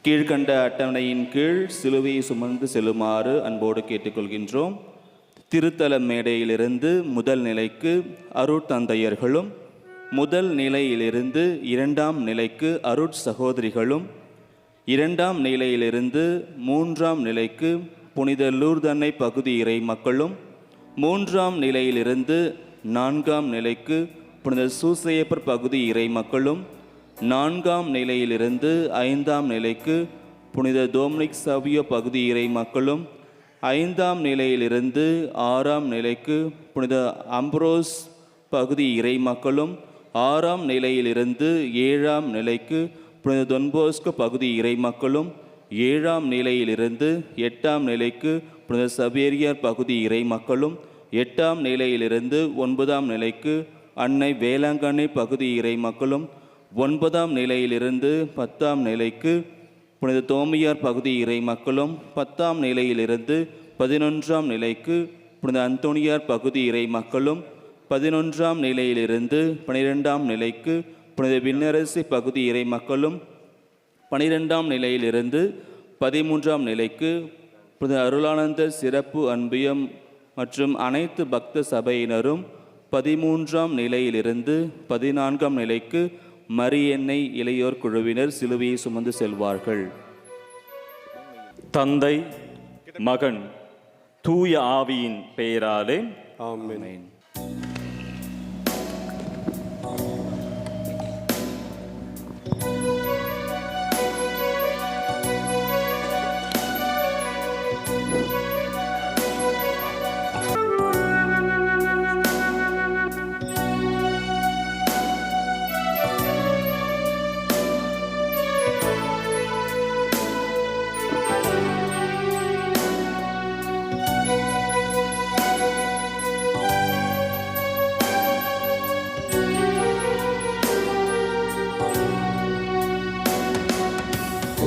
கீழ்கண்ட அட்டவணையின் கீழ் சிலுவையை சுமந்து செல்லுமாறு அன்போடு கேட்டுக்கொள்கின்றோம். திருத்தல மேடையிலிருந்து முதல் நிலைக்கு அருட்தந்தையர்களும், முதல் நிலையிலிருந்து இரண்டாம் நிலைக்கு அருட்சகோதரிகளும், இரண்டாம் நிலையிலிருந்து மூன்றாம் நிலைக்கு புனித லூர்தன்னை பகுதி இறை மக்களும், மூன்றாம் நிலையிலிருந்து நான்காம் நிலைக்கு புனித சூசையப்பர் பகுதி இறை மக்களும், நான்காம் நிலையிலிருந்து ஐந்தாம் நிலைக்கு புனித டொமினிக் சவியோ பகுதி இறை மக்களும், ஐந்தாம் நிலையிலிருந்து ஆறாம் நிலைக்கு புனித அம்ப்ரோஸ் பகுதி இறை மக்களும், ஆறாம் நிலையிலிருந்து ஏழாம் நிலைக்கு புனித தொன்போஸ்கோ பகுதி இறை மக்களும், ஏழாம் நிலையிலிருந்து எட்டாம் நிலைக்கு புனித சவேரியார் பகுதி இறை மக்களும், எட்டாம் நிலையிலிருந்து ஒன்பதாம் நிலைக்கு அன்னை வேளாங்கண்ணி பகுதி இறை மக்களும், ஒன்பதாம் நிலையிலிருந்து பத்தாம் நிலைக்கு புனித தோமையார் பகுதி இறை மக்களும், பத்தாம் நிலையிலிருந்து 11ஆம் நிலைக்கு புனித அந்தோணியார் பகுதி இறை மக்களும், 11ஆம் நிலையிலிருந்து 12ஆம் நிலைக்கு புனித விண்ணரசி பகுதி இறை மக்களும், 12ஆம் நிலையிலிருந்து 13ஆம் நிலைக்கு புனித அருளானந்த சிறப்பு அன்பியம் மற்றும் அனைத்து பக்த சபையினரும், 13ஆம் நிலையிலிருந்து 14ஆம் நிலைக்கு மரியன்னை இளையோர் குழுவினர் சிலுவையை சுமந்து செல்வார்கள். தந்தை, மகன், தூய ஆவியின் பெயராலே ஆமென்.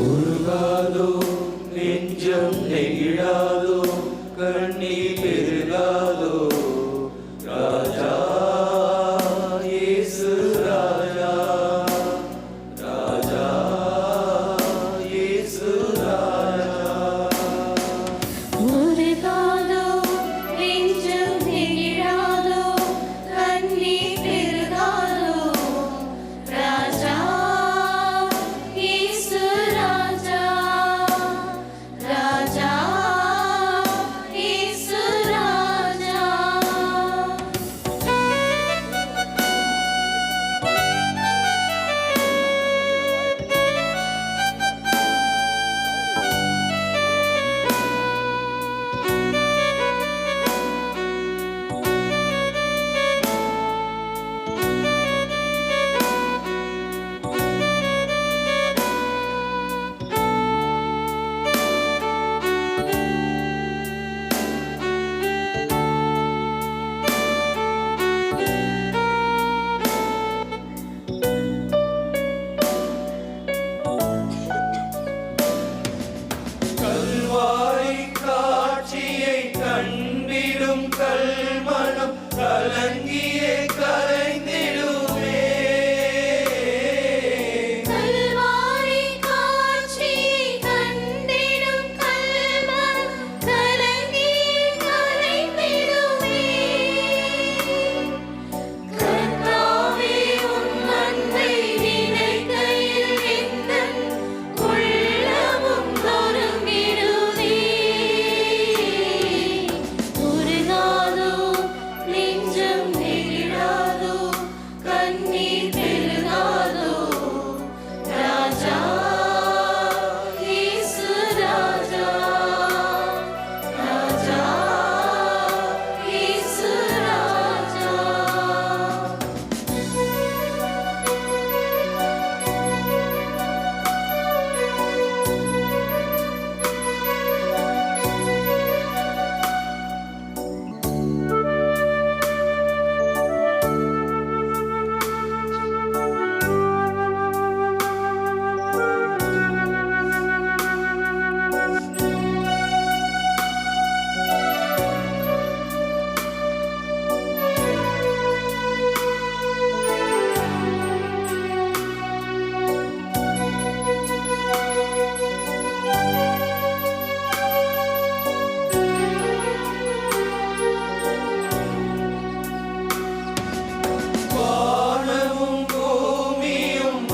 உருகாதோ நெஞ்சம் நெகிழாதோ கண்ணீர் பெருகாதோ ராஜா இயேசு ராஜா, ராஜா இயேசு ராஜா. உருகாதோ நெஞ்சம் நெகிழாதோ கண்ணீர் பெருகாதோ ராஜா இயேசு ராஜா, ராஜா இயேசு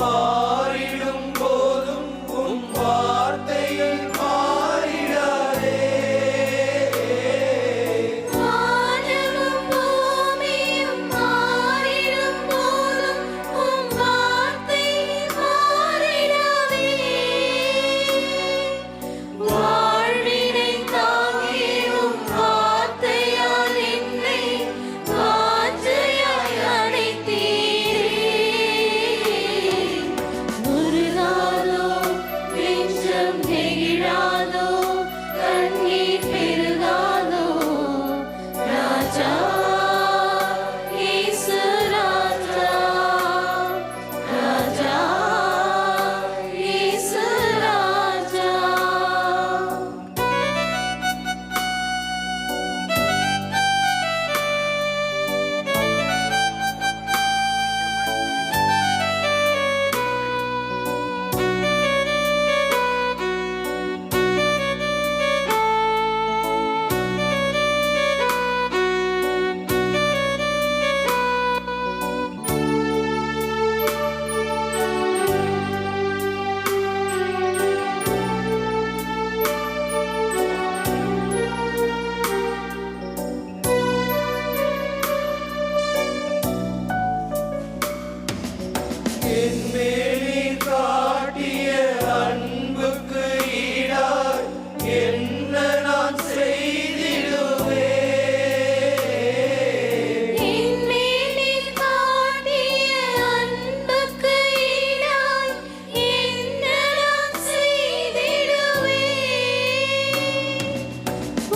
மாறிடும் போதும் உம் வார்த்தையில் மாறிடாதே. வானமும் பூமியும் மாறிடும் போதும் உம் வார்த்தை மாறிடாதே. வாழ்வினை தாங்கி உம் வார்த்தையால் என்னை வாஞ்சையாய் அணைத்தீரே. முருகாதோ நெஞ்சம் நெகிழாதோ கண்ணீர் பெருகாதோ ராஜா இயேசு ராஜா ராஜா இயேசு ராஜா. என் மேல் காட்டிய அன்புக்கு ஈடாய் என்ன நான் செய்திடுவேன். என்மேல் நீர் காட்டிய அன்புக்கு ஈடாய் என்ன நான் செய்திடுவேன்.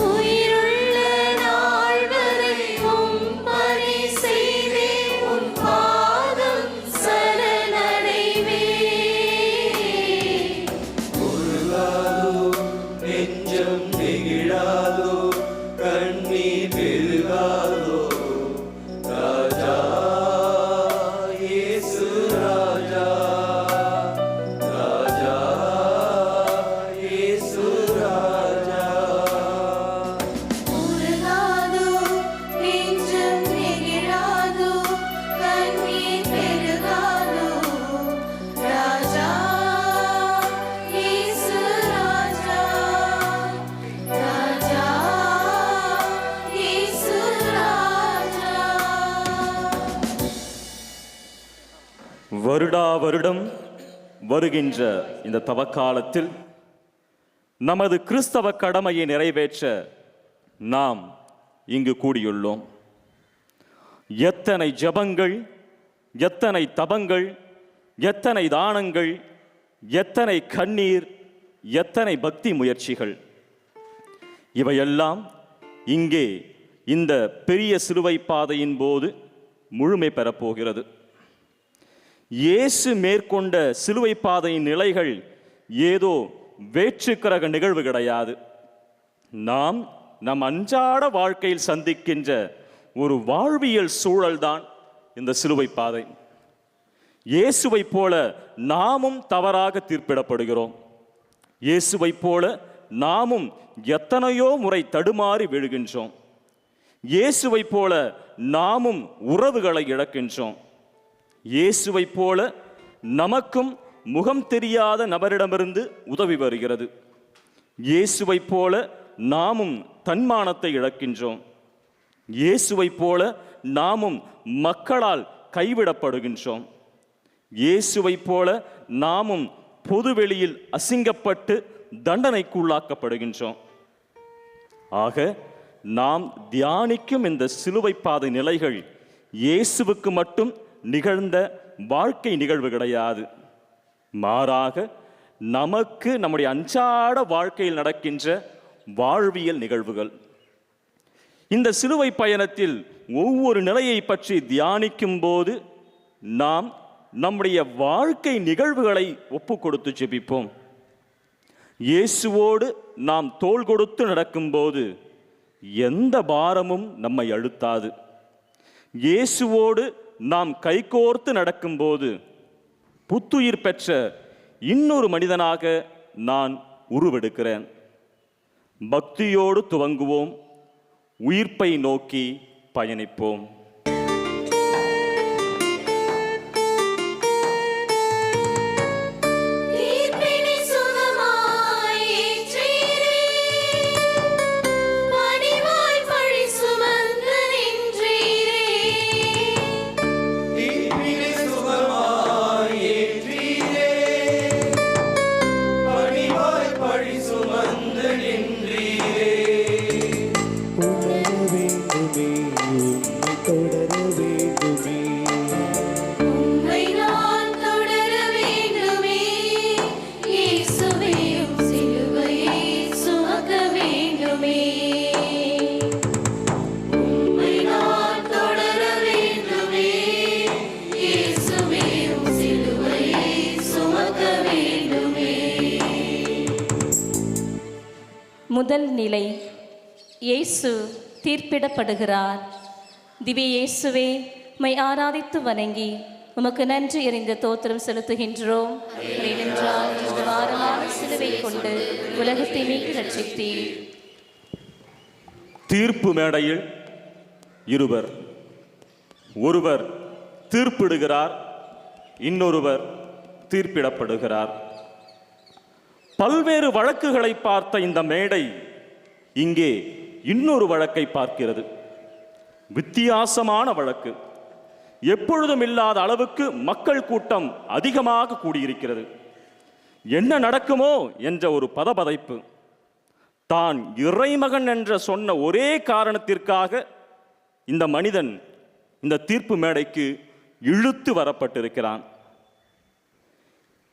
உயிருள்ள நாள் வரை உம் பணி செய்தே உம் பாதம் சரணடைவேன். முருகாதோ நெஞ்சம் நெகிழாதோ கண்ணீர் பெருகாதோ ராஜா இயேசு ராஜா ராஜா இயேசு ராஜா. முருகாதோ நெஞ்சம் நெகிழாதோ கண்ணீர் பெருகாதோ ராஜா இயேசு ராஜா ராஜா இயேசு ராஜா. வருடா வருடம் வருகின்ற இந்த தவக்காலத்தில் நமது கிறிஸ்தவ கடமையை நிறைவேற்ற நாம் இங்கு கூடியுள்ளோம். எத்தனை ஜெபங்கள், எத்தனை தபங்கள், எத்தனை தானங்கள், எத்தனை கண்ணீர், எத்தனை பக்தி முயற்சிகள். இவையெல்லாம் இங்கே இந்த பெரிய சிலுவை பாதையின் போது முழுமை பெறப்போகிறது. இயேசு மேற்கொண்ட சிலுவை பாதையின் நிலைகள் ஏதோ வேற்றுக்கிரக நிகழ்வு கிடையாது. நாம் நம் அன்றாட வாழ்க்கையில் சந்திக்கின்ற ஒரு வாழ்வியல் சூழல்தான் இந்த சிலுவை பாதை. இயேசுவை போல நாமும் தவறாக தீர்ப்பிடப்படுகிறோம். இயேசுவை போல நாமும் எத்தனையோ முறை தடுமாறி விழுகின்றோம். இயேசுவை போல நாமும் உறவுகளை இழக்கின்றோம். இயேசுவை போல நமக்கும் முகம் தெரியாத நபரிடமிருந்து உதவி வருகிறது. இயேசுவை போல நாமும் தன்மானத்தை இழக்கின்றோம். இயேசுவை போல நாமும் மக்களால் கைவிடப்படுகின்றோம். இயேசுவை போல நாமும் பொதுவெளியில் அசிங்கப்பட்டு தண்டனைக்குள்ளாக்கப்படுகின்றோம். ஆக நாம் தியானிக்கும் இந்த சிலுவை பாதை நிலைகள் இயேசுவுக்கு மட்டும் நிகழ்ந்த வாழ்க்கை நிகழ்வு கிடையாது. மாறாக நமக்கு நம்முடைய அன்றாட வாழ்க்கையில் நடக்கின்ற வாழ்வியல் நிகழ்வுகள். இந்த சிலுவை பயணத்தில் ஒவ்வொரு நிலையை பற்றி தியானிக்கும் போது நாம் நம்முடைய வாழ்க்கை நிகழ்வுகளை ஒப்பு கொடுத்து ஜெபிப்போம். இயேசுவோடு நாம் தோள் கொடுத்து நடக்கும்போது எந்த பாரமும் நம்மை அழுத்தாது. இயேசுவோடு நாம் கைகோர்த்து நடக்கும்போது புத்துயிர் பெற்ற இன்னொரு மனிதனாக நான் உருவெடுக்கிறேன். பக்தியோடு துவங்குவோம், உயிர்ப்பை நோக்கி பயணிப்போம். வேண்டுமே. முதல் நிலை, இயேசு தீர்ப்பிடப்படுகிறார். திவ்ய இயேசுவே, உம்மை ஆராதித்து வணங்கி உமக்கு நன்றி எறிந்த தோத்திரம் செலுத்துகின்றோம். ஏனென்றால் இந்த வாரமான சிலுவை கொண்டு உலகத்தை மீட்டு ரட்சித்தீர். தீர்ப்பு மேடையில் இருவர், ஒருவர் தீர்ப்பிடுகிறார், இன்னொருவர் தீர்ப்பிடப்படுகிறார். பல்வேறு வழக்குகளை பார்த்த இந்த மேடை இங்கே இன்னொரு வழக்கை பார்க்கிறது. வித்தியாசமான வழக்கு. எப்பொழுதும் இல்லாத அளவுக்கு மக்கள் கூட்டம் அதிகமாக கூடியிருக்கிறது. என்ன நடக்குமோ என்ற ஒரு பதபதைப்பு. தான் இறைமகன் என்ற சொன்ன ஒரே காரணத்திற்காக இந்த மனிதன் இந்த தீர்ப்பு மேடைக்கு இழுத்து வரப்பட்டிருக்கிறான்.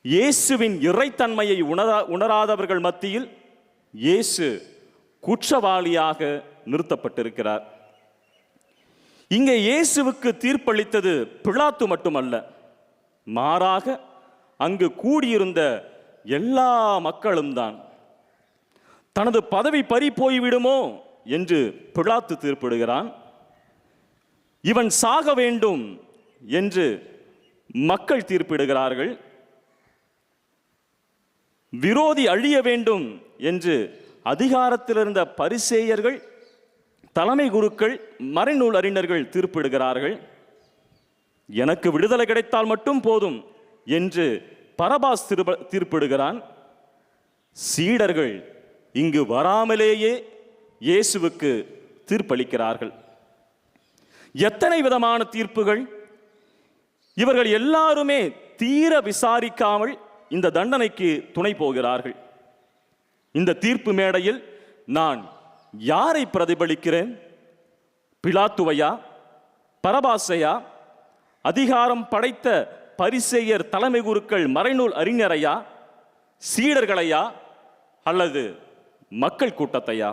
இயேசுவின் இறைத்தன்மையை உணராதவர்கள் மத்தியில் இயேசு குற்றவாளியாக நிறுத்தப்பட்டிருக்கிறார். இங்கே இயேசுவுக்கு தீர்ப்பளித்தது பிலாத்து மட்டுமல்ல, மாறாக அங்கு கூடியிருந்த எல்லா மக்களும் தான். தனது பதவி பறி போய்விடுமோ என்று பிலாத்து தீர்ப்பிடுகிறான். இவன் சாக வேண்டும் என்று மக்கள் தீர்ப்பிடுகிறார்கள். விரோதி அழிய வேண்டும் என்று அதிகாரத்தில் இருந்த பரிசேயர்கள், தலைமை குருக்கள், மறைநூல் அறிஞர்கள் தீர்ப்பிடுகிறார்கள். எனக்கு விடுதலை கிடைத்தால் மட்டும் போதும் என்று பரபாஸ் தீர்ப்பிடுகிறான். சீடர்கள் இங்கு வராமலேயே இயேசுவுக்கு தீர்ப்பளிக்கிறார்கள். எத்தனை விதமான தீர்ப்புகள்! இவர்கள் எல்லாருமே தீர விசாரிக்காமல் இந்த தண்டனைக்கு துணை போகிறார்கள். இந்த தீர்ப்பு மேடையில் நான் யாரை பிரதிபலிக்கிறேன்? பிலாத்துவையா, பரபாசையா, அதிகாரம் படைத்த பரிசேயர், தலைமை குருக்கள், மறைநூல் அறிஞரையா, சீடர்களையா, அல்லது மக்கள் கூட்டத்தையா?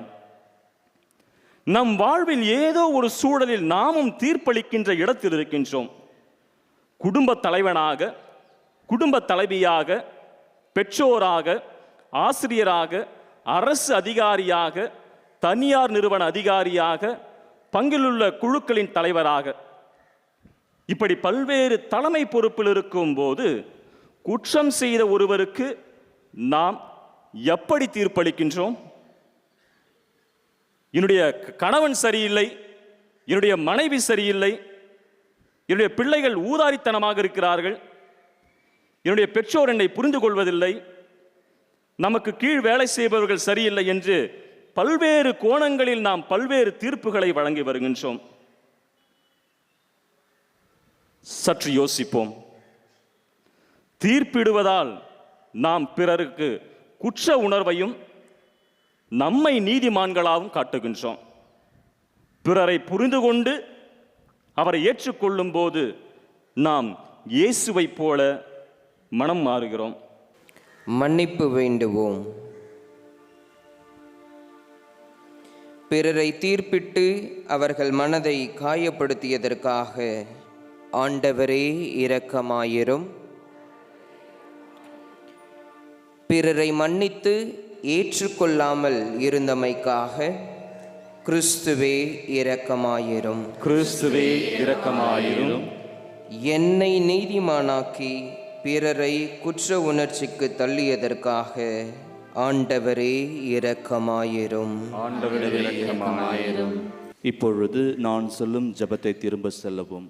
நம் வாழ்வில் ஏதோ ஒரு சூழலில் நாமும் தீர்ப்பளிக்கின்ற இடத்தில் இருக்கின்றோம். குடும்ப தலைவனாக, குடும்ப தலைவியாக, பெற்றோராக, ஆசிரியராக, அரசு அதிகாரியாக, தனியார் நிறுவன அதிகாரியாக, பங்கிலுள்ள குழுக்களின் தலைவராக, இப்படி பல்வேறு தலைமை பொறுப்பில் இருக்கும் போது குற்றம் செய்த ஒருவருக்கு நாம் எப்படி தீர்ப்பளிக்கின்றோம்? என்னுடைய கணவன் சரியில்லை, என்னுடைய மனைவி சரியில்லை, என்னுடைய பிள்ளைகள் ஊதாரித்தனமாக இருக்கிறார்கள், என்னுடைய பெற்றோர் என்னை புரிந்து கொள்வதில்லை, நமக்கு கீழ் வேலை செய்பவர்கள் சரியில்லை என்று பல்வேறு கோணங்களில் நாம் பல்வேறு தீர்ப்புகளை வழங்கி வருகின்றோம். சற்று யோசிப்போம். தீர்ப்பிடுவதால் நாம் பிறருக்கு குற்ற உணர்வையும் நம்மை நீதிமான்களாகவும் காட்டுகின்றோம். பிறரை புரிந்து கொண்டு அவரை ஏற்றுக்கொள்ளும் போது நாம் இயேசுவை போல மனம் மாறுகிறோம். மன்னிப்பு வேண்டுவோம். பிறரை தீர்ப்பிட்டு அவர்கள் மனதை காயப்படுத்தியதற்காக ஆண்டவரே இரக்கமாயிரும். பிறரை மன்னித்து ஏற்றுக்கொள்ளாமல் இருந்தமைக்காக கிறிஸ்துவே இரக்கமாயிரும். கிறிஸ்துவே இரக்கமாயிரும். என்னை நீதிமானாக்கி பிறரை குற்ற உணர்ச்சிக்கு தள்ளியதற்காக ஆண்டவரே இரக்கமாயிரும். ஆண்டவரே இரக்கமாயிரும். இப்பொழுது நான் சொல்லும் ஜெபத்தை திரும்ப சொல்லவும்.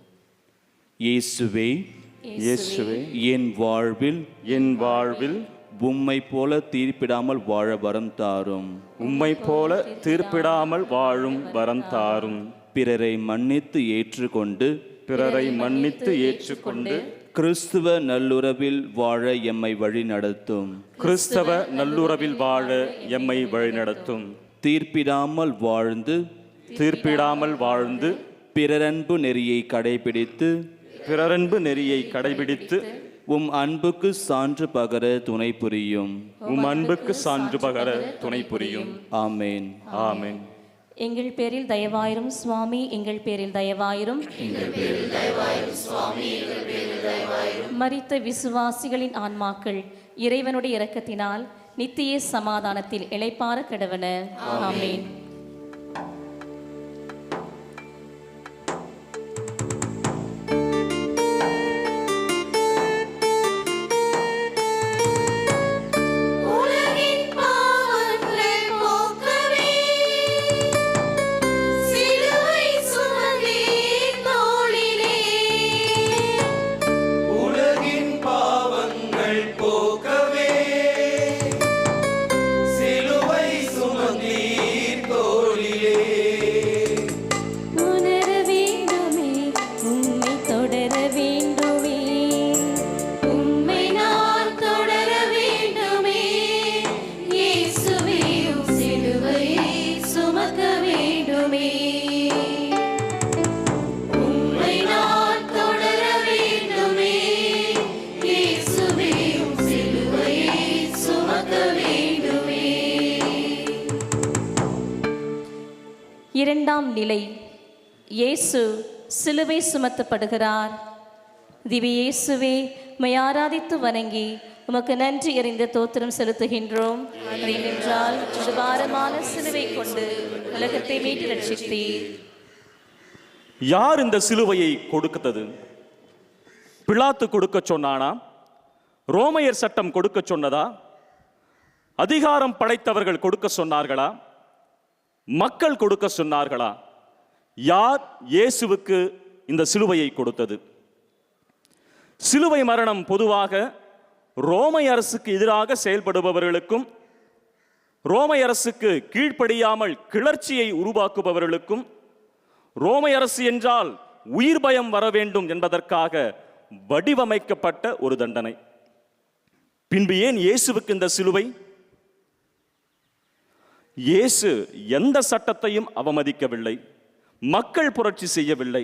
இயேசுவே, இயேசுவே, என் வாழ்வில் உம்மை போல தீர்ப்பிடாமல் வாழ வரம் தாரும். உம்மை போல தீர்ப்பிடாமல் வாழும் வரம் தாரும். பிறரை மன்னித்து ஏற்றுக்கொண்டு கிறிஸ்துவ நல்லுறவில் வாழ எம்மை வழி நடத்தும். கிறிஸ்தவ நல்லுறவில் வாழ எம்மை வழி நடத்தும். தீர்ப்பிடாமல் வாழ்ந்து பிறரன்பு நெறியை கடைபிடித்து உம் அன்புக்கு சான்று பகர துணை புரியும். ஆமேன். ஆமேன். எங்கள் பேரில் தயவாயிரும் சுவாமி, எங்கள் பேரில் தயவாயிரும். மரித்த விசுவாசிகளின் ஆன்மாக்கள் இறைவனுடைய இரக்கத்தினால் நித்திய சமாதானத்தில் இளைப்பாற கடவன. ஆமென். உலகின் பாவங்கள் போக்கவே சிலுவை சுமந்தீர் தோளிலே. உலகின் பாவங்கள் போக்கவே சிலுவை சுமந்தீர் தோளிலே. உணர வேண்டுமே, உம்மை தொடர வேண்டுமே, உம்மை நான் தொடர வேண்டுமே. இயேசுவே உம் சிலுவையை சுமக்க வேண்டுமே. உம்மை நான் தொடர வேண்டுமே. இயேசுவே உம் சிலுவையை சுமக்க வேண்டுமே. இரண்டாம் நிலை. இயேசு சிலுவை சுமத்தப்படுகிறார். திவ்ய இயேசுவே, உம்மை ஆராதித்து வணங்கி உமக்கு நன்றி எறிந்த தோத்திரம் செலுத்துகின்றோம். அது ஏனென்றால் இது பாரமான சிலுவை கொண்டு உலகத்தை மீட்டு ரட்சித்தீர். யார் இந்த சிலுவையை கொடுத்தது? பிலாத்து கொடுக்க சொன்னானா? ரோமையர் சட்டம் கொடுக்க சொன்னதா? அதிகாரம் படைத்தவர்கள் கொடுக்க சொன்னார்களா? மக்கள் கொடுக்க சொன்னார்களா? யார் இயேசுவுக்கு இந்த சிலுவையை கொடுத்தது? சிலுவை மரணம் பொதுவாக ரோமை அரசுக்கு எதிராக செயல்படுபவர்களுக்கும், ரோமை அரசுக்கு கீழ்ப்படியாமல் கிளர்ச்சியை உருவாக்குபவர்களுக்கும், ரோமை அரசு என்றால் உயிர் பயம் வர வேண்டும் என்பதற்காக வடிவமைக்கப்பட்ட ஒரு தண்டனை. பின்பு ஏன் இயேசுவுக்கு இந்த சிலுவை? இயேசு எந்த சட்டத்தையும் அவமதிக்கவில்லை, மக்கள் புரட்சி செய்யவில்லை,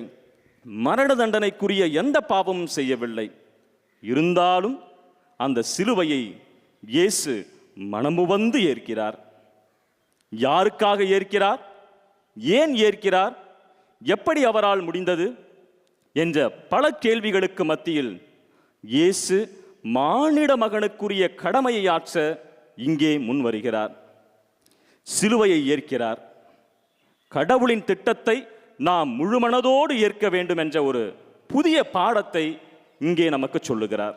மரண தண்டனைக்குரிய எந்த பாவமும் செய்யவில்லை. இருந்தாலும் அந்த சிலுவையை இயேசு மனமுவந்து ஏற்கிறார். யாருக்காக ஏற்கிறார்? ஏன் ஏற்கிறார்? எப்படி அவரால் முடிந்தது என்ற பல கேள்விகளுக்கு மத்தியில் இயேசு மானிட மகனுக்குரிய கடமையை ஆற்ற இங்கே முன் வருகிறார். சிலுவையை ஏற்கிறார். கடவுளின் திட்டத்தை நாம் முழுமனதோடு ஏற்க வேண்டும் என்ற ஒரு புதிய பாடத்தை இங்கே நமக்கு சொல்லுகிறார்.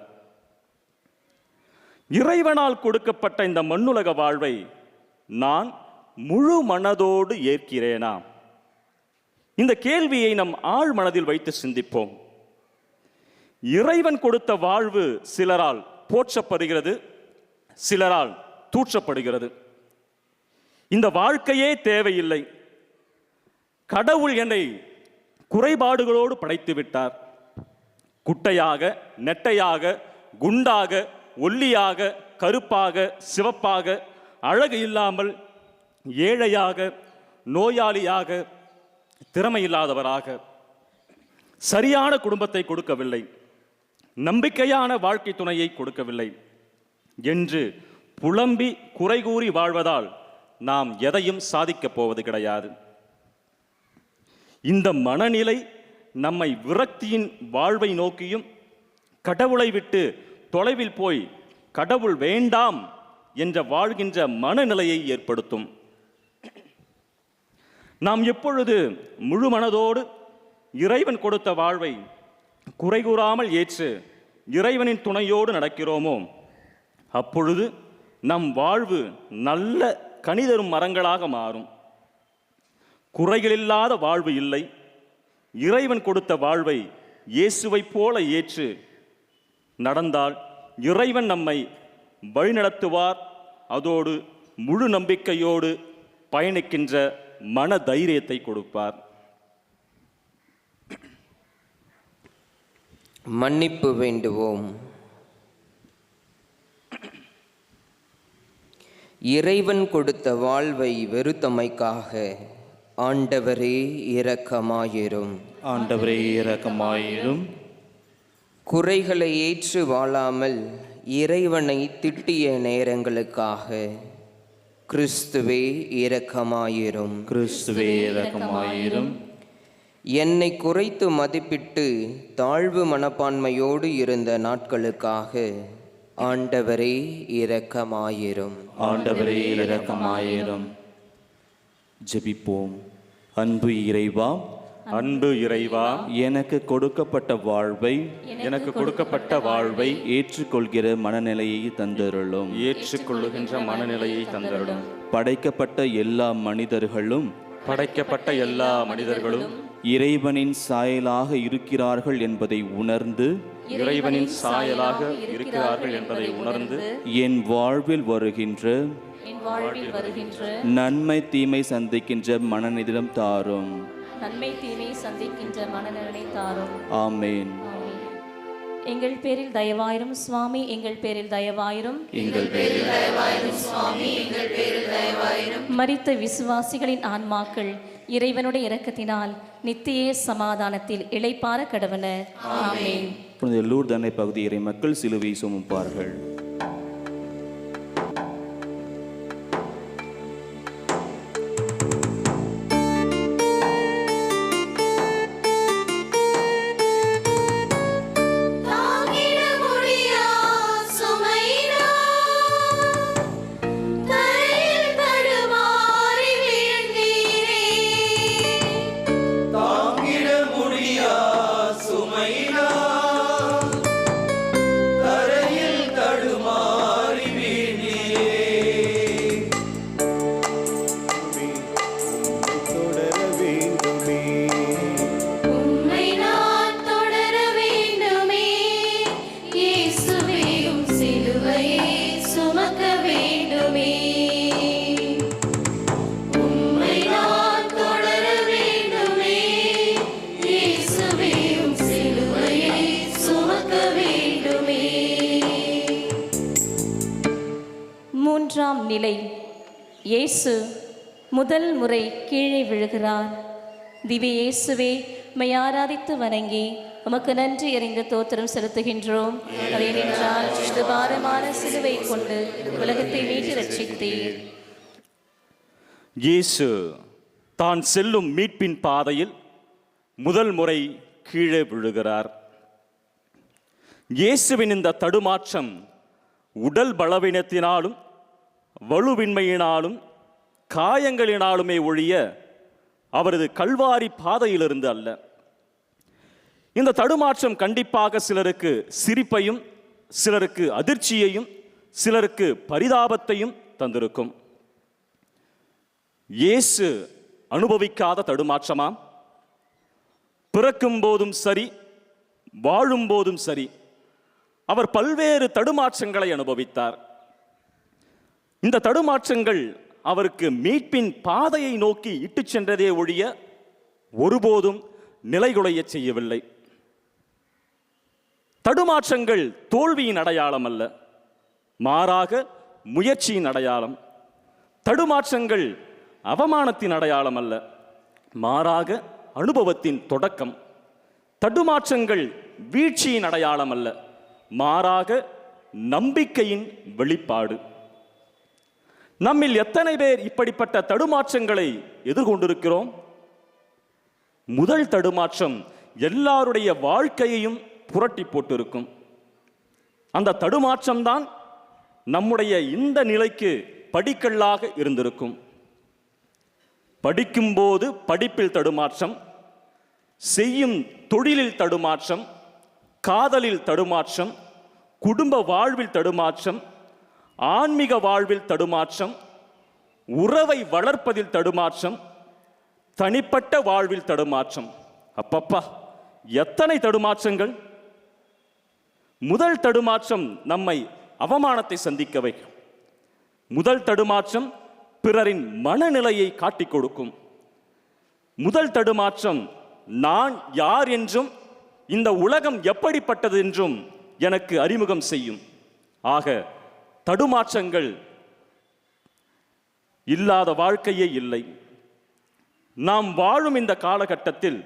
இறைவனால் கொடுக்கப்பட்ட இந்த மண்ணுலக வாழ்வை நான் முழு மனதோடு ஏற்கிறேனா? இந்த கேள்வியை நம் ஆழ் மனதில் வைத்து சிந்திப்போம். இறைவன் கொடுத்த வாழ்வு சிலரால் போற்றப்படுகிறது, சிலரால் தூற்றப்படுகிறது. இந்த வாழ்க்கையே தேவையில்லை, கடவுள் என்னை குறைபாடுகளோடு படைத்து விட்டார், குட்டையாக, நெட்டையாக, குண்டாக, ஒல்லியாக, கருப்பாக, சிவப்பாக, அழகு இல்லாமல், ஏழையாக, நோயாளியாக, திறமையில்லாதவராக, சரியான குடும்பத்தை கொடுக்கவில்லை, நம்பிக்கையான வாழ்க்கை துணையை கொடுக்கவில்லை என்று புலம்பி குறை கூறி வாழ்வதால் நாம் எதையும் சாதிக்கப் போவது கிடையாது. இந்த மனநிலை நம்மை விரக்தியின் வாழ்வை நோக்கியும், கடவுளை விட்டு தொலைவில் போய் கடவுள் வேண்டாம் என்ற வாழ்கின்ற மனநிலையை ஏற்படுத்தும். நாம் எப்பொழுது முழு மனதோடு இறைவன் கொடுத்த வாழ்வை குறை கூறாமல் ஏற்று இறைவனின் துணையோடு நடக்கிறோமோ, அப்பொழுது நம் வாழ்வு நல்ல கனிதரும் மரங்களாக மாறும். குறைகளில்லாத வாழ்வு இல்லை. இறைவன் கொடுத்த வாழ்வை இயேசுவைப் போல ஏற்று நடந்தால் இறைவன் நம்மை வழிநடத்துவார். அதோடு முழு நம்பிக்கையோடு பயணிக்கின்ற மன தைரியத்தை கொடுப்பார். மன்னிப்பு வேண்டுவோம். இறைவன் கொடுத்த வாழ்வை வெறுத்தமைக்காக ஆண்டவரே இரக்கமாயிரும். ஆண்டவரே இரக்கமாயிரும். குறைகளை ஏற்று வாழாமல் இறைவனை திட்டிய நேரங்களுக்காக கிறிஸ்துவே இரக்கமாயிரும். கிறிஸ்துவே இரக்கமாயிரும். என்னை குறைத்து மதிப்பிட்டு தாழ்வு மனப்பான்மையோடு இருந்த நாட்களுக்காக ஆண்டவரே இரக்கமாயிரும். ஆண்டவரே இரக்கமாயிரும். ஜெபிப்போம். அன்பு இறைவா, அன்பு இறைவா, எனக்கு கொடுக்கப்பட்ட வாழ்வை ஏற்றுக்கொள்கிற மனநிலையை தந்தருளும். ஏற்றுக்கொள்ளுகின்ற மனநிலையை தந்தருளும். படைக்கப்பட்ட எல்லா மனிதர்களும் இறைவனின் சாயலாக இருக்கிறார்கள் என்பதை உணர்ந்து என் வாழ்வில் வருகின்ற நன்மை தீமை சந்திக்கின்ற மனநிலம் தாரும். ஆமென். எங்கள் பேரில் தயவாயிரும் சுவாமி, எங்கள் பேரில் தயவாயிரும். மரித்த விசுவாசிகளின் ஆன்மாக்கள் இறைவனுடைய இரக்கத்தினால் நித்திய சமாதானத்தில் இளைப்பாற கடவனர். ஆமென். புனித லூர்து அன்னை பகுதி இறை மக்கள் சிலுவை சுமப்பார்கள். தாங்கிட முடியா சுமையினா தரையில் தடுமாறி வீழ்ந்தீரே. தாங்கிட முடியா சுமையினா தரையில் தடுமாறி வீழ்ந்தீரே. தொடர வேண்டுமே, உம்மை நான் தொடர வேண்டுமே. இயேசுவே உம் சிலுவையை சுமக்க வேண்டுமே. உம்மை நான் தொடர வேண்டுமே. இயேசுவே உம் சிலுவையை சுமக்க வேண்டுமே. மூன்றாம் நிலை. இயேசு முதல் முறை கீழே விழுகிறார். திவ்ய இயேசுவே, உம்மை ஆராதித்து வணங்கி உமக்கு நன்றி அறிந்து தோத்திரம் செலுத்துகின்றோம். அதேனென்றால் இந்த பாரமான சிலுவை கொண்டு உலகத்தை மீட்டு ரட்சித்தீர். இயேசு தான் செல்லும் மீட்பின் பாதையில் முதல் முறை கீழே விழுகிறார். இயேசுவின் இந்த தடுமாற்றம் உடல் பலவீனத்தினாலும் வலுவின்மையினாலும் காயங்களினாலுமே ஒழிய அவரது கல்வாரி பாதையிலிருந்து அல்ல. இந்த தடுமாற்றம் கண்டிப்பாக சிலருக்கு சிரிப்பையும், சிலருக்கு அதிர்ச்சியையும், சிலருக்கு பரிதாபத்தையும் தந்திருக்கும். இயேசு அனுபவிக்காத தடுமாற்றமாம்? பிறக்கும் போதும் சரி, வாழும் போதும் சரி, அவர் பல்வேறு தடுமாற்றங்களை அனுபவித்தார். இந்த தடுமாற்றங்கள் அவருக்கு மீட்பின் பாதையை நோக்கி இட்டுச் சென்றதே ஒழிய ஒருபோதும் நிலைகுலைய செய்யவில்லை. தடுமாற்றங்கள் தோல்வியின் அடையாளம் அல்ல, மாறாக முயற்சியின் அடையாளம். தடுமாற்றங்கள் அவமானத்தின் அடையாளம் அல்ல, மாறாக அனுபவத்தின் தொடக்கம். தடுமாற்றங்கள் வீழ்ச்சியின் அடையாளம் அல்ல, மாறாக நம்பிக்கையின் வெளிப்பாடு. நம்மில் எத்தனை பேர் இப்படிப்பட்ட தடுமாற்றங்களை எதிர்கொண்டிருக்கிறோம்? முதல் தடுமாற்றம் எல்லாருடைய வாழ்க்கையையும் புரட்டி போட்டிருக்கும். அந்த தடுமாற்றம்தான் நம்முடைய இந்த நிலைக்கு படிக்கல்லாக இருந்திருக்கும். படிக்கும்போது படிப்பில் தடுமாற்றம், செய்யும் தொழிலில் தடுமாற்றம், காதலில் தடுமாற்றம், குடும்ப வாழ்வில் தடுமாற்றம், ஆன்மீக வாழ்வில் தடுமாற்றம், உறவை வளர்ப்பதில் தடுமாற்றம், தனிப்பட்ட வாழ்வில் தடுமாற்றம். அப்பப்பா, எத்தனை தடுமாற்றங்கள்! முதல் தடுமாற்றம் நம்மை அவமானத்தை சந்திக்க வைக்கும். முதல் தடுமாற்றம் பிறரின் மனநிலையை காட்டிக் கொடுக்கும். முதல் தடுமாற்றம் நான் யார் என்றும் இந்த உலகம் எப்படிப்பட்டது என்றும் எனக்கு அறிமுகம் செய்யும். ஆக தடுமாற்றங்கள் இல்லாத வாழ்க்கையே இல்லை. நாம் வாழும் இந்த காலகட்டத்தில்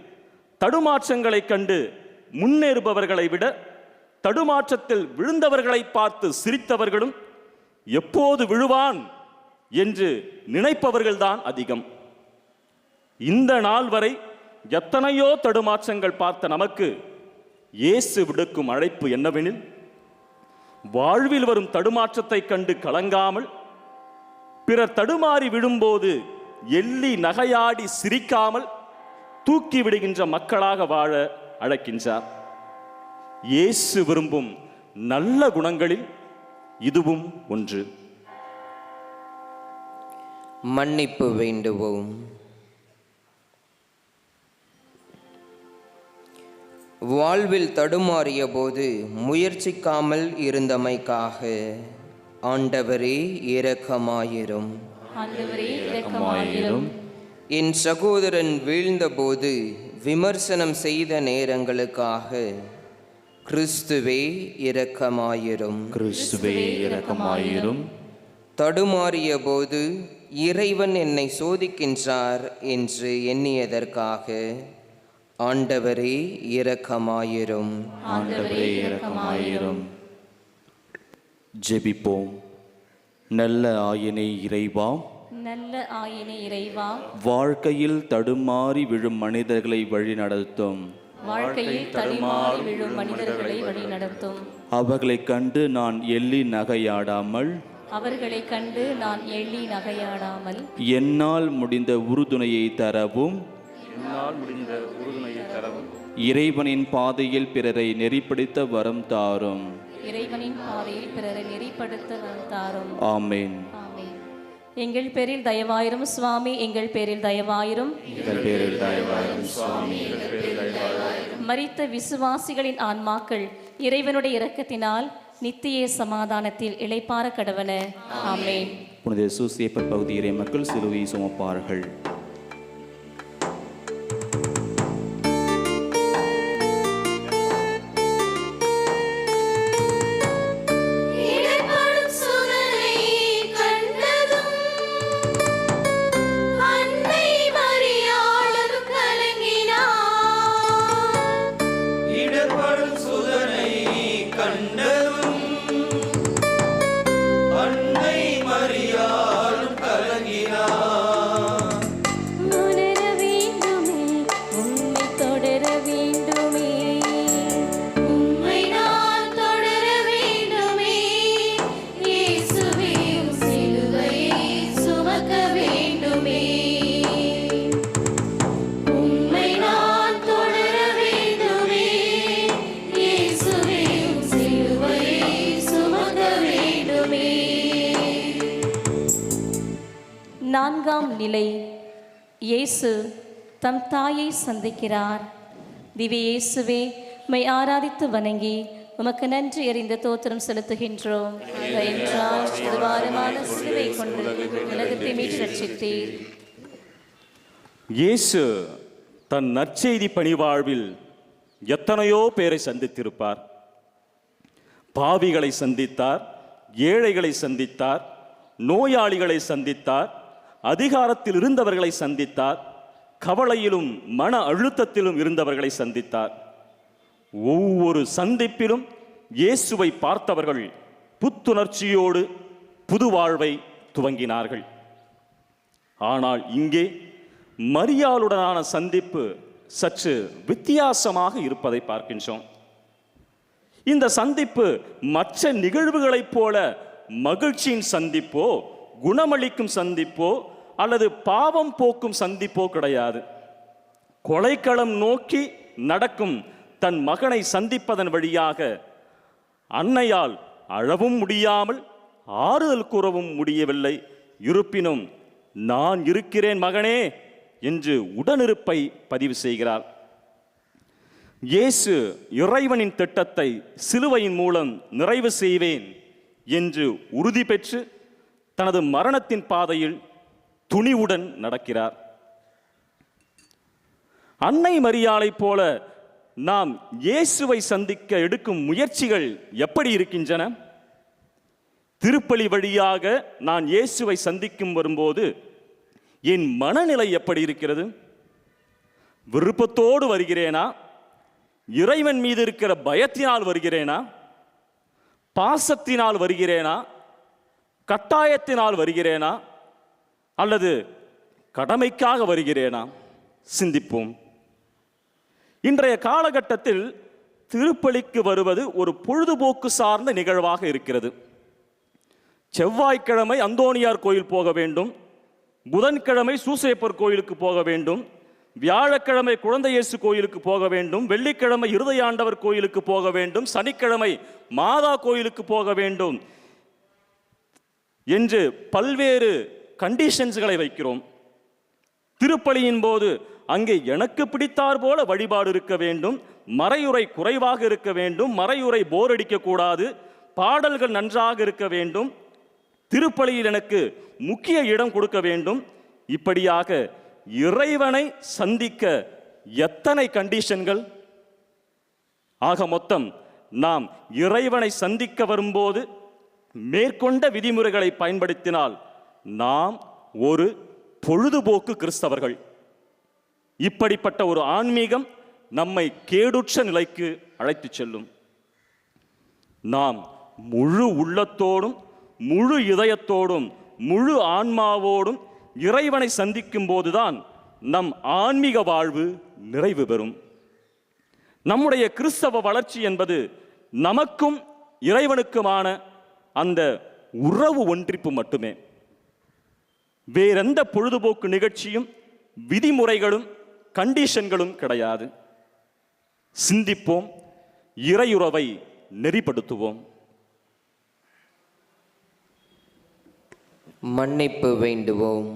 தடுமாற்றங்களை கண்டு முன்னேறுபவர்களை விட தடுமாற்றத்தில் விழுந்தவர்களை பார்த்து சிரித்தவர்களும் எப்போது விழுவான் என்று நினைப்பவர்கள்தான் அதிகம். இந்த நாள் வரை எத்தனையோ தடுமாற்றங்கள் பார்த்த நமக்கு இயேசு விடுக்கும் அழைப்பு என்னவெனில், வாழ்வில் வரும் தடுமாற்றத்தை கண்டு கலங்காமல், பிறர் தடுமாறி விடும்போது எள்ளி நகையாடி சிரிக்காமல் தூக்கி விடுகின்ற மக்களாக வாழ அழைக்கின்றார். இயேசு விரும்பும் நல்ல குணங்களில் இதுவும் ஒன்று. மன்னிப்பு வேண்டுவோம். வாழ்வில் தடுமாறிய போது முயற்சிக்காமல் இருந்தமைக்காக ஆண்டவரே இரக்கமாயிரும். ஆண்டவரே இரக்கமாயிரும். என் சகோதரன் வீழ்ந்தபோது விமர்சனம் செய்த நேரங்களுக்காக கிறிஸ்துவே இரக்கமாயிரும். கிறிஸ்துவே இரக்கமாயிரும். தடுமாறிய போது இறைவன் என்னை சோதிக்கின்றார் என்று எண்ணியதற்காக ஆண்டவரே இரக்கமாயிரும். ஆண்டவரே இரக்கமாயிரும். ஜெபிப்போம். நல்ல ஆயனே இறைவா, நல்ல ஆயனே இறைவா, வாழ்க்கையில் தடுமாறி விழும் மனிதர்களை வழிநடத்தும். வாழ்க்கையில் தடுமாறி விழும் மனிதர்களை வழிநடத்தும். அவர்களைக் கண்டு நான் எள்ளி நகையாடாமல், அவர்களை கண்டு நான் எள்ளி நகையாடாமல், என்னால் முடிந்த உறுதுணையை தரவும், இறைவனின் பாதையில் பிறரை நெறிப்படுத்த வரம் தாரும். இறைவனின் பாதையில் பிறரை நெறிப்படுத்த வரம் தாரும். ஆமென். ஆமென். எங்கள் பேரில் தயவாயிரும் சுவாமி, எங்கள் பேரில் தயவாயிரும். மரித்த விசுவாசிகளின் ஆன்மாக்கள் இறைவனுடைய இரக்கத்தினால் நித்திய சமாதானத்தில் இளைப்பாற கடவன. ஆமென். புனித சூசேப்பர் பகுதி இறை மக்கள் சிலுவை சுமப்பார்கள். இடர்படும் சூழலை கண்டதும் அன்னை மரியாளும் கலங்கினார். இடர்படும் சுதனை கண்டதும் அன்னை மரியாளும் கலங்கினார். உணர வேண்டுமே, உம்மை தொடர வேண்டுமே, உம்மை நான் தொடர வேண்டுமே. இயேசுவே உம் சிலுவையை சுமக்க வேண்டுமே. உம்மை நான் தொடர வேண்டுமே. இயேசுவே உம் சிலுவையை சுமக்க வேண்டுமே. நான்காம் நிலை. இயேசு தம் தாயை சந்திக்கிறார். திவ்ய இயேசுவே, உம்மை ஆராதித்து வணங்கி உமக்கு நன்றி அறிந்த தோத்திரம் செலுத்துகின்றோம். என்றால் திருவாரமான சிலுவை கொண்டு உலகத்தை மீட்டு ரட்சித்தீர். இயேசு தன் நற்செய்தி பணிவாழ்வில் எத்தனையோ பேரை சந்தித்திருப்பார். பாவிகளை சந்தித்தார், ஏழைகளை சந்தித்தார், நோயாளிகளை சந்தித்தார், அதிகாரத்தில் இருந்தவர்களை சந்தித்தார், கவலையிலும் மன அழுத்தத்திலும் இருந்தவர்களை சந்தித்தார். ஒவ்வொரு சந்திப்பிலும் இயேசுவை பார்த்தவர்கள் புத்துணர்ச்சியோடு புது வாழ்வை துவங்கினார்கள். ஆனால் இங்கே மரியாளுடனான சந்திப்பு சற்று வித்தியாசமாக இருப்பதை பார்க்கின்றோம். இந்த சந்திப்பு மற்ற நிகழ்வுகளைப் போல மகிழ்ச்சியின் சந்திப்போ, குணமளிக்கும் சந்திப்போ அல்லது பாவம் போக்கும் சந்திப்போ கிடையாது. கொலைக்களம் நோக்கி நடக்கும் தன் மகனை சந்திப்பதன் வழியாக அன்னையால் அழவும் முடியாமல் ஆறுதல் கூறவும் முடியவில்லை. இருப்பினும் நான் இருக்கிறேன் மகனே என்று உடனிருப்பை பதிவு செய்கிறார். இயேசு இறைவனின் திட்டத்தை சிலுவையின் மூலம் நிறைவு செய்வேன் என்று உறுதி பெற்று தனது மரணத்தின் பாதையில் துணிவுடன் நடக்கிறார். அன்னை மரியாளைப் போல நாம் இயேசுவை சந்திக்க எடுக்கும் முயற்சிகள் எப்படி இருக்கின்றன? திருப்பலி வழியாக நான் இயேசுவை சந்திக்கும் வரும்போது என் மனநிலை எப்படி இருக்கிறது? விருப்பத்தோடு வருகிறேனா? இறைவன் மீது இருக்கிற பயத்தினால் வருகிறேனா? பாசத்தினால் வருகிறேனா? கட்டாயத்தினால் வருகிறேனா? அல்லது கடமைக்காக வருகிறேனா? சிந்திப்போம். இன்றைய காலகட்டத்தில் திருப்பலிக்கு வருவது ஒரு பொழுதுபோக்கு சார்ந்த நிகழ்வாக இருக்கிறது. செவ்வாய்க்கிழமை அந்தோணியார் கோயில் போக வேண்டும், புதன்கிழமை சூசேப்பர் கோயிலுக்கு போக வேண்டும், வியாழக்கிழமை குழந்தை இயேசு கோயிலுக்கு போக வேண்டும், வெள்ளிக்கிழமை இருதயாண்டவர் கோயிலுக்கு போக வேண்டும், சனிக்கிழமை மாதா கோயிலுக்கு போக வேண்டும் என்று பல்வேறு கண்டிஷன்ஸ்களை வைக்கிறோம். திருப்பலியின் போது அங்கே எனக்கு பிடித்தார் போல வழிபாடு இருக்க வேண்டும், மறையுறை குறைவாக இருக்க வேண்டும், மறையுறை போர் அடிக்கக்கூடாது, பாடல்கள் நன்றாக இருக்க வேண்டும், திருப்பலியில் எனக்கு முக்கிய இடம் கொடுக்க வேண்டும். இப்படியாக இறைவனை சந்திக்க எத்தனை கண்டிஷன்கள்! ஆக மொத்தம் நாம் இறைவனை சந்திக்க வரும்போது மேற்கொண்ட விதிமுறைகளை பயன்படுத்தினால் நாம் ஒரு பொழுதுபோக்கு கிறிஸ்தவர்கள். இப்படிப்பட்ட ஒரு ஆன்மீகம் நம்மை கேடுற்ற நிலைக்கு அழைத்துச் செல்லும். நாம் முழு உள்ளத்தோடும் முழு இதயத்தோடும் முழு ஆன்மாவோடும் இறைவனை சந்திக்கும் போதுதான் நம் ஆன்மீக வாழ்வு நிறைவு பெறும். நம்முடைய கிறிஸ்தவ வளர்ச்சி என்பது நமக்கும் இறைவனுக்குமான அந்த உறவு ஒன்றிப்பு மட்டுமே. வேறெந்த பொழுதுபோக்கு நிகழ்ச்சியும் விதிமுறைகளும் கண்டிஷன்களும் கிடையாது. சிந்திப்போம், இறையுறவை நெறிப்படுத்துவோம். மன்னிப்பு வேண்டுவோம்.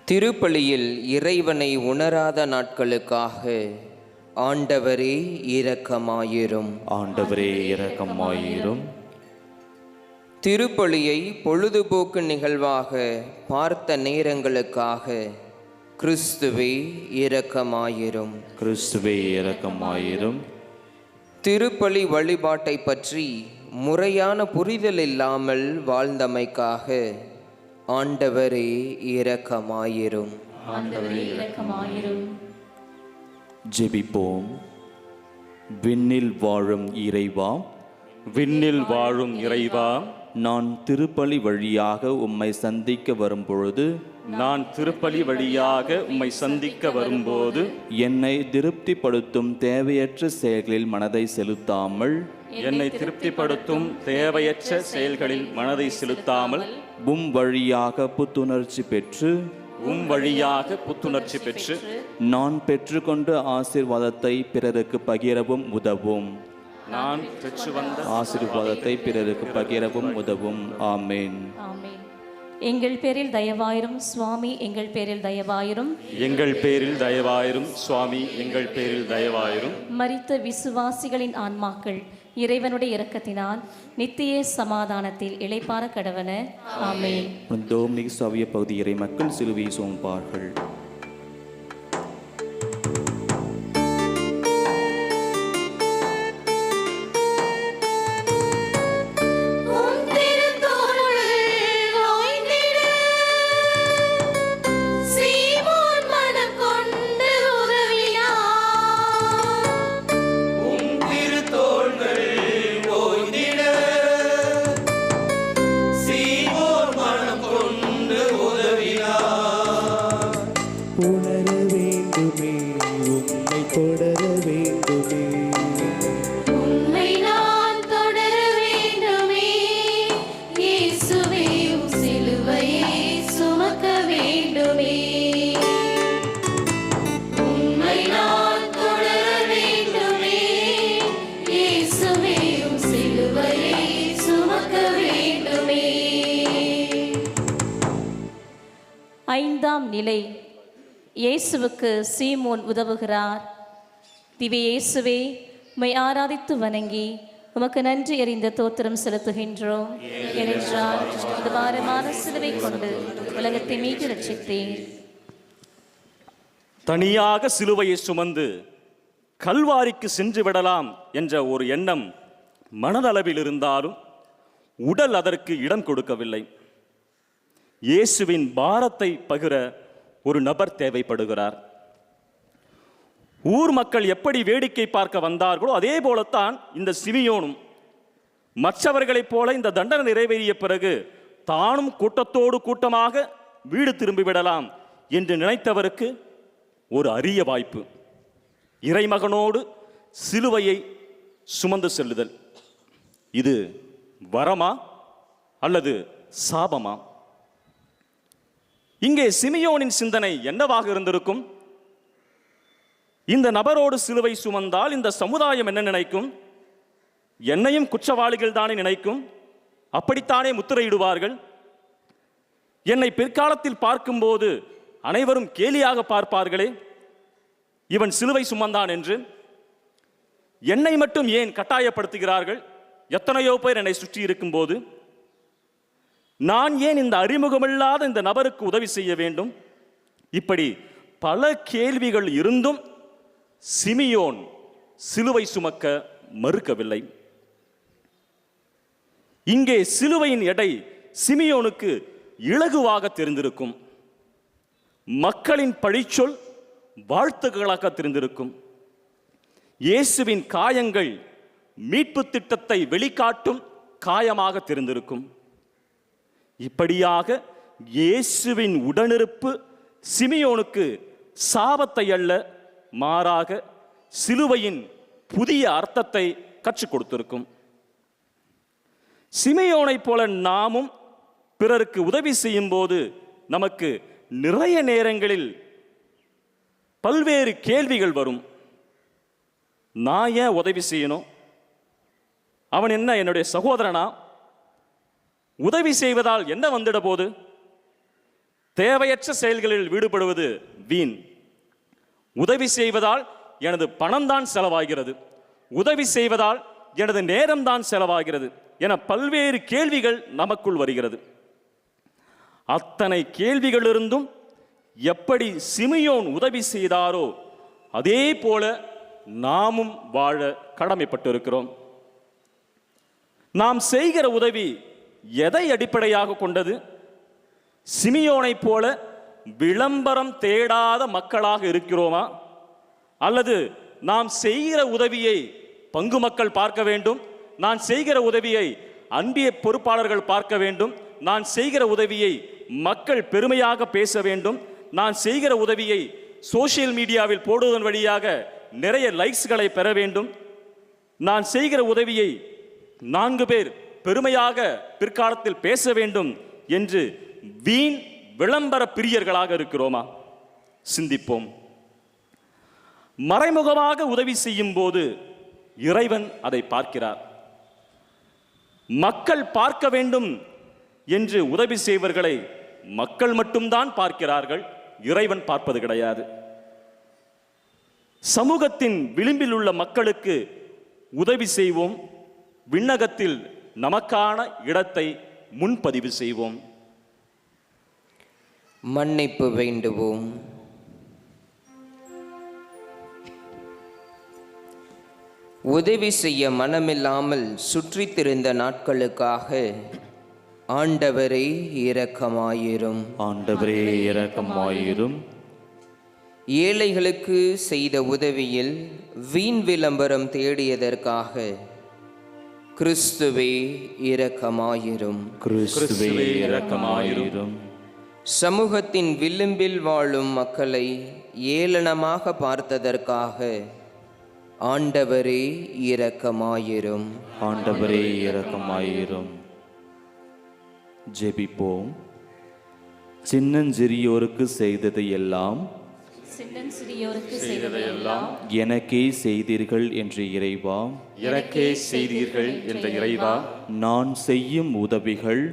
திருப்பலியில் இறைவனை உணராத நாட்களுக்காக ஆண்டவரே இரக்கமாயிரும். ஆண்டவரே இரக்கமாயிரும். திருப்பலியை பொழுதுபோக்கு நிகழ்வாக பார்த்த நேரங்களுக்காக கிறிஸ்துவே இரக்கமாயிரும். கிறிஸ்துவே இரக்கமாயிரும். திருப்பலி வழிபாட்டை பற்றி முறையான புரிதல் இல்லாமல் வாழ்ந்தமைக்காக ஆண்டவரே இரக்கமாயிரும். ஆண்டவரே இரக்கமாயிரும். ஜெபிப்போம். விண்ணில் வாழும் இறைவா, விண்ணில் வாழும் இறைவா, நான் திருப்பலி வழியாக உம்மை சந்திக்க வரும்பொழுது நான் திருப்பலி வழியாக உம்மை சந்திக்க வரும்போது என்னை திருப்திப்படுத்தும் தேவையற்ற செயல்களில் மனதை செலுத்தாமல் என்னை திருப்திப்படுத்தும் தேவையற்ற செயல்களில் மனதை செலுத்தாமல் உம் வழியாக புத்துணர்ச்சி பெற்று நான் பெற்றுக்கொண்ட ஆசீர்வாதத்தை பிறருக்கு பகிரவும் உதவும். நான் பெற்று வந்த ஆசீர்வாதத்தை பிறருக்கு பகிரவும் உதவும். ஆமென். ஆமென். எங்கள் பேரில் தயவாயிரும் சுவாமி, எங்கள் பேரில் தயவாயிரும். எங்கள் பேரில் தயவாயிரும் சுவாமி, எங்கள் பேரில் தயவாயிரும். மரித்த விசுவாசிகளின் ஆன்மாக்கள் இறைவனுடைய இரக்கத்தினால் நித்திய சமாதானத்தில் இளைப்பாற கடவன. ஆமென். டோமினிக் சவிய பகுதி இறை மக்கள் சிலுவை சுமப்பார்கள். ஐந்தாம் நிலை. இயேசுவுக்கு சீமோன் உதவுகிறார். திவ்ய இயேசுவே, உம்மை ஆராதித்து வணங்கி உமக்கு நன்றி அறிந்த தோத்திரம் செலுத்துகின்றோம். ஏனென்றால் இந்த பாரமான சிலுவை கொண்டு உலகத்தை மீட்டு ரட்சித்தேன். தனியாக சிலுவையை சுமந்து கல்வாரிக்கு சென்று விடலாம் என்ற ஒரு எண்ணம் மனதளவில் இருந்தாலும் உடல் அதற்கு இடம் கொடுக்கவில்லை. இயேசுவின் பாரத்தை பகிர ஒரு நபர் தேவைப்படுகிறார். ஊர் மக்கள் எப்படி வேடிக்கை பார்க்க வந்தார்களோ அதே போலத்தான் இந்த சிமியோனும் மற்றவர்களைப் போல இந்த தண்டனை நிறைவேறிய பிறகு தானும் கூட்டத்தோடு கூட்டமாக வீடு திரும்பிவிடலாம் என்று நினைத்தவருக்கு ஒரு அரிய வாய்ப்பு. இறைமகனோடு சிலுவையை சுமந்து செல்லுதல். இது வரமா அல்லது சாபமா? இங்கே சிமியோனின் சிந்தனை என்னவாக இருந்திருக்கும்? இந்த நபரோடு சிலுவை சுமந்தால் இந்த சமுதாயம் என்ன நினைக்கும்? என்னையும் குற்றவாளிகள் தானே நினைக்கும், அப்படித்தானே முத்திரையிடுவார்கள். என்னை பிற்காலத்தில் பார்க்கும்போது அனைவரும் கேலியாக பார்ப்பார்களே, இவன் சிலுவை சுமந்தான் என்று. என்னை மட்டும் ஏன் கட்டாயப்படுத்துகிறார்கள்? எத்தனையோ பேர் என்னை சுற்றி இருக்கும் போது நான் ஏன் இந்த அறிமுகமில்லாத இந்த நபருக்கு உதவி செய்ய வேண்டும்? இப்படி பல கேள்விகள் இருந்தும் சிமியோன் சிலுவை சுமக்க மறுக்கவில்லை. இங்கே சிலுவையின் எடை சிமியோனுக்கு இலகுவாக தெரிந்திருக்கும். மக்களின் பழிச்சொல் வாழ்த்துக்களாக தெரிந்திருக்கும். இயேசுவின் காயங்கள் மீட்பு திட்டத்தை வெளிக்காட்டும் காயமாக தெரிந்திருக்கும். இப்படியாக இயேசுவின் உடனிருப்பு சிமியோனுக்கு சாபத்தை அல்ல, மாறாக சிலுவையின் புதிய அர்த்தத்தை கற்றுக் கொடுத்திருக்கும். சிமியோனைப் போல நாமும் பிறருக்கு உதவி செய்யும் போது நமக்கு நிறைய நேரங்களில் பல்வேறு கேள்விகள் வரும். நான் ஏன் உதவி செய்யணும்? அவன் என்ன என்னுடைய சகோதரனா? உதவி செய்வதால் என்ன வந்துட போது? தேவையற்ற செயல்களில் ஈடுபடுவது வீண். உதவி செய்வதால் எனது பணம்தான் செலவாகிறது, உதவி செய்வதால் எனது நேரம்தான் செலவாகிறது என பல்வேறு கேள்விகள் நமக்குள் வருகிறது. அத்தனை கேள்விகளிலிருந்தும் எப்படி சிமியோன் உதவி செய்தாரோ அதே போல நாமும் வாழ கடமைப்பட்டிருக்கிறோம். நாம் செய்கிற உதவி எதை அடிப்படையாக கொண்டது? சிமியோனைப் போல விளம்பரம் தேடாத மக்களாக இருக்கிறோமா? அல்லது நாம் செய்கிற உதவியை பங்கு மக்கள் பார்க்க வேண்டும், நான் செய்கிற உதவியை அன்பிய பொறுப்பாளர்கள் பார்க்க வேண்டும், நான் செய்கிற உதவியை மக்கள் பெருமையாக பேச வேண்டும், நான் செய்கிற உதவியை சோசியல் மீடியாவில் போடுவதன் வழியாக நிறைய லைக்ஸ்களை பெற வேண்டும், நான் செய்கிற உதவியை 4 பேர் பெருமையாக பிற்காலத்தில் பேச வேண்டும் என்று வீண் விளம்பர பிரியர்களாக இருக்கிறோமா? சிந்திப்போம். மறைமுகமாக உதவி செய்யும் போது இறைவன் அதை பார்க்கிறார். மக்கள் பார்க்க வேண்டும் என்று உதவி செய்வர்களை மக்கள் மட்டும்தான் பார்க்கிறார்கள், இறைவன் பார்ப்பது கிடையாது. சமூகத்தின் விளிம்பில் உள்ள மக்களுக்கு உதவி செய்வோம், விண்ணகத்தில் நமக்கான இடத்தை முன்பதிவு செய்வோம். மன்னிப்பு வேண்டுவோம். உதவி செய்ய மனமில்லாமல் சுற்றித் திரிந்த நாட்களுக்காக ஆண்டவரே இரக்கமாயிரும். ஆண்டவரே இரக்கமாயிரும். ஏழைகளுக்கு செய்த உதவியில் வீண் விளம்பரம் தேடியதற்காக கிறிஸ்துவே இரக்கமாயிரும். கிறிஸ்துவே இரக்கமாயிரும். சமூகத்தின் விளிம்பில் வாழும் மக்களை ஏளனமாக பார்த்ததற்காக ஆண்டவரே இரக்கமாயிரும். ஆண்டவரே இரக்கமாயிரும். ஜெபிப்போம். சின்னஞ்சிறியோருக்கு செய்ததை எல்லாம் சிறியோருக்கு செய்ததையெல்லாம் எனக்கே செய்தீர்கள் என்று இறைவா, எனக்கே செய்தீர்கள் என்ற இறைவா, நான் செய்யும் உதவிகள்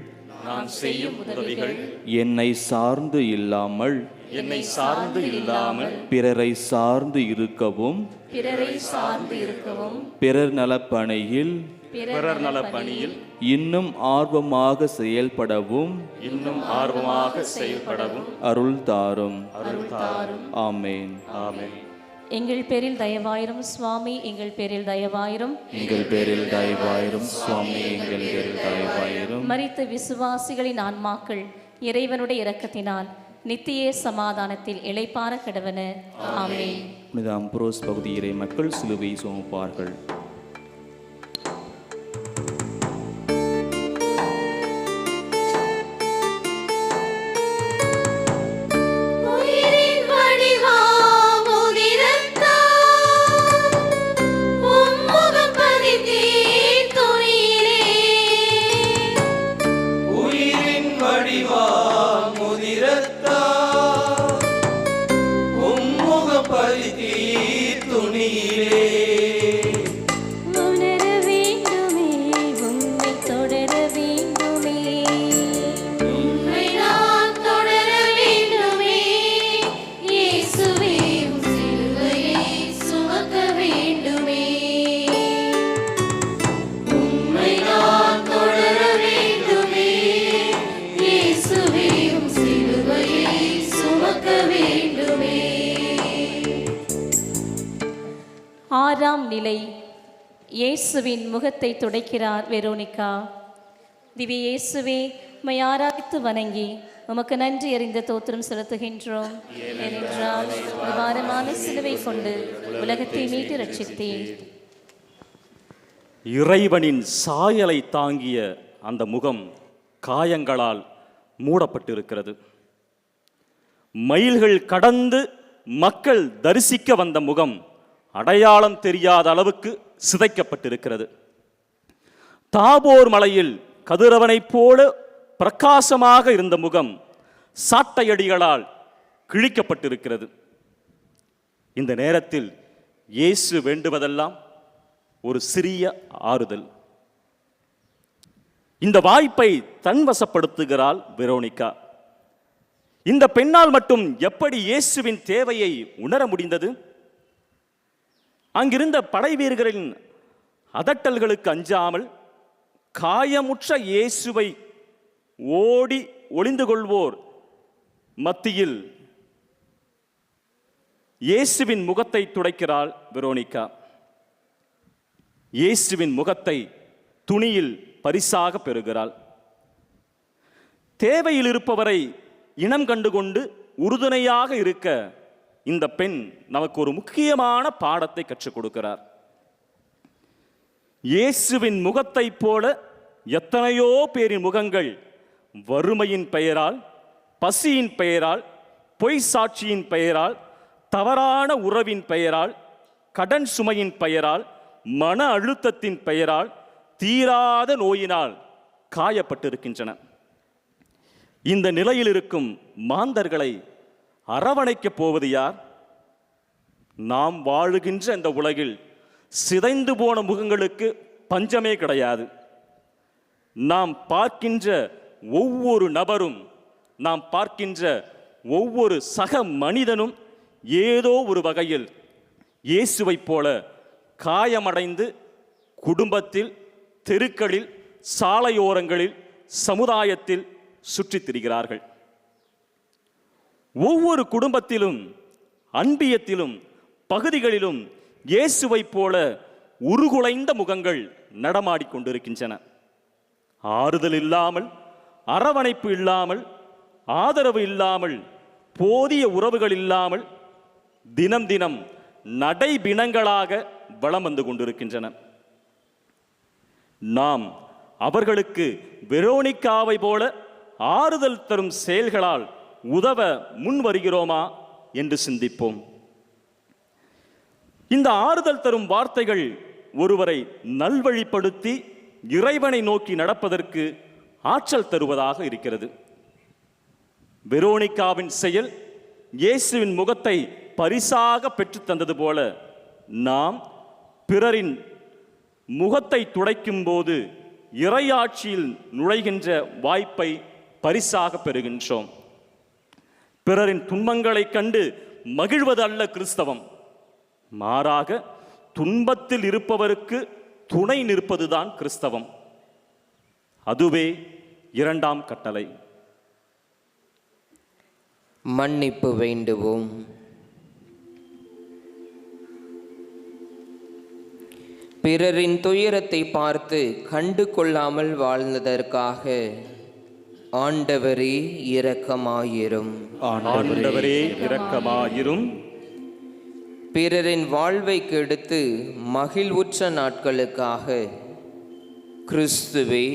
என்னை சார்ந்து இல்லாமல் பிறரை சார்ந்து இருக்கவும் பிறர் நலப்பணியில் இன்னும் ஆர்வமாக செயல்படவும் அருள் தாரும். ஆமென். எங்கள் பேரில் தயவாயிரும் சுவாமி, எங்கள் பேரில் தயவாயிரும். எங்கள் பேரில் தயவாயிரும் சுவாமி, எங்கள் பேரில் தயவாயிரும். மரித்த விசுவாசிகளின் ஆன்மாக்கள் இறைவனுடைய இரக்கத்தினால் நித்திய சமாதானத்தில் இளைப்பாற கடவன. ஆமென். புனித அம்புரோஸ் பகுதி இறை மக்கள் சிலுவை சுமப்பார்கள். வேளை இயேசுவின் முகத்தை துடைக்கிறார் வெரோனிகா. திவ்ய இயேசுவே, உம்மை ஆராதித்து வணங்கி உமக்கு நன்றி அறிந்த தோத்திரம் செலுத்துகின்றோம். ஏனென்றால் பாரமான சிலுவை கொண்டு உலகத்தை மீட்டு ரட்சித்தேன். இறைவனின் சாயலை தாங்கிய அந்த முகம் காயங்களால் மூடப்பட்டிருக்கிறது. மைல்கள் கடந்து மக்கள் தரிசிக்க வந்த முகம் அடையாளம் தெரியாத அளவுக்கு சிதைக்கப்பட்டிருக்கிறது. தாபோர் மலையில் கதிரவனைப் போல பிரகாசமாக இருந்த முகம் சாட்டையடிகளால் கிழிக்கப்பட்டிருக்கிறது. இந்த நேரத்தில் இயேசு வேண்டுவதெல்லாம் ஒரு சிறிய ஆறுதல். இந்த வாய்ப்பை தன்வசப்படுத்துகிறாள் வெரோனிகா. இந்த பெண்ணால் மட்டும் எப்படி இயேசுவின் தேவையை உணர முடிந்தது? அங்கிருந்த படை வீரர்களின் அதட்டல்களுக்கு அஞ்சாமல் காயமுற்ற இயேசுவை ஓடி ஒளிந்து கொள்வோர் மத்தியில் இயேசுவின் முகத்தை துடைக்கிறாள் வெரோனிகா. இயேசுவின் முகத்தை துணியில் பரிசாக பெறுகிறாள். தேவையில் இருப்பவரை இனம் கண்டுகொண்டு உறுதுணையாக இருக்க இந்த பெண் நமக்கு ஒரு முக்கியமான பாடத்தை கற்றுக் கொடுக்கிறார். இயேசுவின் முகத்தை போல எத்தனையோ பேரின் முகங்கள் வறுமையின் பெயரால், பசியின் பெயரால், பொய் சாட்சியின் பெயரால், தவறான உறவின் பெயரால், கடன் சுமையின் பெயரால், மன அழுத்தத்தின் பெயரால், தீராத நோயினால் காயப்பட்டிருக்கின்றன. இந்த நிலையில் இருக்கும் மாந்தர்களை அரவணைக்கப் போவது யார்? நாம் வாழுகின்ற இந்த உலகில் சிதைந்து போன முகங்களுக்கு பஞ்சமே கிடையாது. நாம் பார்க்கின்ற ஒவ்வொரு நபரும், நாம் பார்க்கின்ற ஒவ்வொரு சக மனிதனும் ஏதோ ஒரு வகையில் இயேசுவைப் போல காயமடைந்து குடும்பத்தில், தெருக்களில், சாலையோரங்களில், சமுதாயத்தில் சுற்றித் திரிகிறார்கள். ஒவ்வொரு குடும்பத்திலும், அன்பியத்திலும், பகுதிகளிலும் இயேசுவைப் போல உருகுலைந்த முகங்கள் நடமாடிக்கொண்டிருக்கின்றன. ஆறுதல் இல்லாமல், அரவணைப்பு இல்லாமல், ஆதரவு இல்லாமல், போதிய உறவுகள் இல்லாமல் தினம் தினம் நடைபிணங்களாக வலம் வந்து கொண்டிருக்கின்றன. நாம் அவர்களுக்கு வெரோனிகாவை போல ஆறுதல் தரும் செயல்களால் உதவ முன் வருகிறோமா என்று சிந்திப்போம். இந்த ஆறுதல் தரும் வார்த்தைகள் ஒருவரை நல்வழிப்படுத்தி இறைவனை நோக்கி நடப்பதற்கு ஆற்றல் தருவதாக இருக்கிறது. வெரோனிகாவின் செயல் இயேசுவின் முகத்தை பரிசாக பெற்று தந்தது போல, நாம் பிறரின் முகத்தை துடைக்கும் போது இறையாட்சியில் நுழைகின்ற வாய்ப்பை பரிசாக பெறுகின்றோம். பிறரின் துன்பங்களை கண்டு மகிழ்வது அல்ல கிறிஸ்தவம். மாறாக துன்பத்தில் இருப்பவருக்கு துணை நிற்பதுதான் கிறிஸ்தவம். அதுவே இரண்டாம் கட்டளை. மன்னிப்பு வேண்டுவோம். பிறரின் துயரத்தை பார்த்து கண்டு கொள்ளாமல் வாழ்ந்ததற்காக ஆண்டவரே இரக்கமாயிரும். ஆண்டவரே இரக்கமாயிரும். பிறரின் வாழ்வை கெடுத்து மகிழ்வுற்ற நாட்களுக்காக கிறிஸ்துவே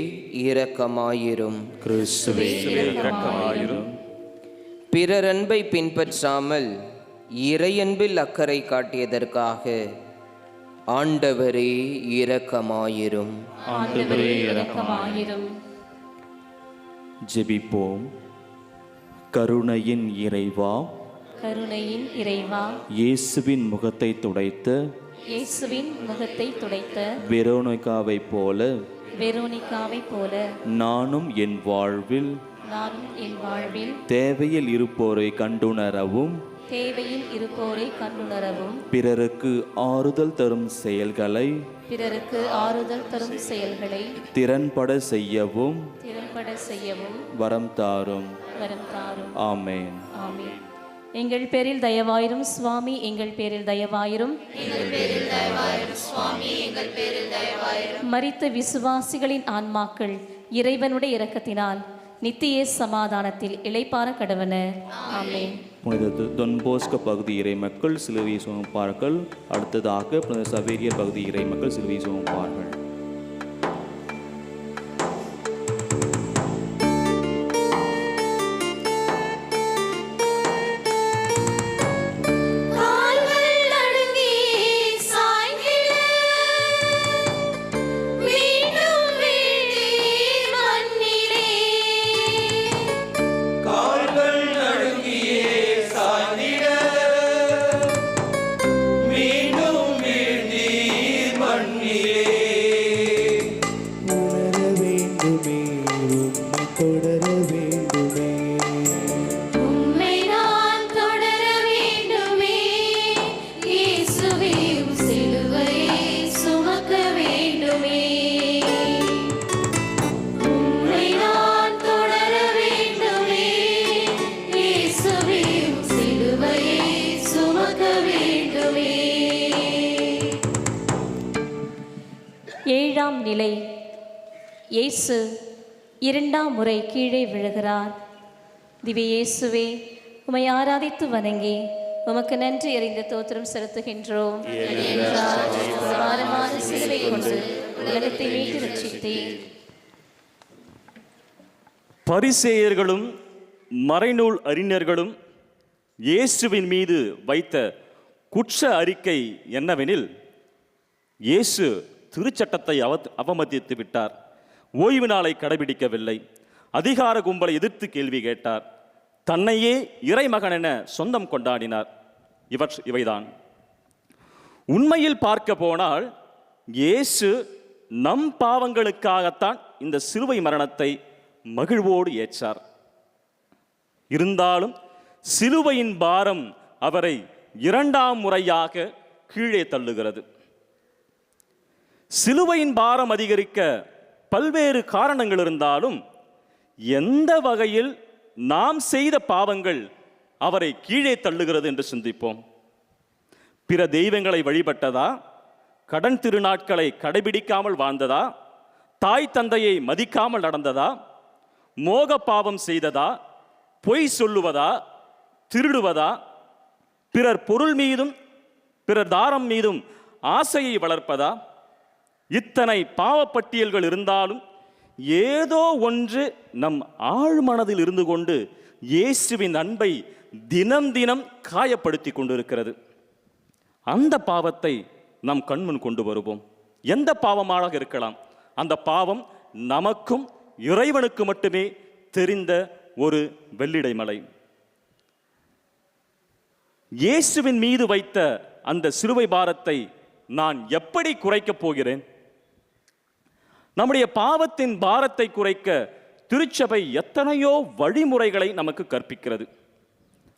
இரக்கமாயிரும். கிறிஸ்துவே இரக்கமாயிரும். பிறர் அன்பை பின்பற்றாமல் இறையன்பில் அக்கறை காட்டியதற்காக ஆண்டவரே இரக்கமாயிரும். ஆண்டவரே இரக்கமாயிரும். ஜெபிப்போம். கருணையின் இறைவா, கருணையின் இறைவா, இயேசுவின் முகத்தை துடைத்த இயேசுவின் முகத்தை துடைத்த வெரோனிகாவைப் போல வெரோனிகாவைப் போல நானும் என் வாழ்வில் தேவையில் இருப்போரை கண்டுணரவும் தேவையில் இருப்போரை கண்டுணரவும் பிறருக்கு ஆறுதல் தரும் செயல்களை திறன்பட செய்யவும் வரம் தாரும். ஆமென். எங்கள் பேரில் தயவாயிரும் சுவாமி, எங்கள் பேரில் தயவாயிரும். மரித்த விசுவாசிகளின் ஆன்மாக்கள் இறைவனுடைய இரக்கத்தினால் நித்திய சமாதானத்தில் இளைப்பாற கடவன. ஆமென். புனித தொன் போஸ்கோ பகுதி இறை மக்கள் சிலுவை சுமப்பார்கள். அடுத்ததாக புனித சவேரியர் பகுதி இறை மக்கள் சிலுவை சுமப்பார்கள். ஏழாம் நிலை. இயேசு இரண்டாம் முறை கீழே விழுகிறார். திவ்ய இயேசுவே, உம்மை ஆராதித்து வணங்கி உமக்கு நன்றி அறிந்த தோத்திரம் செலுத்துகின்றோம். பாரமான சிலுவை கொண்டு உலகத்தை மீட்டு ரட்சித்தேன். பரிசேயர்களும் மறைநூல் அறிஞர்களும் இயேசுவின் மீது வைத்த குற்ற அறிக்கை என்னவெனில், இயேசு திருச்சட்டத்தை அவமதித்து விட்டார், ஓய்வு நாளை கடைபிடிக்கவில்லை, அதிகார கும்பலை எதிர்த்து கேள்வி கேட்டார், தன்னையே இறைமகன் என சொந்தம் கொண்டாடினார். இவைதான். உண்மையில் பார்க்க போனால் இயேசு நம் பாவங்களுக்காகத்தான் இந்த சிலுவை மரணத்தை மகிழ்வோடு ஏற்றார். இருந்தாலும் சிலுவையின் பாரம் அவரை இரண்டாம் முறையாக கீழே தள்ளுகிறது. சிலுவையின் பாரம் அதிகரிக்க பல்வேறு காரணங்கள் இருந்தாலும் எந்த வகையில் நாம் செய்த பாவங்கள் அவரை கீழே தள்ளுகிறது என்று சிந்திப்போம். பிற தெய்வங்களை வழிபட்டதா, கடன் திருநாட்களை கடைபிடிக்காமல் வாழ்ந்ததா, தாய் தந்தையை மதிக்காமல் நடந்ததா, மோக பாவம் செய்ததா, பொய் சொல்லுவதா, திருடுவதா, பிறர் பொருள் மீதும் பிறர் தாரம் மீதும் ஆசையை வளர்ப்பதா? இத்தனை பாவப்பட்டியல்கள் இருந்தாலும் ஏதோ ஒன்று நம் ஆழ்மனதில் இருந்து கொண்டு இயேசுவின் அன்பை தினம் தினம் காயப்படுத்தி கொண்டிருக்கிறது. அந்த பாவத்தை நம் கண்முன் கொண்டு வருவோம். எந்த பாவமாக இருக்கலாம், அந்த பாவம் நமக்கும் இறைவனுக்கு மட்டுமே தெரிந்த ஒரு வெள்ளிடை மலை. இயேசுவின் மீது வைத்த அந்த சிலுவை பாரத்தை நான் எப்படி குறைக்கப் போகிறேன்? நம்முடைய பாவத்தின் பாரத்தை குறைக்க திருச்சபை எத்தனையோ வழிமுறைகளை நமக்கு கற்பிக்கிறது.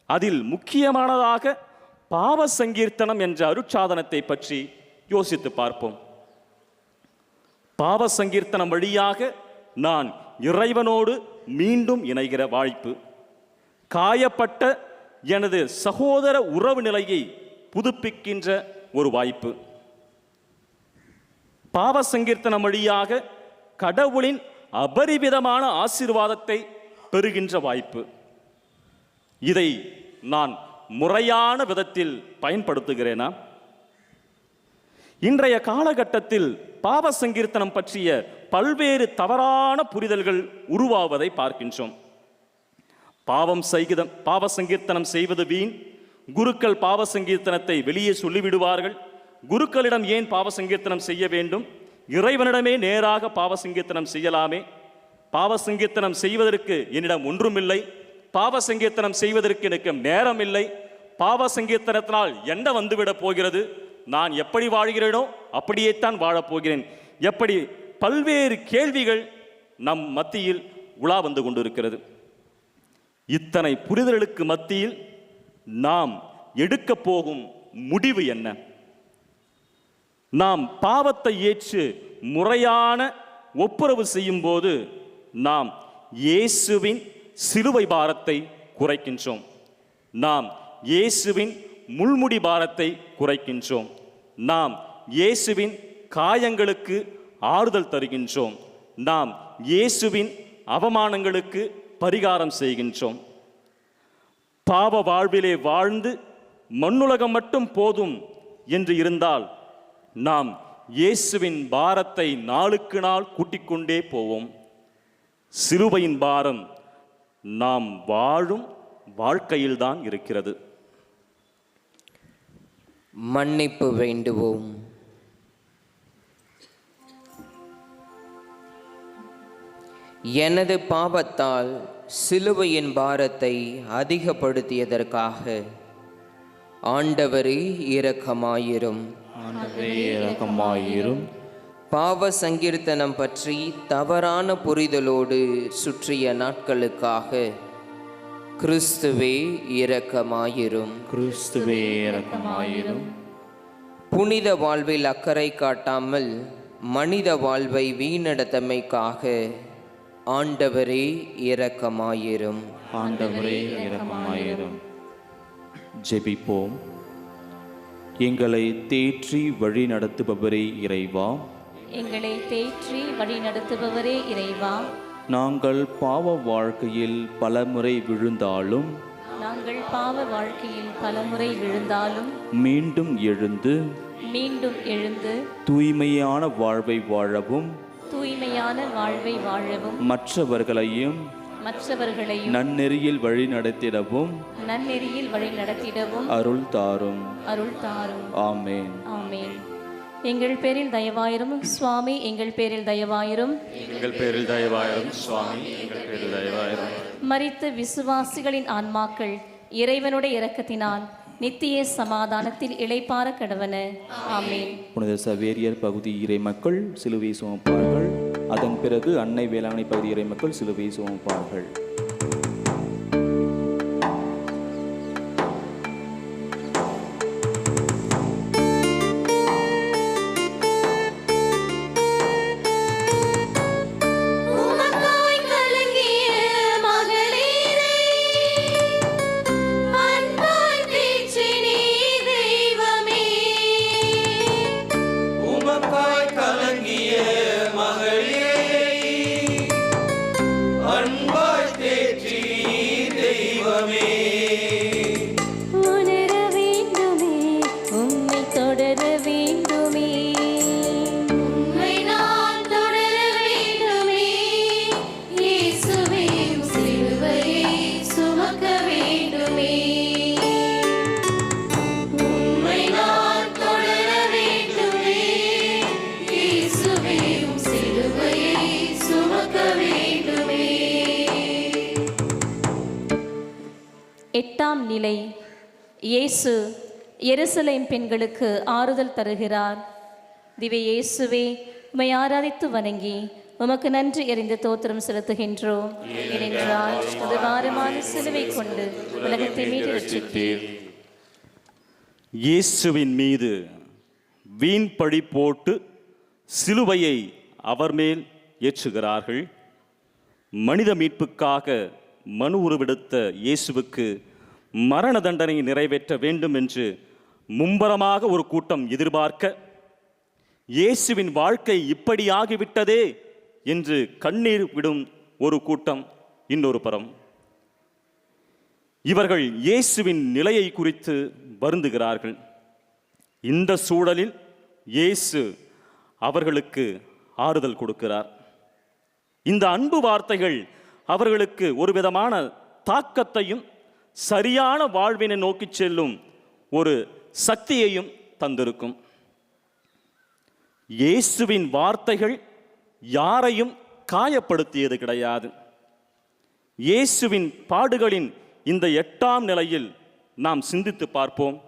அதில் முக்கியமானதாக பாவ சங்கீர்த்தனம் என்ற அருட்சாதனத்தை பற்றி யோசித்து பார்ப்போம். பாவ சங்கீர்த்தனம் வழியாக நான் இறைவனோடு மீண்டும் இணைகிற வாய்ப்பு, காயப்பட்ட எனது சகோதர உறவு நிலையை புதுப்பிக்கின்ற ஒரு வாய்ப்பு, பாவ சங்கீர்த்தனம் வழியாக கடவுளின் அபரிவிதமான ஆசீர்வாதத்தை பெறுகின்ற வாய்ப்பு. இதை நான் முறையான விதத்தில் பயன்படுத்துகிறேனா? இன்றைய காலகட்டத்தில் பாவ சங்கீர்த்தனம் பற்றிய பல்வேறு தவறான புரிதல்கள் உருவாவதை பார்க்கின்றோம். பாவ சங்கீர்த்தனம் செய்வது வீண், குருக்கள் பாவ சங்கீர்த்தனத்தை வெளியே சொல்லிவிடுவார்கள், குருக்களிடம் ஏன் பாவ சங்கீர்த்தனம் செய்ய வேண்டும், இறைவனிடமே நேராக பாவ சங்கீர்த்தனம் செய்யலாமே, பாவ சங்கீர்த்தனம் செய்வதற்கு என்னிடம் ஒன்றுமில்லை, பாவ சங்கீர்த்தனம் செய்வதற்கு எனக்கு நேரம் இல்லை, பாவ சங்கீர்த்தனத்தினால் என்ன வந்துவிடப் போகிறது, நான் எப்படி வாழ்கிறேனோ அப்படியேத்தான் வாழப்போகிறேன், எப்படி பல்வேறு கேள்விகள் நம் மத்தியில் உலா வந்து கொண்டிருக்கிறது. இத்தனை புரிதலுக்கு மத்தியில் நாம் எடுக்க போகும் முடிவு என்ன? நாம் பாவத்தை ஏற்று முறையான ஒப்புரவு செய்யும் போது நாம் இயேசுவின் சிலுவை பாரத்தை குறைக்கின்றோம். நாம் இயேசுவின் முள்முடி பாரத்தை குறைக்கின்றோம். நாம் இயேசுவின் காயங்களுக்கு ஆறுதல் தருகின்றோம். நாம் இயேசுவின் அவமானங்களுக்கு பரிகாரம் செய்கின்றோம். பாவ வாழ்விலே வாழ்ந்து மண்ணுலகம் மட்டும் போதும் என்று இருந்தால் நாம் இயேசுவின் பாரத்தை நாளுக்கு நாள் கூட்டிக் கொண்டே போவோம். சிலுவையின் பாரம் நாம் வாழும் வாழ்க்கையில்தான் இருக்கிறது. மன்னிப்பு வேண்டுவோம். எனது பாவத்தால் சிலுவையின் பாரத்தை அதிகப்படுத்தியதற்காக ஆண்டவரே இரக்கமாயிரும். ஆண்டவரே இரக்கமாயிரும். பாவ சங்கீர்த்தனம் பற்றி தவறான புரிதலோடு சுற்றிய நாட்களுக்காக கிறிஸ்துவே இரக்கமாயிரும். கிறிஸ்துவே இரக்கமாயிரும். புனித வாழ்வில் அக்கறை காட்டாமல் மனித வாழ்வை வீணடத்தமைக்காக ஆண்டவரே இரக்கமாயிரும். ஆண்டவரே இரக்கமாயிரும். ஜெபிப்போம். எங்களை தேற்றி வழி நடத்துபவரே இறைவா, எங்களை தேற்றி வழி நடத்துபவரே இறைவா, நாங்கள் பாவ வாழ்க்கையில் பலமுறை விழுந்தாலும் நாங்கள் பாவ வாழ்க்கையில் பலமுறை விழுந்தாலும் மீண்டும் எழுந்து தூய்மையான வாழ்வை வாழவும் தூய்மையான வாழ்வை வாழவும் மற்றவர்களையும் நன்னெறியில் வழி நடத்திடவும் அருள் தாரும். ஆமென். ஆமென். எங்கள் பேரில் தயவாயிரும் சுவாமி, எங்கள் பேரில் தயவாயிரும். எங்கள் பேரில் தயவாயிரும் சுவாமி, எங்கள் பேரில் தயவாயிரும். மரித்த விசுவாசிகளின் ஆன்மாக்கள் இறைவனுடைய இரக்கத்தினால் நித்திய சமாதானத்தில் இளைப்பாற கடவன. ஆமென். புனித சவேரியர் பகுதி இறை மக்கள் சிலுவை சுமப்பார்கள். அதன் பிறகு அன்னை வேளாங்கண்ணி பகுதி இறை மக்கள் சிலுவை சுமப்பார்கள். எட்டாம் நிலை. இயேசு எருசலேம் பெண்களுக்கு ஆறுதல் தருகிறார். திவ்ய இயேசுவே, உம்மை ஆராதித்து வணங்கி உமக்கு நன்றி எறிந்து தோத்திரம் செலுத்துகின்றோம். ஏனென்றால் அது பாரமான சிலுவை கொண்டு உலகத்தை மீட்டு ரட்சித்தீர். இயேசுவின் மீது வீண் பழி போட்டு சிலுவையை அவர் மேல் ஏற்றுகிறார்கள். மனித மீட்புக்காக மனு உருவெடுத்த இயேசுவுக்கு மரண தண்டனை நிறைவேற்ற வேண்டும் என்று மும்பரமாக ஒரு கூட்டம் எதிர்பார்க்க, இயேசுவின் வாழ்க்கை இப்படியாகிவிட்டதே என்று கண்ணீர் விடும் ஒரு கூட்டம் இன்னொரு புறம். இவர்கள் இயேசுவின் நிலையை குறித்து வருந்துகிறார்கள். இந்த சூழலில் இயேசு அவர்களுக்கு ஆறுதல் கொடுக்கிறார். இந்த அன்பு வார்த்தைகள் அவர்களுக்கு ஒரு விதமான தாக்கத்தையும் சரியான வாழ்வினை நோக்கி செல்லும் ஒரு சக்தியையும் தந்திருக்கும். இயேசுவின் வார்த்தைகள் யாரையும் காயப்படுத்தியது கிடையாது. இயேசுவின் பாடுகளின் இந்த 8ஆம் நிலையில் நாம் சிந்தித்து பார்ப்போம்.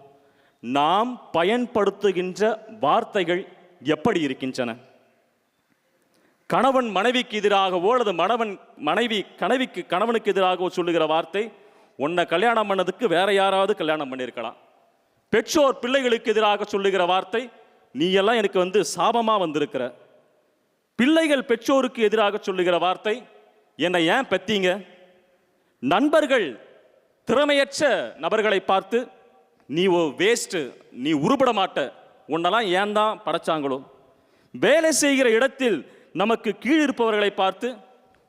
நாம் பயன்படுத்துகின்ற வார்த்தைகள் எப்படி இருக்கின்றன? கணவன் மனைவிக்கு எதிராகவோ அல்லது மனைவி கணவனுக்கு எதிராகவோ சொல்லுகிற வார்த்தை, உன்னை கல்யாணம் பண்ணதுக்கு வேற யாராவது கல்யாணம் பண்ணியிருக்கலாம். பெற்றோர் பிள்ளைகளுக்கு எதிராக சொல்லுகிற வார்த்தை, நீ எல்லாம் எனக்கு சாபமா வந்திருக்கிற. பிள்ளைகள் பெற்றோருக்கு எதிராக சொல்லுகிற வார்த்தை, என்னை ஏன் பெத்தீங்க? நண்பர்கள் திறமையற்ற நபர்களை பார்த்து நீ வேஸ்ட்டு, நீ உருப்பட மாட்ட, உன்னெல்லாம் ஏன் தான் படைச்சாங்களோ. வேலை செய்கிற இடத்தில் நமக்கு கீழிருப்பவர்களை பார்த்து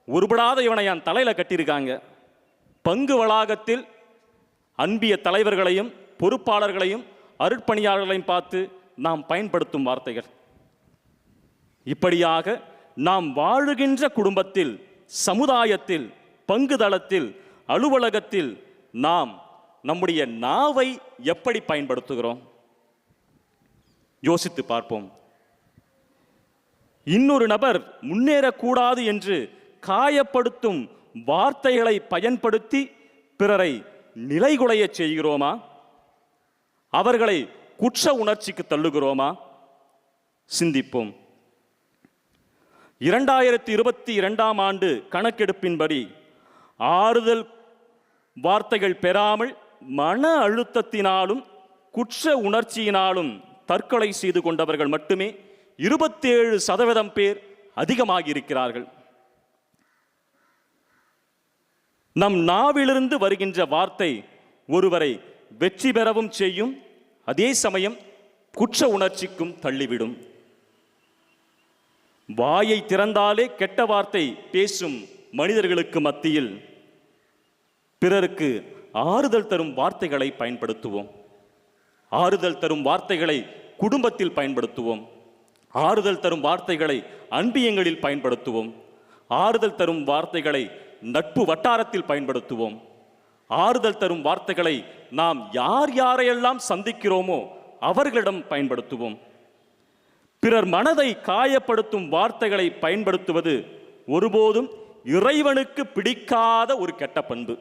உருப்படாத இவனை என் தலையில் கட்டியிருக்காங்க. பங்கு வளாகத்தில் அன்பிய தலைவர்களையும் பொறுப்பாளர்களையும் அருட்பணியாளர்களையும் பார்த்து நாம் பயன்படுத்தும் வார்த்தைகள். இப்படியாக நாம் வாழுகின்ற குடும்பத்தில், சமுதாயத்தில், பங்குதளத்தில், அலுவலகத்தில் நாம் நம்முடைய நாவை எப்படி பயன்படுத்துகிறோம் யோசித்து பார்ப்போம். இன்னொரு நபர் முன்னேறக்கூடாது என்று காயப்படுத்தும் வார்த்தைகளை பயன்படுத்தி பிறரை நிலைகுலைய செய்கிறோமா? அவர்களை குற்ற உணர்ச்சிக்கு தள்ளுகிறோமா? சிந்திப்போம். 2022ஆம் ஆண்டு கணக்கெடுப்பின்படி ஆறுதல் வார்த்தைகள் பெறாமல் மன அழுத்தத்தினாலும் குற்ற உணர்ச்சியினாலும் தற்கொலை செய்து கொண்டவர்கள் மட்டுமே 27% பேர் அதிகமாகியிருக்கிறார்கள். நம் நாவிலிருந்து வருகின்ற வார்த்தை ஒருவரை வெற்றி பெறவும் செய்யும், அதே சமயம் குற்ற உணர்ச்சிக்கும் தள்ளிவிடும். வாயை திறந்தாலே கெட்ட வார்த்தை பேசும் மனிதர்களுக்கு மத்தியில் பிறருக்கு ஆறுதல் தரும் வார்த்தைகளை பயன்படுத்துவோம். ஆறுதல் தரும் வார்த்தைகளை குடும்பத்தில் பயன்படுத்துவோம். ஆறுதல் தரும் வார்த்தைகளை அன்பியங்களில் பயன்படுத்துவோம். ஆறுதல் தரும் வார்த்தைகளை நட்பு வட்டாரத்தில் பயன்படுத்துவோம். ஆறுதல் தரும் வார்த்தைகளை நாம் யார் யாரையெல்லாம் சந்திக்கிறோமோ அவர்களிடம் பயன்படுத்துவோம். பிறர் மனதை காயப்படுத்தும் வார்த்தைகளை பயன்படுத்துவது ஒருபோதும் இறைவனுக்கு பிடிக்காத ஒரு கெட்ட பண்பு.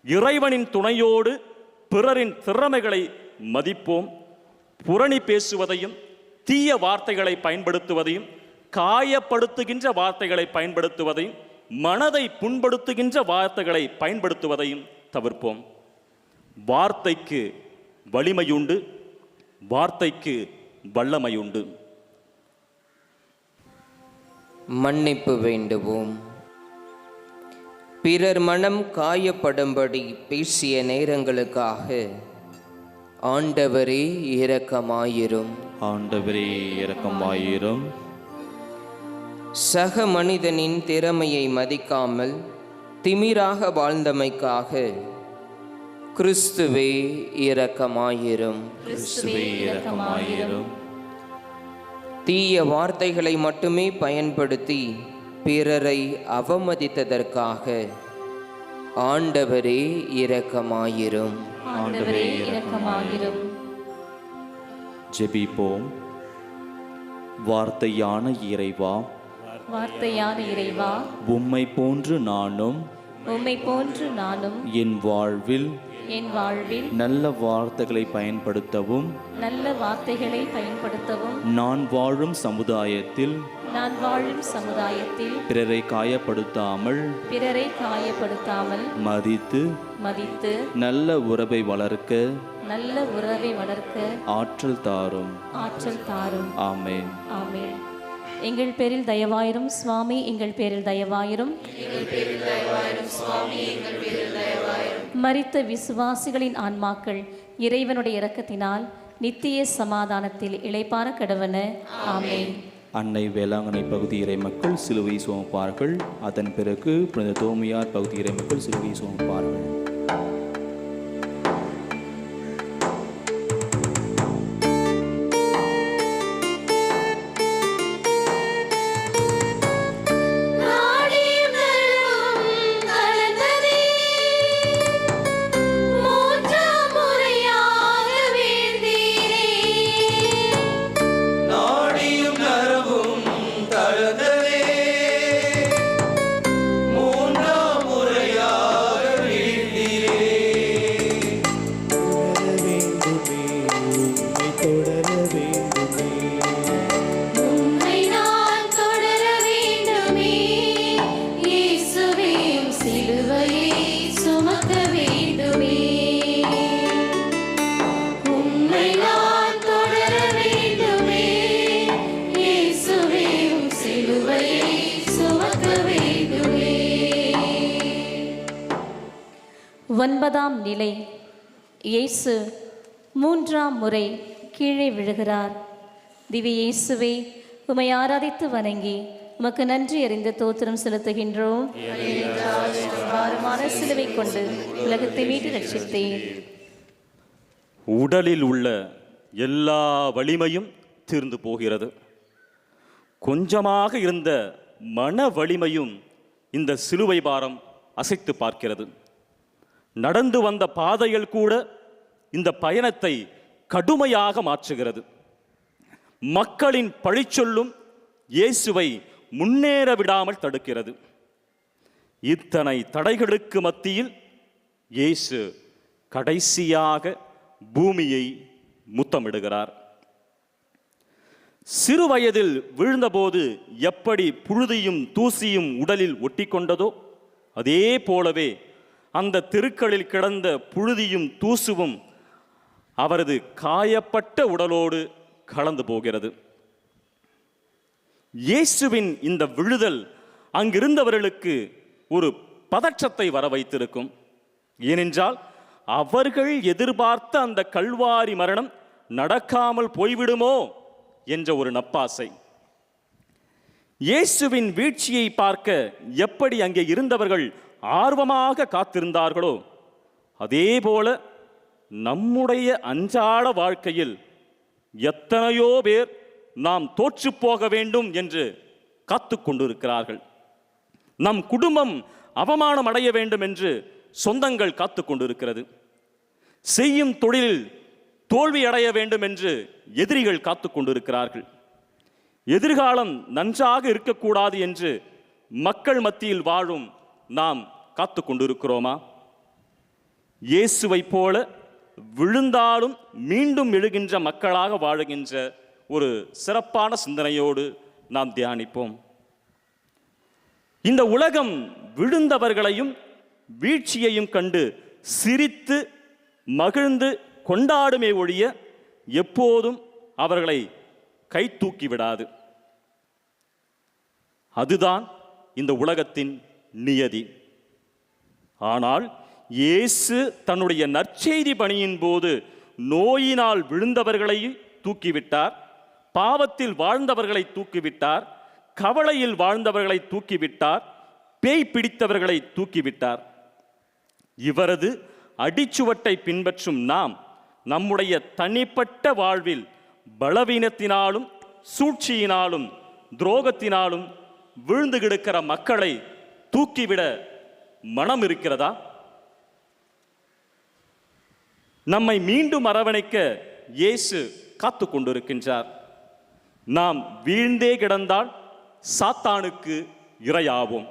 இறைவனின் துணையோடு பிறரின் திறமைகளை மதிப்போம். புரணி பேசுவதையும் தீய வார்த்தைகளை பயன்படுத்துவதையும் காயப்படுத்துகின்ற வார்த்தைகளை பயன்படுத்துவதையும் மனதை புண்படுத்துகின்ற வார்த்தைகளை பயன்படுத்துவதையும் தவிர்ப்போம். வார்த்தைக்கு வலிமையுண்டு, வார்த்தைக்கு வல்லமையுண்டு. மன்னிப்பு வேண்டுவோம். பிறர் மனம் காயப்படும்படி பேசிய நேரங்களுக்காக ஆண்டவரே இரக்கமாயிரும். ஆண்டவரே இரக்கமாயிரும். சக மனிதனின் திறமையை மதிக்காமல் திமிராக வாழ்ந்தமைக்காக கிறிஸ்துவே இரக்கமாயிரும். கிறிஸ்துவே இரக்கமாயிரும். தீய வார்த்தைகளை மட்டுமே பயன்படுத்தி பிறரை அவமதித்ததற்காக ஆண்டவரே இரக்கமாயிரும். ஆண்டவரே இரக்கமாயிரும். ஜெபிப்போம். வார்த்தையான இறைவா, வார்த்தையான இறைவா, உம்மை போன்று நானும் உம்மை போன்று நானும் என் வாழ்வில் நல்ல வார்த்தைகளை பயன்படுத்தவும், நல்ல வார்த்தைகளை பயன்படுத்தவும், நான் வாழும் சமுதாயத்தில் பிறரை காயப்படுத்தாமல் மதித்து நல்ல உறவை வளர்க்க ஆற்றல் தாரும். ஆமென். ஆமென். எங்கள் பேரில் தயவாயிரும் சுவாமி, எங்கள் பேரில் தயவாயிரும். மரித்த விசுவாசிகளின் ஆன்மாக்கள் இறைவனுடைய இரக்கத்தினால் நித்திய சமாதானத்தில் இளைப்பாற கடவன. ஆமென். அன்னை வேளாங்கண்ணி பகுதி இறை மக்கள் சிலுவை சுமப்பார்கள். அதன் பிறகு புனித தோமையார் பகுதி இறை மக்கள் சிலுவை சுமப்பார்கள். 9ஆம் நிலை. இயேசு 3ஆம் முறை கீழே விழுகிறார். திவ்ய இயேசுவே, உம்மை ஆராதித்து வணங்கி உமக்கு நன்றி அறிந்த தோத்திரம் செலுத்துகின்றோம். பாரமான சிலுவை கொண்டு உலகத்தை மீட்டு ரட்சித்தேன். உடலில் உள்ள எல்லா வலிமையும் தீர்ந்து போகிறது. கொஞ்சமாக இருந்த மன வலிமையும் இந்த சிலுவை பாரம் அசைத்து பார்க்கிறது. நடந்து வந்த பாதைகள் கூட இந்த பயணத்தை கடுமையாக மாற்றுகிறது. மக்களின் பழிச்சொல்லும் இயேசுவை முன்னேற விடாமல் தடுக்கிறது. இத்தனை தடைகளுக்கு மத்தியில் இயேசு கடைசியாக பூமியை முத்தமிடுகிறார். சிறு வயதில் விழுந்தபோது எப்படி புழுதியும் தூசியும் உடலில் ஒட்டி கொண்டதோ அதே போலவே அந்த தெருக்களில் கிடந்த புழுதியும் தூசுவும் அவரது காயப்பட்ட உடலோடு கலந்து போகிறது. இயேசுவின் இந்த விழுதல் அங்கிருந்தவர்களுக்கு ஒரு பதற்றத்தை வர வைத்திருக்கும். ஏனென்றால் அவர்கள் எதிர்பார்த்த அந்த கல்வாரி மரணம் நடக்காமல் போய்விடுமோ என்ற ஒரு நப்பாசை. இயேசுவின் வீழ்ச்சியை பார்க்க எப்படி அங்கே இருந்தவர்கள் ஆர்வமாக காத்திருந்தார்களோ அதே போல நம்முடைய அன்றாட வாழ்க்கையில் எத்தனையோ பேர் நாம் தோற்று போக வேண்டும் என்று காத்து கொண்டிருக்கிறார்கள். நம் குடும்பம் அவமானம் அடைய வேண்டும் என்று சொந்தங்கள் காத்து கொண்டிருக்கிறது. செய்யும் தொழிலில் தோல்வி அடைய வேண்டும் என்று எதிரிகள் காத்து கொண்டிருக்கிறார்கள். எதிர்காலம் நன்றாக இருக்கக்கூடாது என்று மக்கள் மத்தியில் வாழும் நாம் காத்து கொண்டிருக்கிறோமா? இயேசுவை போல விழுந்தாலும் மீண்டும் எழுகின்ற மக்களாக வாழுகின்ற ஒரு சிறப்பான சிந்தனையோடு நாம் தியானிப்போம். இந்த உலகம் விழுந்தவர்களையும் வீழ்ச்சியையும் கண்டு சிரித்து மகிழ்ந்து கொண்டாடுமே ஒழிய எப்போதும் அவர்களை கை தூக்கி விடாது. அதுதான் இந்த உலகத்தின் நியதி. ஆனால் இயேசு தன்னுடைய நற்செய்தி பணியின் போது நோயினால் விழுந்தவர்களை தூக்கிவிட்டார், பாவத்தில் வாழ்ந்தவர்களை தூக்கிவிட்டார், கவலையில் வாழ்ந்தவர்களை தூக்கிவிட்டார், பேய் பிடித்தவர்களை தூக்கிவிட்டார். இவரது அடிச்சுவட்டை பின்பற்றும் நாம் நம்முடைய தனிப்பட்ட வாழ்வில் பலவீனத்தினாலும் சூழ்ச்சியினாலும் துரோகத்தினாலும் விழுந்து கிடக்கிற மக்களை தூக்கிவிட மனம் இருக்கிறதா? நம்மை மீண்டும் அரவணைக்க இயேசு காத்து கொண்டிருக்கின்றார். நாம் வீழ்ந்தே கிடந்தால் சாத்தானுக்கு இரையாவோம்.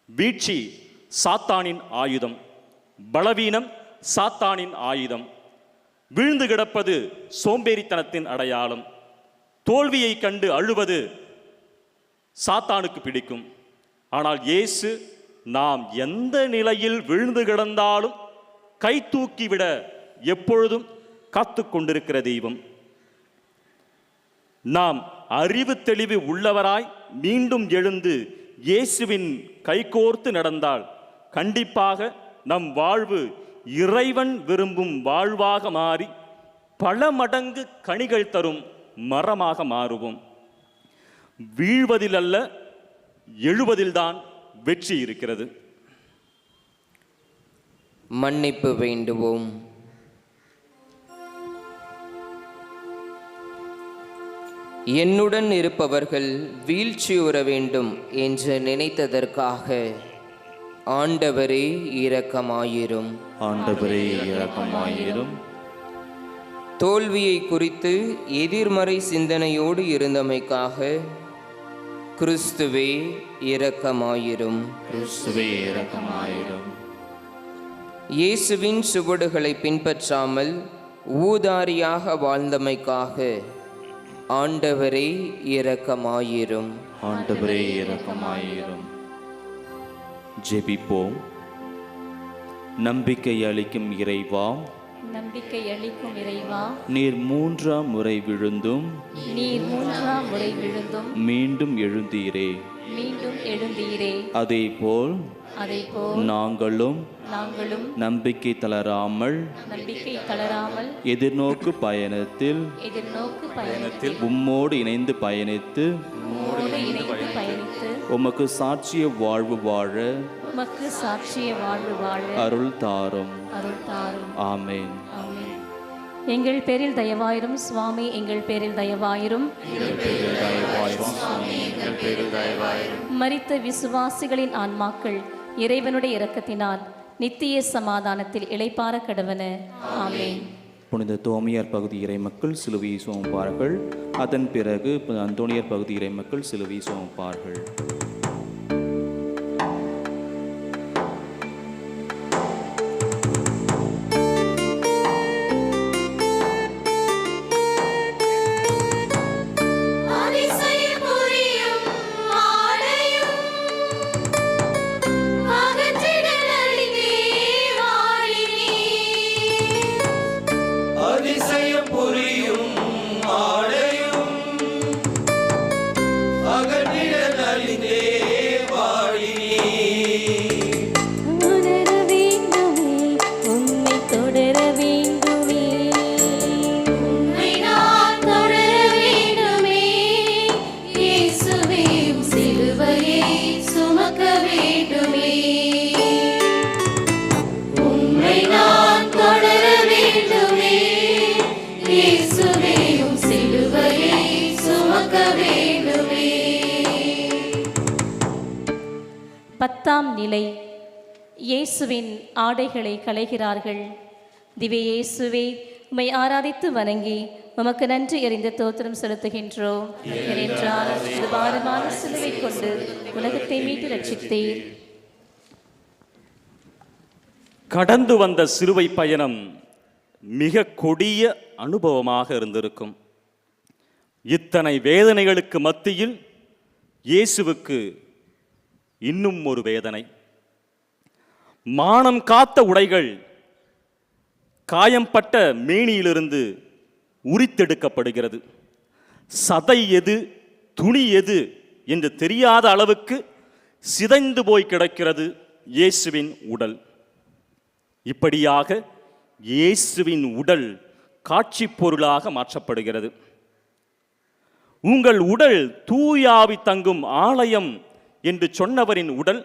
வீழ்ச்சி சாத்தானின் ஆயுதம், பலவீனம் சாத்தானின் ஆயுதம். வீழ்ந்து கிடப்பது சோம்பேறித்தனத்தின் அடையாளம். தோல்வியை கண்டு அழுவது சாத்தானுக்கு பிடிக்கும். ஆனால் இயேசு நாம் எந்த நிலையில் விழுந்து கிடந்தாலும் கை தூக்கிவிட எப்பொழுதும் காத்து கொண்டிருக்கிற தெய்வம். நாம் அறிவு தெளிவு உள்ளவராய் மீண்டும் எழுந்து இயேசுவின் கைகோர்த்து நடந்தால் கண்டிப்பாக நம் வாழ்வு இறைவன் விரும்பும் வாழ்வாக மாறி பல மடங்கு கனிகள் தரும் மரமாக மாறுவோம். வீழ்வதில் அல்ல, எழுவதில்தான் வெற்றி இருக்கிறது. மன்னிப்பு வேண்டுவோம். என்னுடன் இருப்பவர்கள் வீழ்ச்சியுற வேண்டும் என்று நினைத்ததற்காக ஆண்டவரே இரக்கமாயிரும். ஆண்டவரே இரக்கமாயிரும். தோல்வியை குறித்து எதிர்மறை சிந்தனையோடு இருந்தமைக்காக கிறிஸ்துவே இரக்கமாயிரும். கிறிஸ்துவே இரக்கமாயிரும். இயேசுவின் சுவடுகளை பின்பற்றாமல் ஊதாரியாக வாழ்ந்தமைக்காக ஆண்டவரே இரக்கமாயிரும். ஆண்டவரே இரக்கமாயிரும். ஜெபிப்போம். நம்பிக்கை அளிக்கும் இறைவா, நம்பிக்கை அளிக்கும் இறைவா, நீர் மூன்றாம் முறை விழுந்தும் நீர் மூன்றாம் முறை விழுந்தும் மீண்டும் எழுந்தீரே. மீண்டும் எழுந்தீரே. அதேபோல் அதேபோல் நாங்களும் நம்பிக்கை தளராமல் எதிர்நோக்கு பயணத்தில் உம்மோடு இணைந்து பயணித்து உமக்கு சாட்சிய வாழ்வு வாழ அருள் தாரும். ஆமென். எங்கள் பேரில் தயவாயிரும் சுவாமி, எங்கள் பேரில் தயவாயிரும். மரித்த விசுவாசிகளின் ஆன்மாக்கள் இறைவனுடைய இரக்கத்தினால் நித்திய சமாதானத்தில் இளைப்பாற கடவன. ஆமென். புனித தோமையார் பகுதி இறை மக்கள் சிலுவையை சுமப்பார்கள். அதன் பிறகு புனித அந்தோணியார் பகுதி இறை மக்கள் சிலுவையை சுமப்பார்கள். அதிசயம் புரியும் ஆடையும் அகற்றிட நலிந்தே வாழினீர். உணர வேண்டுமே, உன்னை தொடர வேண்டுமே, உன்னை நான் தொடர வேண்டுமே. இயேசுவே சிலுவையை சுமக்க வேண்டுமே, உன்னை நான் தொடர வேண்டுமே. இயேசுவே சிலுவையை சுமக்க வேண்டுமே. 10ஆம் நிலை. இயேசுவின் ஆடைகளை களைகிறார்கள். திவ்ய இயேசுவே, உம்மை ஆராதித்து வணங்கி உமக்கு நன்றி எறிந்த தோத்திரம் செலுத்துகின்றோம். ஏனென்றால் இது பாரமான சிலுவை கொண்டு உலகத்தை மீட்டு ரட்சித்தீர். கடந்து வந்த சிலுவை பயணம் மிக கொடிய அனுபவமாக இருந்திருக்கும். இத்தனை வேதனைகளுக்கு மத்தியில் இயேசுவுக்கு இன்னும் ஒரு வேதனை. மானம் காத்த உடைகள் காயம்பட்ட மேனியிலிருந்து உரித்தெடுக்கப்படுகிறது. சதை எது துணி எது என்று தெரியாத அளவுக்கு சிதைந்து போய் கிடக்கிறது இயேசுவின் உடல். இப்படியாக இயேசுவின் உடல் காட்சி பொருளாக மாற்றப்படுகிறது. உங்கள் உடல் தூயாவி தங்கும் ஆலயம் என்று சொன்னவரின் உடல்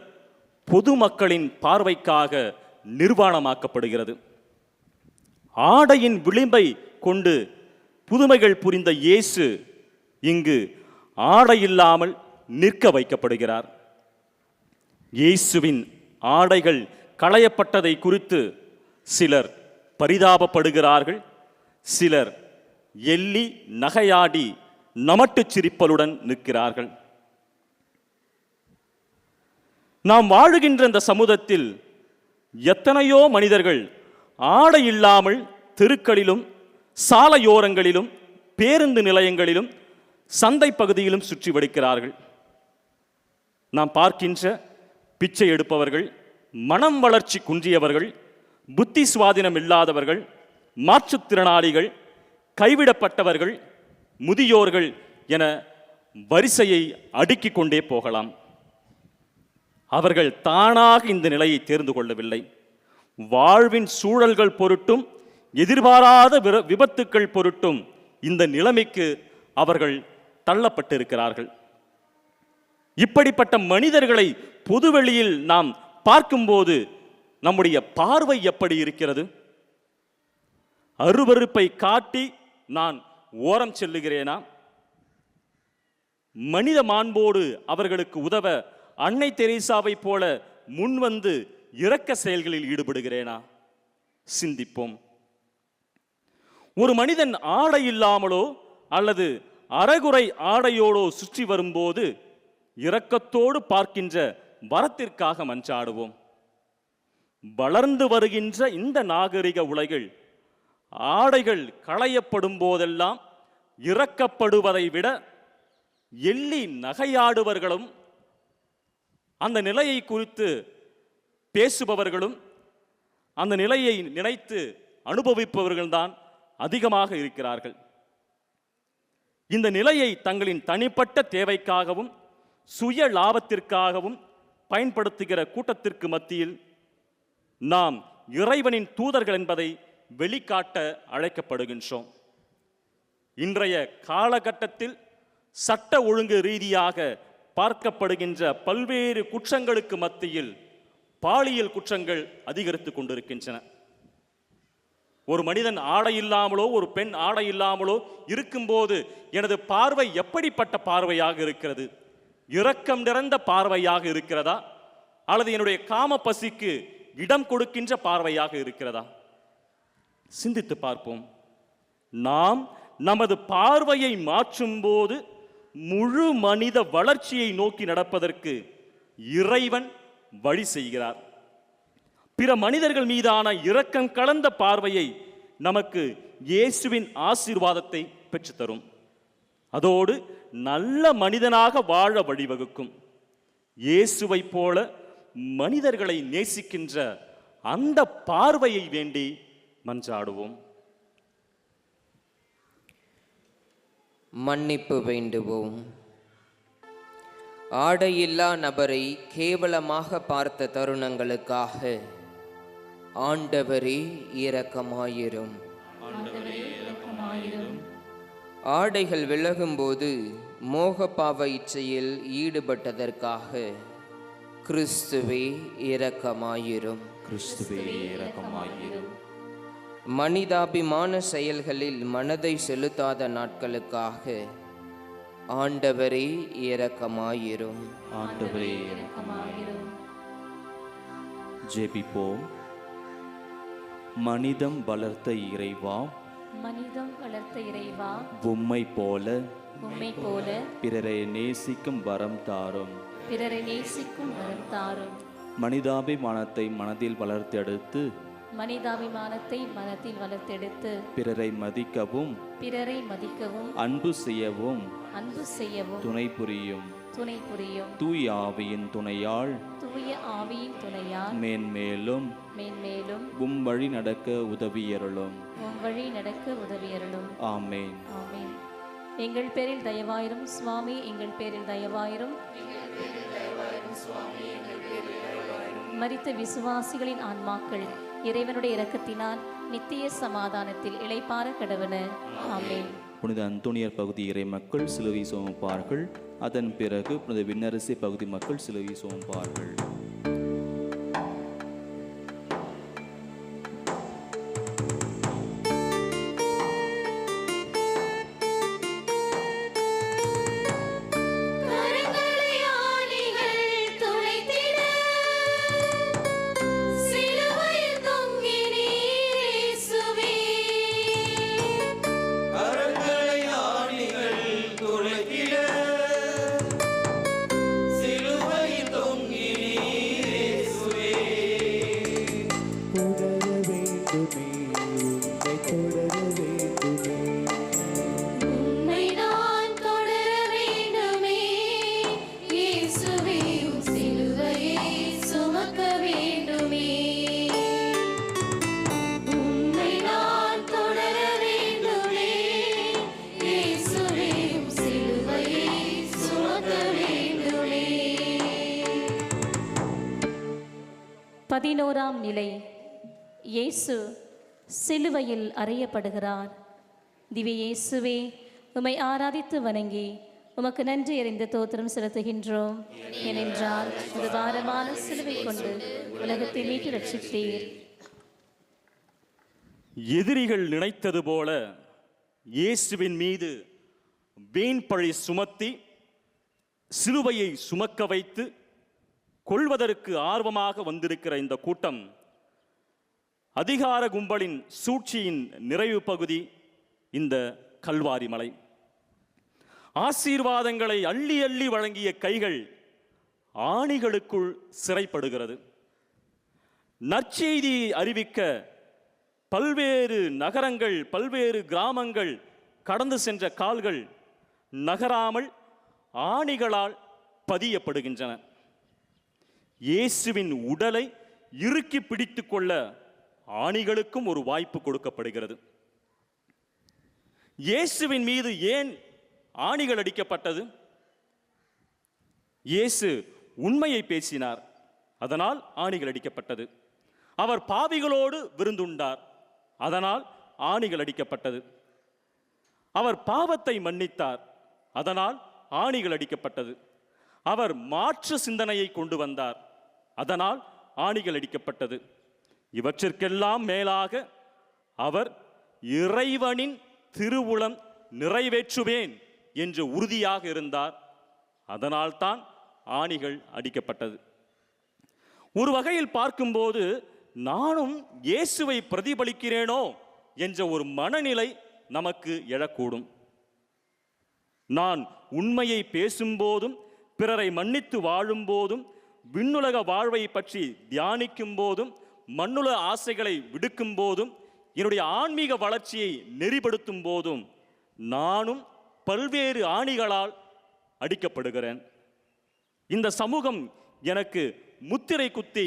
பொதுமக்களின் பார்வைக்காக நிர்வாணமாக்கப்படுகிறது. ஆடையின் விளிம்பை கொண்டு புதுமைகள் புரிந்த இயேசு இங்கு ஆடை இல்லாமல் நிற்க வைக்கப்படுகிறார். இயேசுவின் ஆடைகள் களையப்பட்டதை குறித்து சிலர் பரிதாபப்படுகிறார்கள். சிலர் எள்ளி நகையாடி நமட்டுச் சிரிப்பலுடன் நிற்கிறார்கள். நாம் வாழுகின்ற இந்த சமூகத்தில் எத்தனையோ மனிதர்கள் ஆடை இல்லாமல் தெருக்களிலும் சாலையோரங்களிலும் பேருந்து நிலையங்களிலும் சந்தை பகுதியிலும் சுற்றி வடிக்கிறார்கள். நாம் பார்க்கின்ற பிச்சை எடுப்பவர்கள், மனம் வளர்ச்சி குன்றியவர்கள், புத்தி சுவாதீனம் இல்லாதவர்கள், மாற்றுத்திறனாளிகள், கைவிடப்பட்டவர்கள், முதியோர்கள் என வரிசையை அடுக்கிக் கொண்டே போகலாம். அவர்கள் தானாக இந்த நிலையை தேர்ந்து கொள்ளவில்லை. வாழ்வின் சூழல்கள் பொருட்டும் எதிர்பாராத விபத்துக்கள் பொருட்டும் இந்த நிலைமைக்கு அவர்கள் தள்ளப்பட்டிருக்கிறார்கள். இப்படிப்பட்ட மனிதர்களை பொதுவெளியில் நாம் பார்க்கும்போது நம்முடைய பார்வை எப்படி இருக்கிறது? அருவருப்பை காட்டி நான் ஓரம் செல்லுகிறேனா? மனித மாண்போடு அவர்களுக்கு உதவ அன்னை தெரேசாவை போல முன்வந்து இரக்க செயல்களில் ஈடுபடுகிறேனா? சிந்திப்போம். ஒரு மனிதன் ஆடை இல்லாமலோ அல்லது அரைகுறை ஆடையோடோ சுற்றி வரும்போது இரக்கத்தோடு பார்க்கின்ற வரத்திற்காக மன்றாடுவோம். வளர்ந்து வருகின்ற இந்த நாகரிக உலகில் ஆடைகள் களையப்படும் போதெல்லாம் இறக்கப்படுவதை விட எள்ளி நகையாடுவர்களும் அந்த நிலையை குறித்து பேசுபவர்களும் அந்த நிலையை நினைத்து அனுபவிப்பவர்கள்தான் அதிகமாக இருக்கிறார்கள். இந்த நிலையை தங்களின் தனிப்பட்ட தேவைக்காகவும் சுய லாபத்திற்காகவும் பயன்படுத்துகிற கூட்டத்திற்கு மத்தியில் நாம் இறைவனின் தூதர்கள் என்பதை வெளிக்காட்ட அழைக்கப்படுகின்றோம். இன்றைய காலகட்டத்தில் சட்ட ஒழுங்கு ரீதியாக பார்க்கப்படுகின்ற பல்வேறு குற்றங்களுக்கு மத்தியில் பாலியல் குற்றங்கள் அதிகரித்து கொண்டிருக்கின்றன. ஒரு மனிதன் ஆடை இல்லாமலோ ஒரு பெண் ஆடை இல்லாமலோ இருக்கும்போது எனது பார்வை எப்படிப்பட்ட பார்வையாக இருக்கிறது? இரக்கம் நிறைந்த பார்வையாக இருக்கிறதா, அல்லது என்னுடைய காம பசிக்கு இடம் கொடுக்கின்ற பார்வையாக இருக்கிறதா? சிந்தித்து பார்ப்போம். நாம் நமது பார்வையை மாற்றும் போது முழு மனித வளர்ச்சியை நோக்கி நடப்பதற்கு இறைவன் வழி செய்கிறார். பிற மனிதர்கள் மீதான இரக்கம் கலந்த பார்வையை நமக்கு இயேசுவின் ஆசீர்வாதத்தை பெற்றுத்தரும். அதோடு நல்ல மனிதனாக வாழ வழிவகுக்கும். இயேசுவை போல மனிதர்களை நேசிக்கின்ற அந்த பார்வையை வேண்டி மன்றாடுவோம். மன்னிப்பு வேண்டுவோம். ஆடையில்லா நபரை கேவலமாக பார்த்த தருணங்களுக்காக ஆண்டவரே இரக்கமாயிரும். ஆடைகள் விலகும்போது மோகபாவ இச்சையில் ஈடுபட்டதற்காக கிறிஸ்துவே இரக்கமாயிரும். கிறிஸ்துவே இரக்கமாயிரும். மனிதாபிமான செயல்களில் மனதை செலுத்தாத நாட்களுக்காக ஆண்டவரே இரக்கமாயிரும். ஆண்டவரே இரக்கமாயிரும். ஜெபிப்போம். மனிதம் வளர்த்த இறைவா, மனிதம் வளர்த்த இறைவா, உம்மை போல உம்மை போல பிறரை நேசிக்கும் வரம் தாரும். பிறரை நேசிக்கும் வரம் தாரும். மனிதாபிமானத்தை மனதில் வளர்த்தெடுத்து மனிதாபிமானத்தை மனத்தில் வளர்த்தெடுத்து பிறரை மதிக்கவும் பிறரை மதிக்கவும் அன்பு செய்யவும் அன்பு செய்யவும் துணை புரியும். துணை புரியும். தூய ஆவியின் துணையால் தூய ஆவியின் துணையால் மேன்மேலும் மேன்மேலும் உம் வழி நடக்க உதவியருளும். உம் வழி நடக்க உதவியருளும். ஆமேன். ஆமென். எங்கள் பேரில் தயவாயிரும் சுவாமி, எங்கள் பேரில் தயவாயிரும். மரித்த விசுவாசிகளின் ஆன்மாக்கள் இறைவனுடைய இரக்கத்தினால் நித்திய சமாதானத்தில் இளைப்பாற கடவன. ஆமென். புனித அந்தோனியர் பகுதி இறை மக்கள் சிலுவை சுமப்பார்கள். அதன் பிறகு புனித விண்ணரசி பகுதி மக்கள் சிலுவை சுமப்பார்கள். கரங்களை ஆணிகள் துளைத்திட சிலுவையில் தொங்கினீர் இயேசுவே. கரங்களை ஆணிகள் துளைத்திட சிலுவையில் தொங்கினீர் இயேசுவே. உம்மை நான் தொடர வேண்டுமே இயேசுவே. உம் சிலுவையை சுமக்க வேண்டுமே. உம்மை நான் தொடர வேண்டுமே இயேசுவே. உம் சிலுவையை சுமக்க வேண்டுமே. 11ஆம் நிலை. இயேசு சிலுவையில் அறையப்படுகிறார். திவ்ய இயேசுவே, உம்மை ஆராதித்து வணங்கி உமக்கு நன்றி அறிந்து தோத்திரம் செலுத்துகின்றோம். ஏனென்றால் ஒரு பாரமான சிலுவை கொண்டு உலகத்தை மீட்டு ரட்சித்தீர். எதிரிகள் நினைத்தது போல இயேசுவின் மீது வீண் பழி சுமத்தி சிலுவையை சுமக்க வைத்து கொள்வதற்கு ஆர்வமாக வந்திருக்கிற இந்த கூட்டம் அதிகார கும்பலின் சூழ்ச்சியின் நிறைவு பகுதி இந்த கல்வாரி மலை. ஆசீர்வாதங்களை அள்ளி அள்ளி வழங்கிய கைகள் ஆணிகளுக்குள் சிறைப்படுகிறது. நற்செய்தி அறிவிக்க பல்வேறு நகரங்கள், பல்வேறு கிராமங்கள் கடந்து சென்ற கால்கள் நகராமல் ஆணிகளால் பதியப்படுகின்றன. இயேசுவின் உடலை இறுக்கி பிடித்து கொள்ள ஆணிகளுக்கும் ஒரு வாய்ப்பு கொடுக்கப்படுகிறது. இயேசுவின் மீது ஏன் ஆணிகள் அடிக்கப்பட்டது? இயேசு உண்மையை பேசினார், அதனால் ஆணிகள் அடிக்கப்பட்டது. அவர் பாவிகளோடு விருந்துண்டார், அதனால் ஆணிகள் அடிக்கப்பட்டது. அவர் பாவத்தை மன்னித்தார், அதனால் ஆணிகள் அடிக்கப்பட்டது. அவர் மாற்று சிந்தனையை கொண்டு வந்தார், அதனால் ஆணிகள் அடிக்கப்பட்டது. இவற்றிற்கெல்லாம் மேலாக அவர் இறைவனின் திருவுளம் நிறைவேற்றுவேன் என்று உறுதியாக இருந்தார், அதனால்தான் ஆணிகள் அடிக்கப்பட்டது. ஒரு வகையில் பார்க்கும்போது நானும் இயேசுவை பிரதிபலிக்கிறேனோ என்ற ஒரு மனநிலை நமக்கு எழக்கூடும். நான் உண்மையை பேசும்போதும் பிறரை மன்னித்து வாழும் போதும் விண்ணுலக வாழ்வை பற்றி தியானிக்கும் போதும் மண்ணுலக ஆசைகளை விடுக்கும் போதும் என்னுடைய ஆன்மீக வளர்ச்சியை நெறிப்படுத்தும் போதும் நானும் பல்வேறு ஆணிகளால் அடிக்கப்படுகிறேன். இந்த சமூகம் எனக்கு முத்திரை குத்தி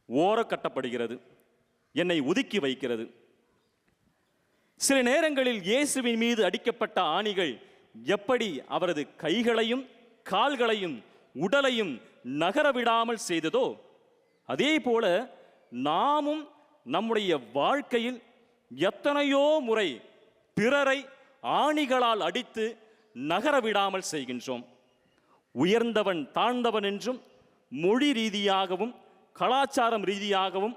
ஓரக்கட்டப்படுகிறது, என்னை ஒதுக்கி வைக்கிறது. சில நேரங்களில் இயேசுவின் மீது அடிக்கப்பட்ட ஆணிகள் எப்படி அவரது கைகளையும் கால்களையும் உடலையும் நகரவிடாமல் செய்ததோ, அதே போல நாமும் நம்முடைய வாழ்க்கையில் எத்தனையோ முறை பிறரை ஆணிகளால் அடித்து நகரவிடாமல் செய்கின்றோம். உயர்ந்தவன் தாழ்ந்தவன் என்றும், மொழி ரீதியாகவும் கலாச்சாரம் ரீதியாகவும்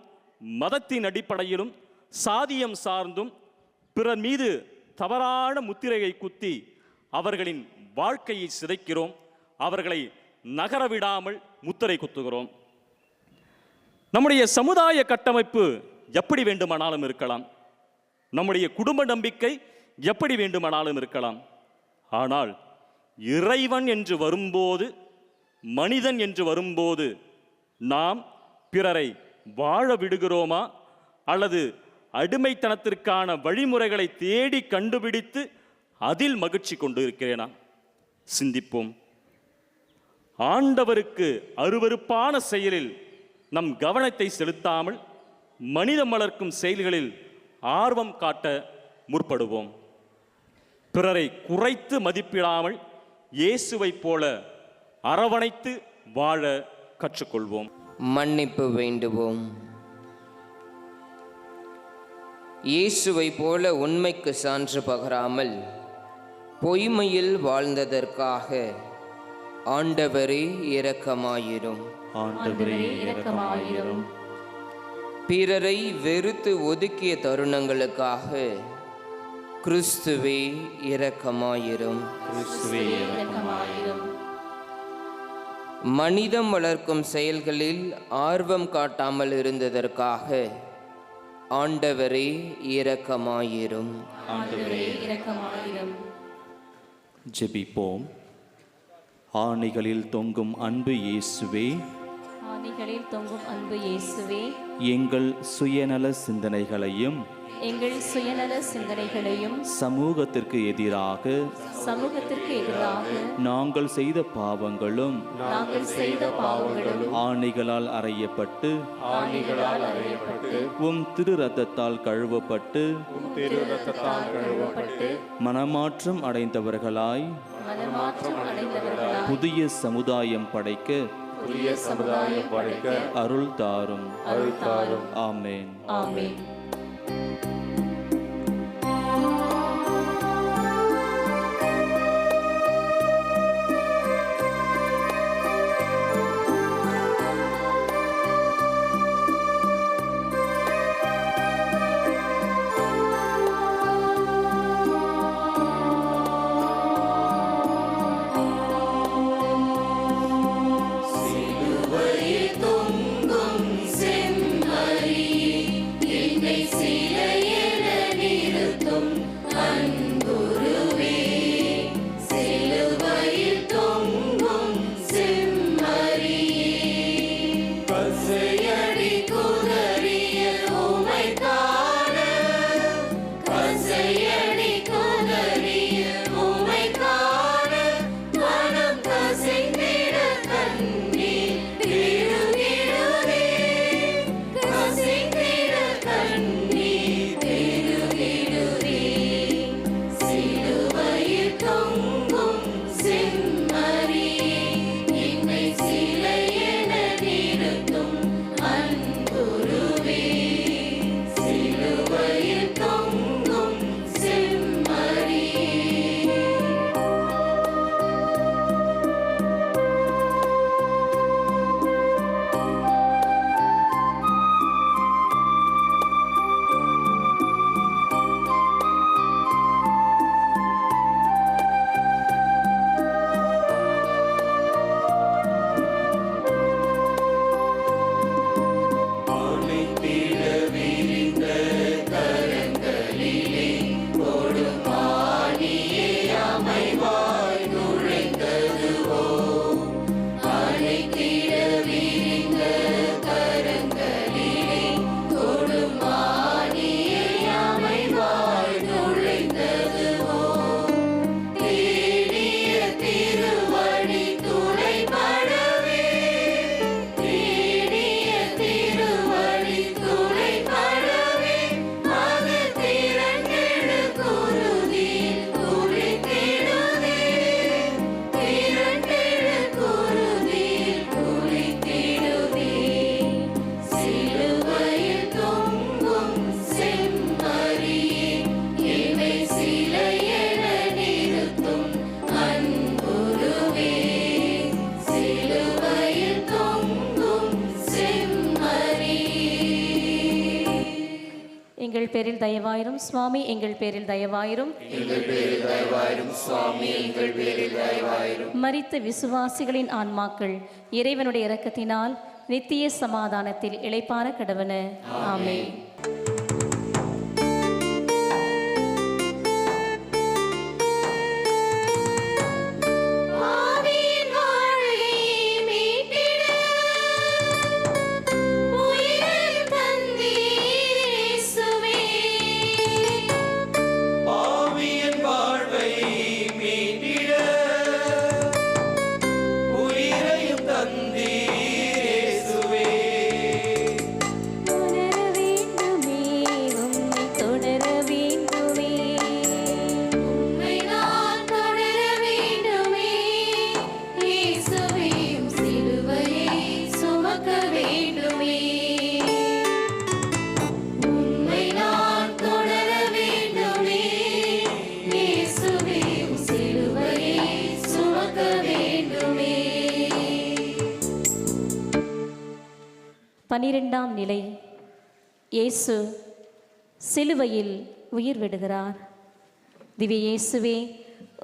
மதத்தின் அடிப்படையிலும் சாதியம் சார்ந்தும் பிறர் மீது தவறான முத்திரையை குத்தி அவர்களின் வாழ்க்கையை சிதைக்கிறோம், அவர்களை நகரவிடாமல் முத்திரை குத்துகிறோம். நம்முடைய சமுதாய கட்டமைப்பு எப்படி வேண்டுமானாலும் இருக்கலாம், நம்முடைய குடும்ப நம்பிக்கை எப்படி வேண்டுமானாலும் இருக்கலாம். ஆனால் இறைவன் என்று வரும்போது, மனிதன் என்று வரும்போது நாம் பிறரை வாழ விடுகிறோமா அல்லது அடிமைத்தனத்திற்கான வழிமுறைகளை தேடி கண்டுபிடித்து அதில் மகிழ்ச்சி கொண்டு இருக்கிறேனா? சிந்திப்போம். ஆண்டவருக்கு அருவருப்பான செயலில் நம் கவனத்தை செலுத்தாமல் மனிதம் வளர்க்கும் செயல்களில் ஆர்வம் காட்ட முற்படுவோம். பிறரை குறைத்து மதிப்பிடாமல் இயேசுவைப் போல அரவணைத்து வாழ கற்றுக்கொள்வோம். மன்னிப்பு வேண்டுவோம். இயேசுவை போல உண்மைக்கு சான்று பகராமல் பொய்மையில் வாழ்ந்ததற்காக ஆண்டவரே இரக்கமாயிரும். ஆண்டவரே இரக்கமாயிரும். பிறரை வெறுத்து ஒதுக்கிய தருணங்களுக்காக கிறிஸ்துவே இரக்கமாயிரும். கிறிஸ்துவே இரக்கமாயிரும். மனிதம் வளர்க்கும் செயல்களில் ஆர்வம் காட்டாமல் இருந்ததற்காக ஆண்டவரே இரக்கமாயிரும். ஆண்டவரே இரக்கமாயிரும். ஜெபிப்போம். ஆணிகளில் தொங்கும் அன்பு இயேசுவே, ஆணிகளில் தொங்கும் அன்பு இயேசுவே, எங்கள் சுயநல சிந்தனைகளையும் எங்கள் சுயநல சிந்தனைகளையும் சமூகத்திற்கு எதிராக நாங்கள் செய்த பாவங்களும் ஆணிகளால் அறையப்பட்டு உம் திரு ரத்தத்தால் கழுவப்பட்டு மனமாற்றம் அடைந்தவர்களாய் புதிய சமுதாயம் படைக்க அருள் தாரும். ஆமென். ஆமென். சிலுவையில் தொங்கும் செம்மறி என்னை எங்கள் பேரில் தயவாயிரும் சுவாமி, எங்கள் பேரில் தயவாயிரும். மரித்த விசுவாசிகளின் ஆன்மாக்கள் இறைவனுடைய இரக்கத்தினால் நித்திய சமாதானத்தில் இளைப்பாற கடவன. ஆமென். பன்னிரெண்டாம் நிலை. இயேசு சிலுவையில் உயிர் விடுகிறார். திவ்ய இயேசுவே,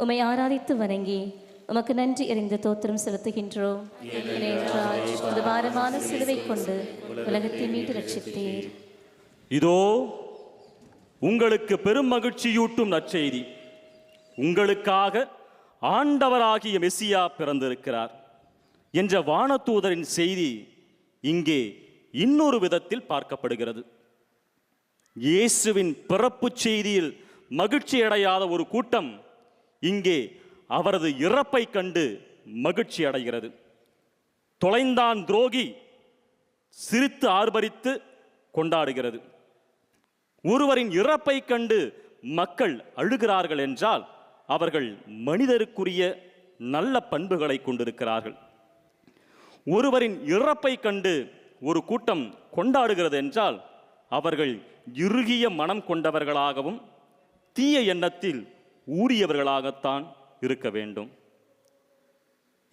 உம்மை ஆராதித்து வணங்கி உமக்கு நன்றி அறிந்த தோத்திரம் செலுத்துகின்றோம். ஏனென்றால் உமது பாரமான சிலுவை கொண்டு உலகத்தை மீட்டு ரட்சித்தீர். இதோ உங்களுக்கு பெரும் மகிழ்ச்சியூட்டும் நற்செய்தி. உங்களுக்காக ஆண்டவராகிய மெசியா பிறந்திருக்கிறார் என்ற வானதூதரின் செய்தி இங்கே இன்னொரு விதத்தில் பார்க்கப்படுகிறது. இயேசுவின் பிறப்பு செய்தியில் மகிழ்ச்சி அடையாத ஒரு கூட்டம் இங்கே அவரது இறப்பை கண்டு மகிழ்ச்சி அடைகிறது. தொலைந்தான் துரோகி சிரித்து ஆர்ப்பரித்து கொண்டாடுகிறது. ஒருவரின் இறப்பை கண்டு மக்கள் அழுகிறார்கள் என்றால் அவர்கள் மனிதருக்குரிய நல்ல பண்புகளை கொண்டிருக்கிறார்கள். ஒருவரின் இறப்பை கண்டு ஒரு கூட்டம் கொண்டாடுகிறது என்றால் அவர்கள் இறுகிய மனம் கொண்டவர்களாகவும் தீய எண்ணத்தில் ஊறியவர்களாகத்தான் இருக்க வேண்டும்.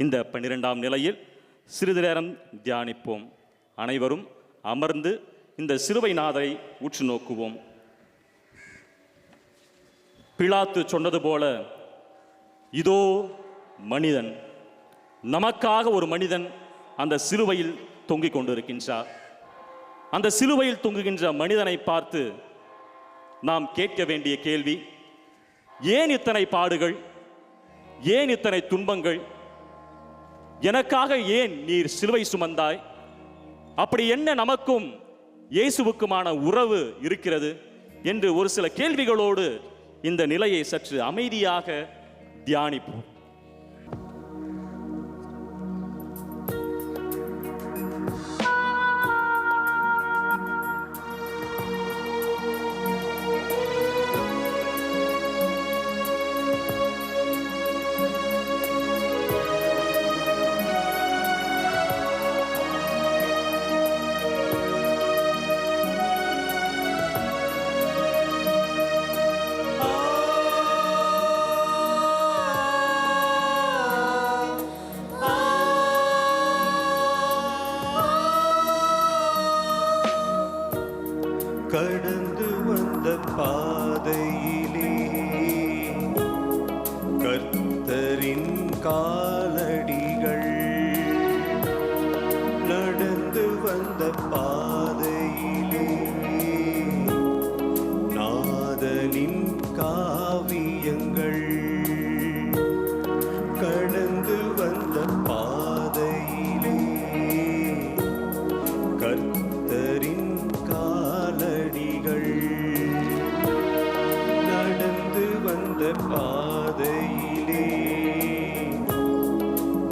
இந்த 12ஆம் நிலையில் சிறிது நேரம் தியானிப்போம். அனைவரும் அமர்ந்து இந்த சிலுவை நாதரை உற்று நோக்குவோம். பிலாத்து சொன்னது போல, இதோ மனிதன், நமக்காக ஒரு மனிதன் அந்த சிலுவையில் தொங்கிக் கொண்டிருக்கின்றார். அந்த சிலுவையில் தொங்குகின்ற மனிதனை பார்த்து நாம் கேட்க வேண்டிய கேள்வி, ஏன் இத்தனை பாடுகள், ஏன் இத்தனை துன்பங்கள், எனக்காக ஏன் நீர் சிலுவை சுமந்தாய்? அப்படி என்ன நமக்கும் இயேசுவுக்குமான உறவு இருக்கிறது என்று ஒரு சில கேள்விகளோடு இந்த நிலையை சற்று அமைதியாக தியானிப்போம். கடந்து வந்த பாதையிலே கர்த்தரின் காலடிகள், நடந்து வந்த பாதையிலே நாதனின் காவியங்கள், கடந்து வந்த பாதையிலே கர்த்தரின் காலடிகள், நடந்து வந்த பாதையிலே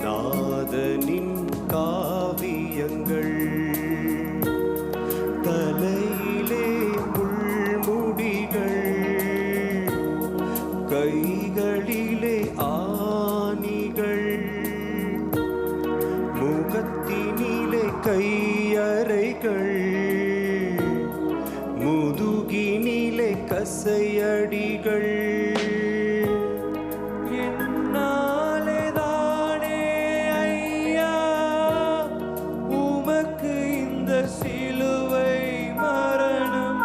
நாதனின் காவியங்கள், தலையிலே முள்முடிகள், கைகளிலே ஆணிகள், முகத்தினிலே கையறைகள், முதுகினிலே கசையடிகள், என்னாலே தானே ஐயா உமக்கு இந்த சிலுவை மரணம்,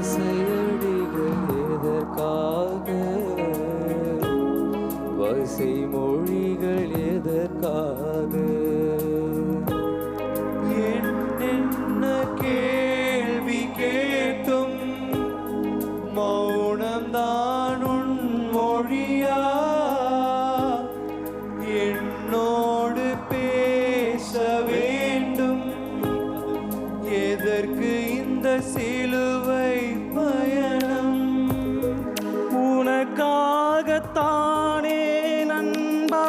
கசையடிகள் எதற்காக, வசை மொழிகள் எதற்காக, என்ன கேள்வி கேட்டும் மௌனம்தான் உன் மொழியா, என்னோடு பேச வேண்டும், எதற்கு இந்த சிலுவை பயணம், உனக்காகத்தானே நண்பா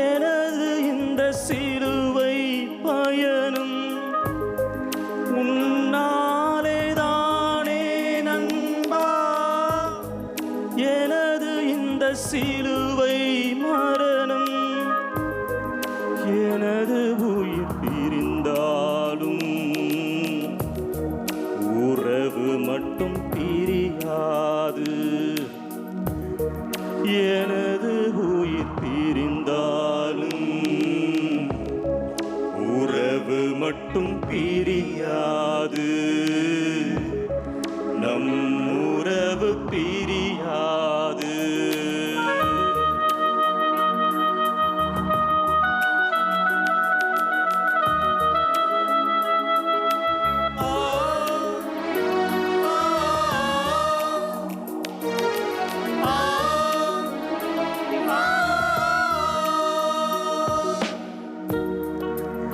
எனது இந்த சிலுவை பயணம், உன்னாலே தானே நண்பா எனது இந்த சிலுவை மரணம், எனது உயிர் பிரிந்தாலும் உறவு மட்டும் பிரியாது, எனது உயிர் பிரிந்தாலும் உறவு மட்டும் பிரியாது, நம் உறவு பிரியாது.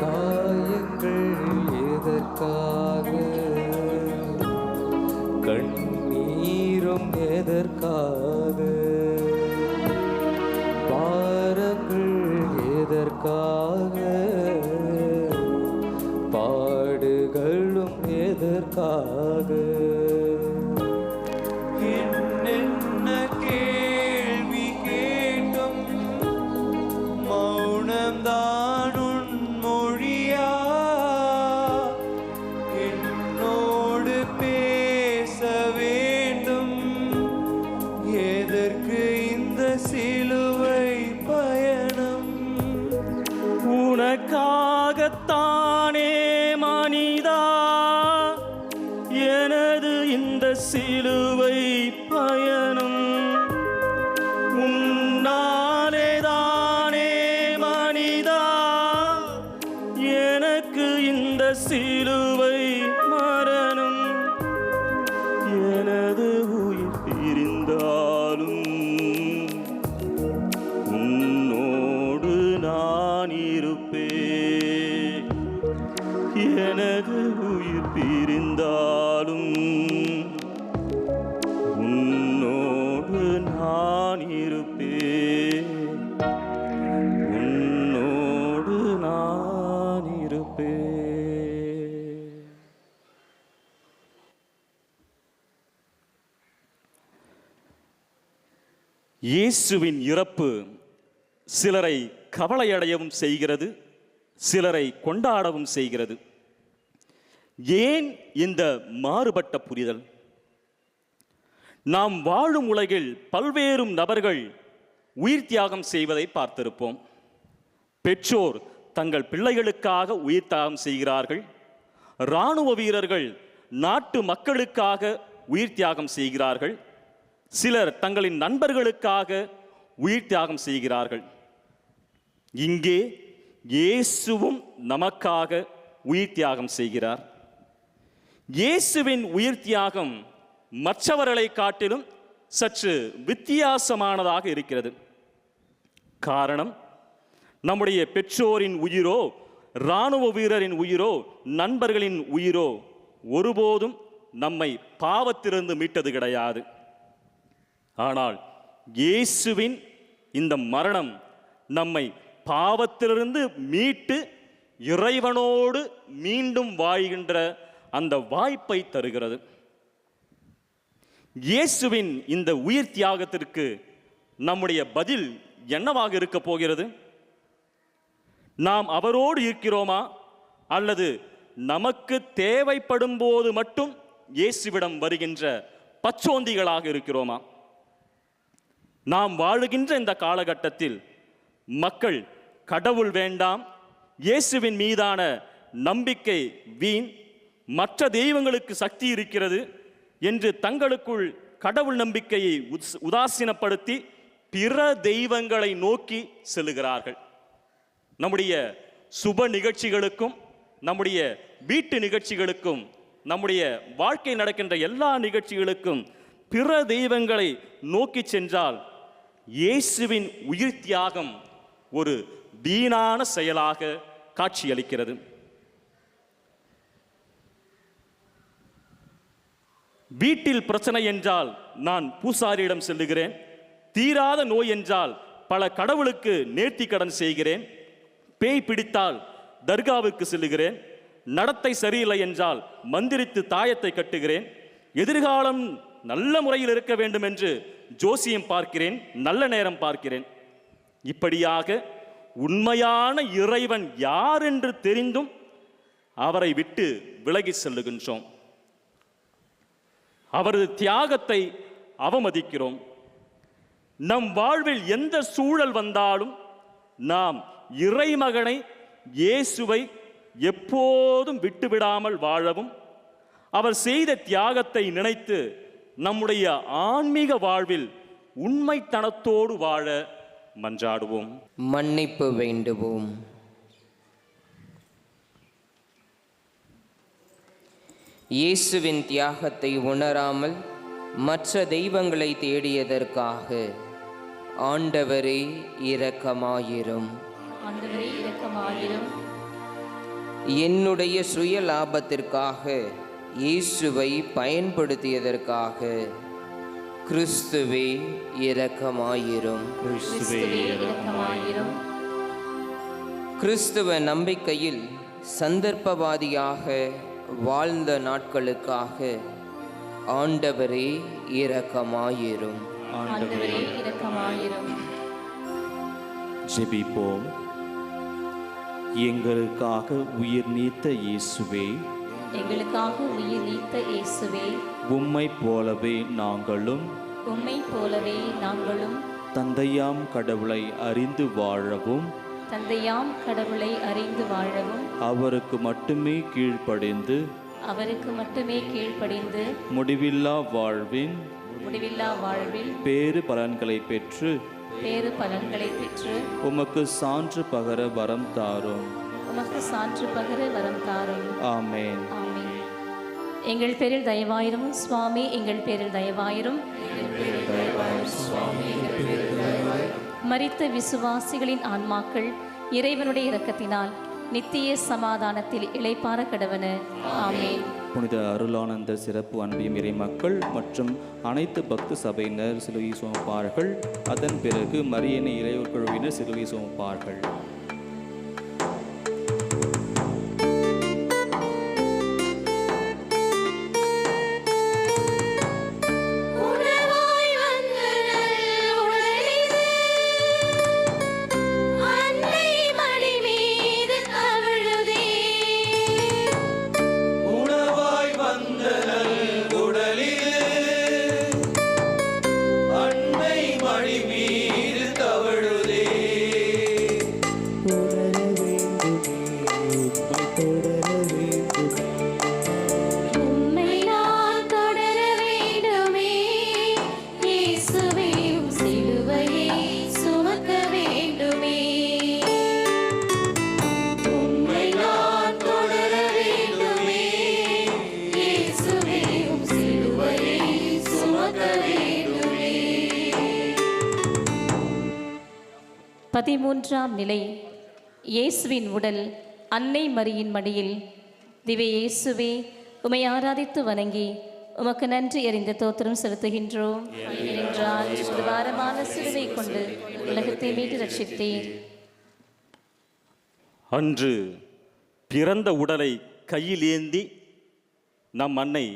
காயங்கள் எதற்காக, கண்ணீரும் எதற்காக, பாரங்கள் எதற்காக, பாடுகளும் எதற்காக, என்னென்ன கேள்வி கேட்டும் மௌனம்தான் உன் மொழியா, என்னோடு பேச வேண்டும், எதற்கு இந்த சிலுவை பயணம், உனக்காகத்தானே மனிதா எனது இந்த சிலுவை பயணம், உன்னாலே தானே மனிதா எனக்கு இந்த சிலுவை மரணம், எனது உயிர் பிரிந்தாலும் உன்னோடு நான் இருப்பேன், எனது உயிர் பிரிந்தாலும் உன்னோடு நான் இருப்பேன், உன்னோடு நான் இருப்பேன். இயேசுவின் இறப்பு சிலரை கவலையடையவும் செய்கிறது, சிலரை கொண்டாடவும் செய்கிறது. ஏன் இந்த மாறுபட்ட புரிதல்? நாம் வாழும் உலகில் பல்வேறு நபர்கள் உயிர் தியாகம் செய்வதை பார்த்திருப்போம். பெற்றோர் தங்கள் பிள்ளைகளுக்காக உயிர் தியாகம் செய்கிறார்கள். இராணுவ வீரர்கள் நாட்டு மக்களுக்காக உயிர் தியாகம் செய்கிறார்கள். சிலர் தங்களின் நண்பர்களுக்காக உயிர் தியாகம் செய்கிறார்கள். இங்கே இயேசுவும் நமக்காக உயிர் தியாகம் செய்கிறார். இயேசுவின் உயிர் தியாகம் மற்றவர்களை காட்டிலும் சற்று வித்தியாசமானதாக இருக்கிறது. காரணம், நம்முடைய பெற்றோரின் உயிரோ, இராணுவ வீரரின் உயிரோ, நண்பர்களின் உயிரோ ஒருபோதும் நம்மை பாவத்திலிருந்து மீட்டது கிடையாது. ஆனால் இயேசுவின் இந்த மரணம் நம்மை பாவத்திலிருந்து மீட்டு இறைவனோடு மீண்டும் வாழ்கின்ற அந்த வாய்ப்பை தருகிறது. இயேசுவின் இந்த உயிர் தியாகத்திற்கு நம்முடைய பதில் என்னவாக இருக்க போகிறது? நாம் அவரோடு இருக்கிறோமா, அல்லது நமக்கு தேவைப்படும் போது மட்டும் இயேசுவிடம் வருகின்ற பச்சோந்திகளாக இருக்கிறோமா? நாம் வாழுகின்ற இந்த காலகட்டத்தில் மக்கள் கடவுள் வேண்டாம், இயேசுவின் மீதான நம்பிக்கை வீண், மற்ற தெய்வங்களுக்கு சக்தி இருக்கிறது என்று தங்களுக்குள் கடவுள் நம்பிக்கையை உதாசீனப்படுத்தி பிற தெய்வங்களை நோக்கி செல்லுகிறார்கள். நம்முடைய சுப நிகழ்ச்சிகளுக்கும் நம்முடைய வீட்டு நிகழ்ச்சிகளுக்கும் நம்முடைய வாழ்க்கை நடக்கின்ற எல்லா நிகழ்ச்சிகளுக்கும் பிற தெய்வங்களை நோக்கி சென்றால் இயேசுவின் உயிர் தியாகம் ஒரு வீணான செயலாக காட்சியளிக்கிறது. வீட்டில் பிரச்சனை என்றால் நான் பூசாரியிடம் செல்லுகிறேன். தீராத நோய் என்றால் பல கடவுளுக்கு நேர்த்தி கடன் செய்கிறேன். பேய் பிடித்தால் தர்காவுக்கு செல்லுகிறேன். நடத்தை சரியில்லை என்றால் மந்திரித்து தாயத்தை கட்டுகிறேன். எதிர்காலம் நல்ல முறையில் இருக்க வேண்டும் என்று ஜோசியம் பார்க்கிறேன், நல்ல நேரம் பார்க்கிறேன். இப்படியாக உண்மையான இறைவன் யார் என்று தெரிந்தும் அவரை விட்டு விலகி செல்லுகின்றோம். அவரது தியாகத்தை அவமதிக்கிறோம். நம் வாழ்வில் எந்த சூழல் வந்தாலும் நாம் இறைமகனை இயேசுவை எப்போதும் விட்டுவிடாமல் வாழவும் அவர் செய்த தியாகத்தை நினைத்து நம்முடைய ஆன்மீக வாழ்வில் உண்மைத்தனத்தோடு வாழ மன்றாடுவோம். மன்னிப்பு வேண்டுவோம். இயேசுவின் தியாகத்தை உணராமல் மற்ற தெய்வங்களை தேடியதற்காக ஆண்டவரே இரக்கமாயிரும். ஆண்டவரே இரக்கமாயிரும். என்னுடைய சுய லாபத்திற்காக இயேசுவை பயன்படுத்தியதற்காக கிறிஸ்துவே இரக்கமாயிரும். கிறிஸ்துவே இரக்கமாயிரும். கிறிஸ்துவ நம்பிக்கையில் சந்தர்ப்பவாதியாக வாழ்ந்த நாட்களுக்காக ஆண்டவரே இரக்கமாயிரும். ஆண்டவரே இரக்கமாயிரும். ஜெபிப்போம். எங்களுக்காக உயிர் நீத்த இயேசுவே, எங்களுக்காக உயிர் நீத்த இயேசுவே, உம்மை போலவே நாங்களும் உம்மை போலவே நாங்களும் தந்தையாம் கடவுளை அறிந்து வாழவும் தந்தையாம் கடவுளை அறிந்து வாழவும் அவருக்கு மட்டுமே கீழ்ப்படிந்து அவருக்கு மட்டுமே கீழ்ப்படிந்து முடிவில்லா வாழ்வின் முடிவில்லா வாழ்வில் பேறு பலன்களை பெற்று பேறு பலன்களை பெற்று உமக்கு சான்று பகர வரம் தாரும். உமக்கு சான்று பகர வரம் தாரும். ஆமென். ஆமென். எங்கள் பேரில் தயவாயிரும் சுவாமி, எங்கள் பேரில் தயவாயிரும். மரித்த விசுவாசிகளின் ஆன்மாக்கள் இறைவனுடைய இரக்கத்தினால் நித்திய சமாதானத்தில் இளைப்பாற கடவன. ஆமென். புனித அருளானந்த சிறப்பு அன்பியும் இறை மக்கள் மற்றும் அனைத்து பக்த சபையினர் சிலுவை சுமப்பார்கள். அதன் பிறகு மரியனை இளையோர் குழுவினர் சிலுவை சுமப்பார்கள். உணவாய் வந்த நல் உடலிது அன்னை மடி மீது தவழுதே. உணவாய் வந்த நல் உடலிது அன்னை மடி மீது தவழுதே. உம்மை நான் தொடர வேண்டுமே இயேசுவே, உம் சிலுவையை சுமக்க வேண்டுமே. உம்மை நான் தொடர வேண்டுமே இயேசுவே, உம் சிலுவையை சுமக்க வேண்டுமே. 13ஆம் நிலை. இயேசுவின் உடல் அன்னை மரியின் மடியில். திவ்ய இயேசுவே, உம்மை ஆராதித்து வணங்கி உமக்கு நன்றி அறிந்த தோத்திரம் செலுத்துகின்றோம். ஏனென்றால் ஒரு வாரமான சிலுவை கொண்டு உலகத்தை மீட்டு ரட்சித்தீர். அன்று பிறந்த உடலை கையில் ஏந்தி நம் அன்னை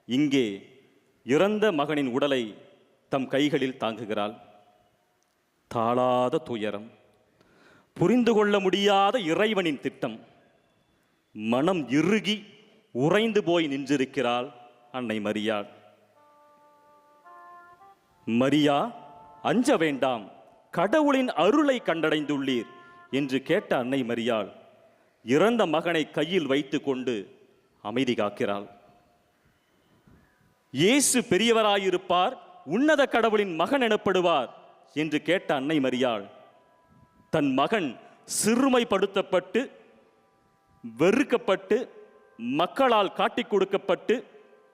இங்கே இறந்த மகனின் உடலை தம் கைகளில் தாங்குகிறாள். தாளாத துயரம், புரிந்து கொள்ள முடியாத இறைவனின் திட்டம். மனம் இறுகி உறைந்து போய் நின்றிருக்கிறாள் அன்னை மரியாள். மரியா, அஞ்ச வேண்டாம், கடவுளின் அருளை கண்டடைந்துள்ளீர் என்று கேட்ட அன்னை மரியாள் இறந்த மகனை கையில் வைத்து கொண்டு அமைதி காக்கிறாள். இயேசு பெரியவராயிருப்பார், உன்னத கடவுளின் மகன் எனப்படுவார் என்று கேட்ட அன்னை மரியாள் தன் மகன் சிறுமைப்படுத்தப்பட்டு, வெறுக்கப்பட்டு, மக்களால் காட்டிக் கொடுக்கப்பட்டு,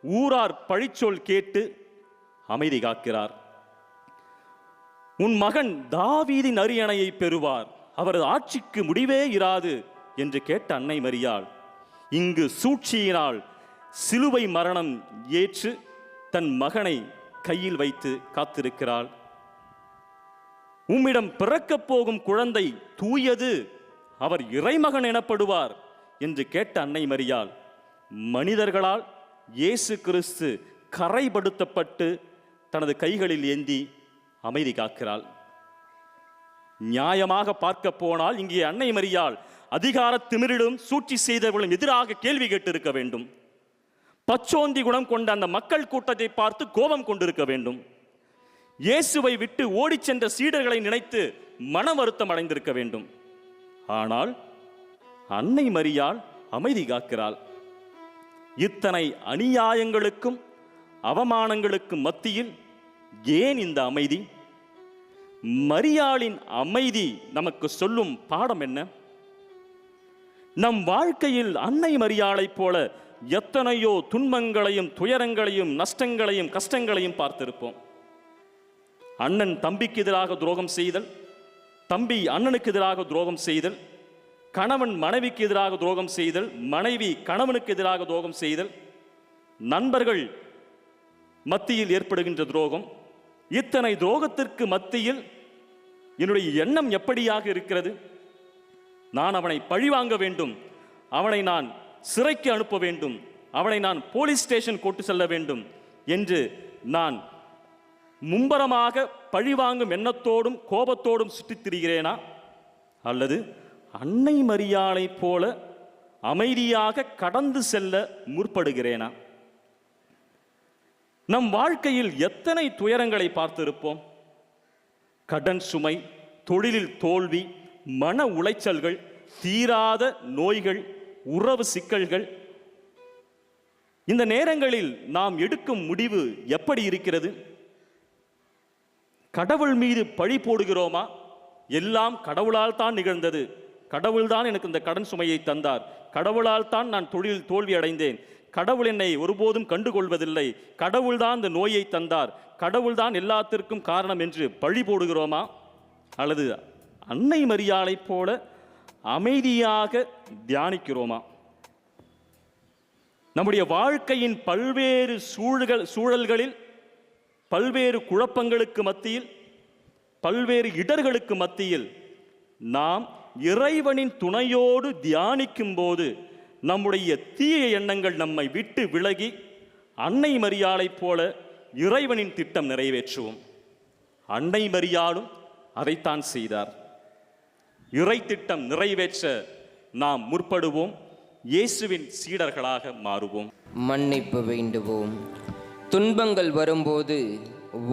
ஊரார் பழிச்சொல் கேட்டு அமைதி காக்கிறார். உன் மகன் தாவீதின் அரியணையை பெறுவார், அவரது ஆட்சிக்கு முடிவே இராது என்று கேட்ட அன்னை மரியாள் இங்கு சூழ்ச்சியினால் சிலுவை மரணம் ஏற்று தன் மகனை கையில் வைத்து காத்திருக்கிறாள். உம்மிடம் பிறக்கப் போகும் குழந்தை தூயது, அவர் இறைமகன் எனப்படுவார் என்று கேட்ட அன்னை மரியாள் மனிதர்களால் இயேசு கிறிஸ்து கரைப்படுத்தப்பட்டு தனது கைகளில் ஏந்தி அமைதி காக்கிறாள். நியாயமாக பார்க்க போனால் இங்கே அன்னை மரியாள் அதிகார திமிரிலும் சூழ்ச்சி செய்தவர்களும் எதிராக கேள்வி கேட்டிருக்க வேண்டும். பச்சோந்தி குணம் கொண்ட அந்த மக்கள் கூட்டத்தை பார்த்து கோபம் கொண்டிருக்க வேண்டும். இயேசுவை விட்டு ஓடிச் சென்ற சீடர்களை நினைத்து மன வருத்தம் அடைந்திருக்க வேண்டும். ஆனால் அன்னை மரியாள் அமைதி காக்கிறாள். இத்தனை அநியாயங்களுக்கும் அவமானங்களுக்கும் மத்தியில் ஏன் இந்த அமைதி? மரியாளின் அமைதி நமக்கு சொல்லும் பாடம் என்ன? நம் வாழ்க்கையில் அன்னை மரியாளைப் போல எத்தனையோ துன்பங்களையும் துயரங்களையும் நஷ்டங்களையும் கஷ்டங்களையும் பார்த்திருப்போம். அண்ணன் தம்பிக்கு எதிராக துரோகம் செய்தல், தம்பி அண்ணனுக்கு எதிராக துரோகம் செய்தல், கணவன் மனைவிக்கு எதிராக துரோகம் செய்தல், மனைவி கணவனுக்கு எதிராக துரோகம் செய்தல், நண்பர்கள் மத்தியில் ஏற்படுகின்ற துரோகம். இத்தனை துரோகத்திற்கு மத்தியில் என்னுடைய எண்ணம் எப்படியாக இருக்கிறது? நான் அவனை பழிவாங்க வேண்டும், அவனை நான் சிறைக்கு அனுப்ப வேண்டும், அவனை நான் போலீஸ் ஸ்டேஷன் கொண்டு செல்ல வேண்டும் என்று நான் மும்பரமாக பழிவாங்கும் எண்ணத்தோடும் கோபத்தோடும் சுற்றித் திரிகிறேனா? அல்லது அன்னை மரியாளைப் போல அமைதியாக கடந்து செல்ல முற்படுகிறேனா? நம் வாழ்க்கையில் எத்தனை துயரங்களை பார்த்திருப்போம். கடன் சுமை, தொழிலில் தோல்வி, மன உளைச்சல்கள், தீராத நோய்கள், உறவு சிக்கல்கள். இந்த நேரங்களில் நாம் எடுக்கும் முடிவு எப்படி இருக்கிறது? கடவுள் மீது பழி போடுகிறோமா? எல்லாம் கடவுளால் தான் நிகழ்ந்தது, கடவுள்தான் எனக்கு இந்த கடன் சுமையை தந்தார், கடவுளால் தான் நான் தொழில் தோல்வி அடைந்தேன், கடவுள் என்னை ஒருபோதும் கண்டுகொள்வதில்லை, கடவுள்தான் இந்த நோயை தந்தார், கடவுள்தான் எல்லாத்திற்கும் காரணம் என்று பழி போடுகிறோமா? அல்லது அன்னை மரியாளைப் போல அமைதியாக தியானிக்கிறோமா? நம்முடைய வாழ்க்கையின் பல்வேறு சூழல்களில், பல்வேறு குழப்பங்களுக்கு மத்தியில், பல்வேறு இடர்களுக்கு மத்தியில் நாம் இறைவனின் துணையோடு தியானிக்கும் போது நம்முடைய தீய எண்ணங்கள் நம்மை விட்டு விலகி அன்னை மரியாளைப் போல இறைவனின் திட்டம் நிறைவேற்றுவோம். அன்னை மரியாளும் அதைத்தான் செய்தார். இறை திட்டம் நிறைவேற்ற நாம் முற்படுவோம். இயேசுவின் சீடர்களாக மாறுவோம். மன்னிப்பு வேண்டுவோம். துன்பங்கள் வரும்போது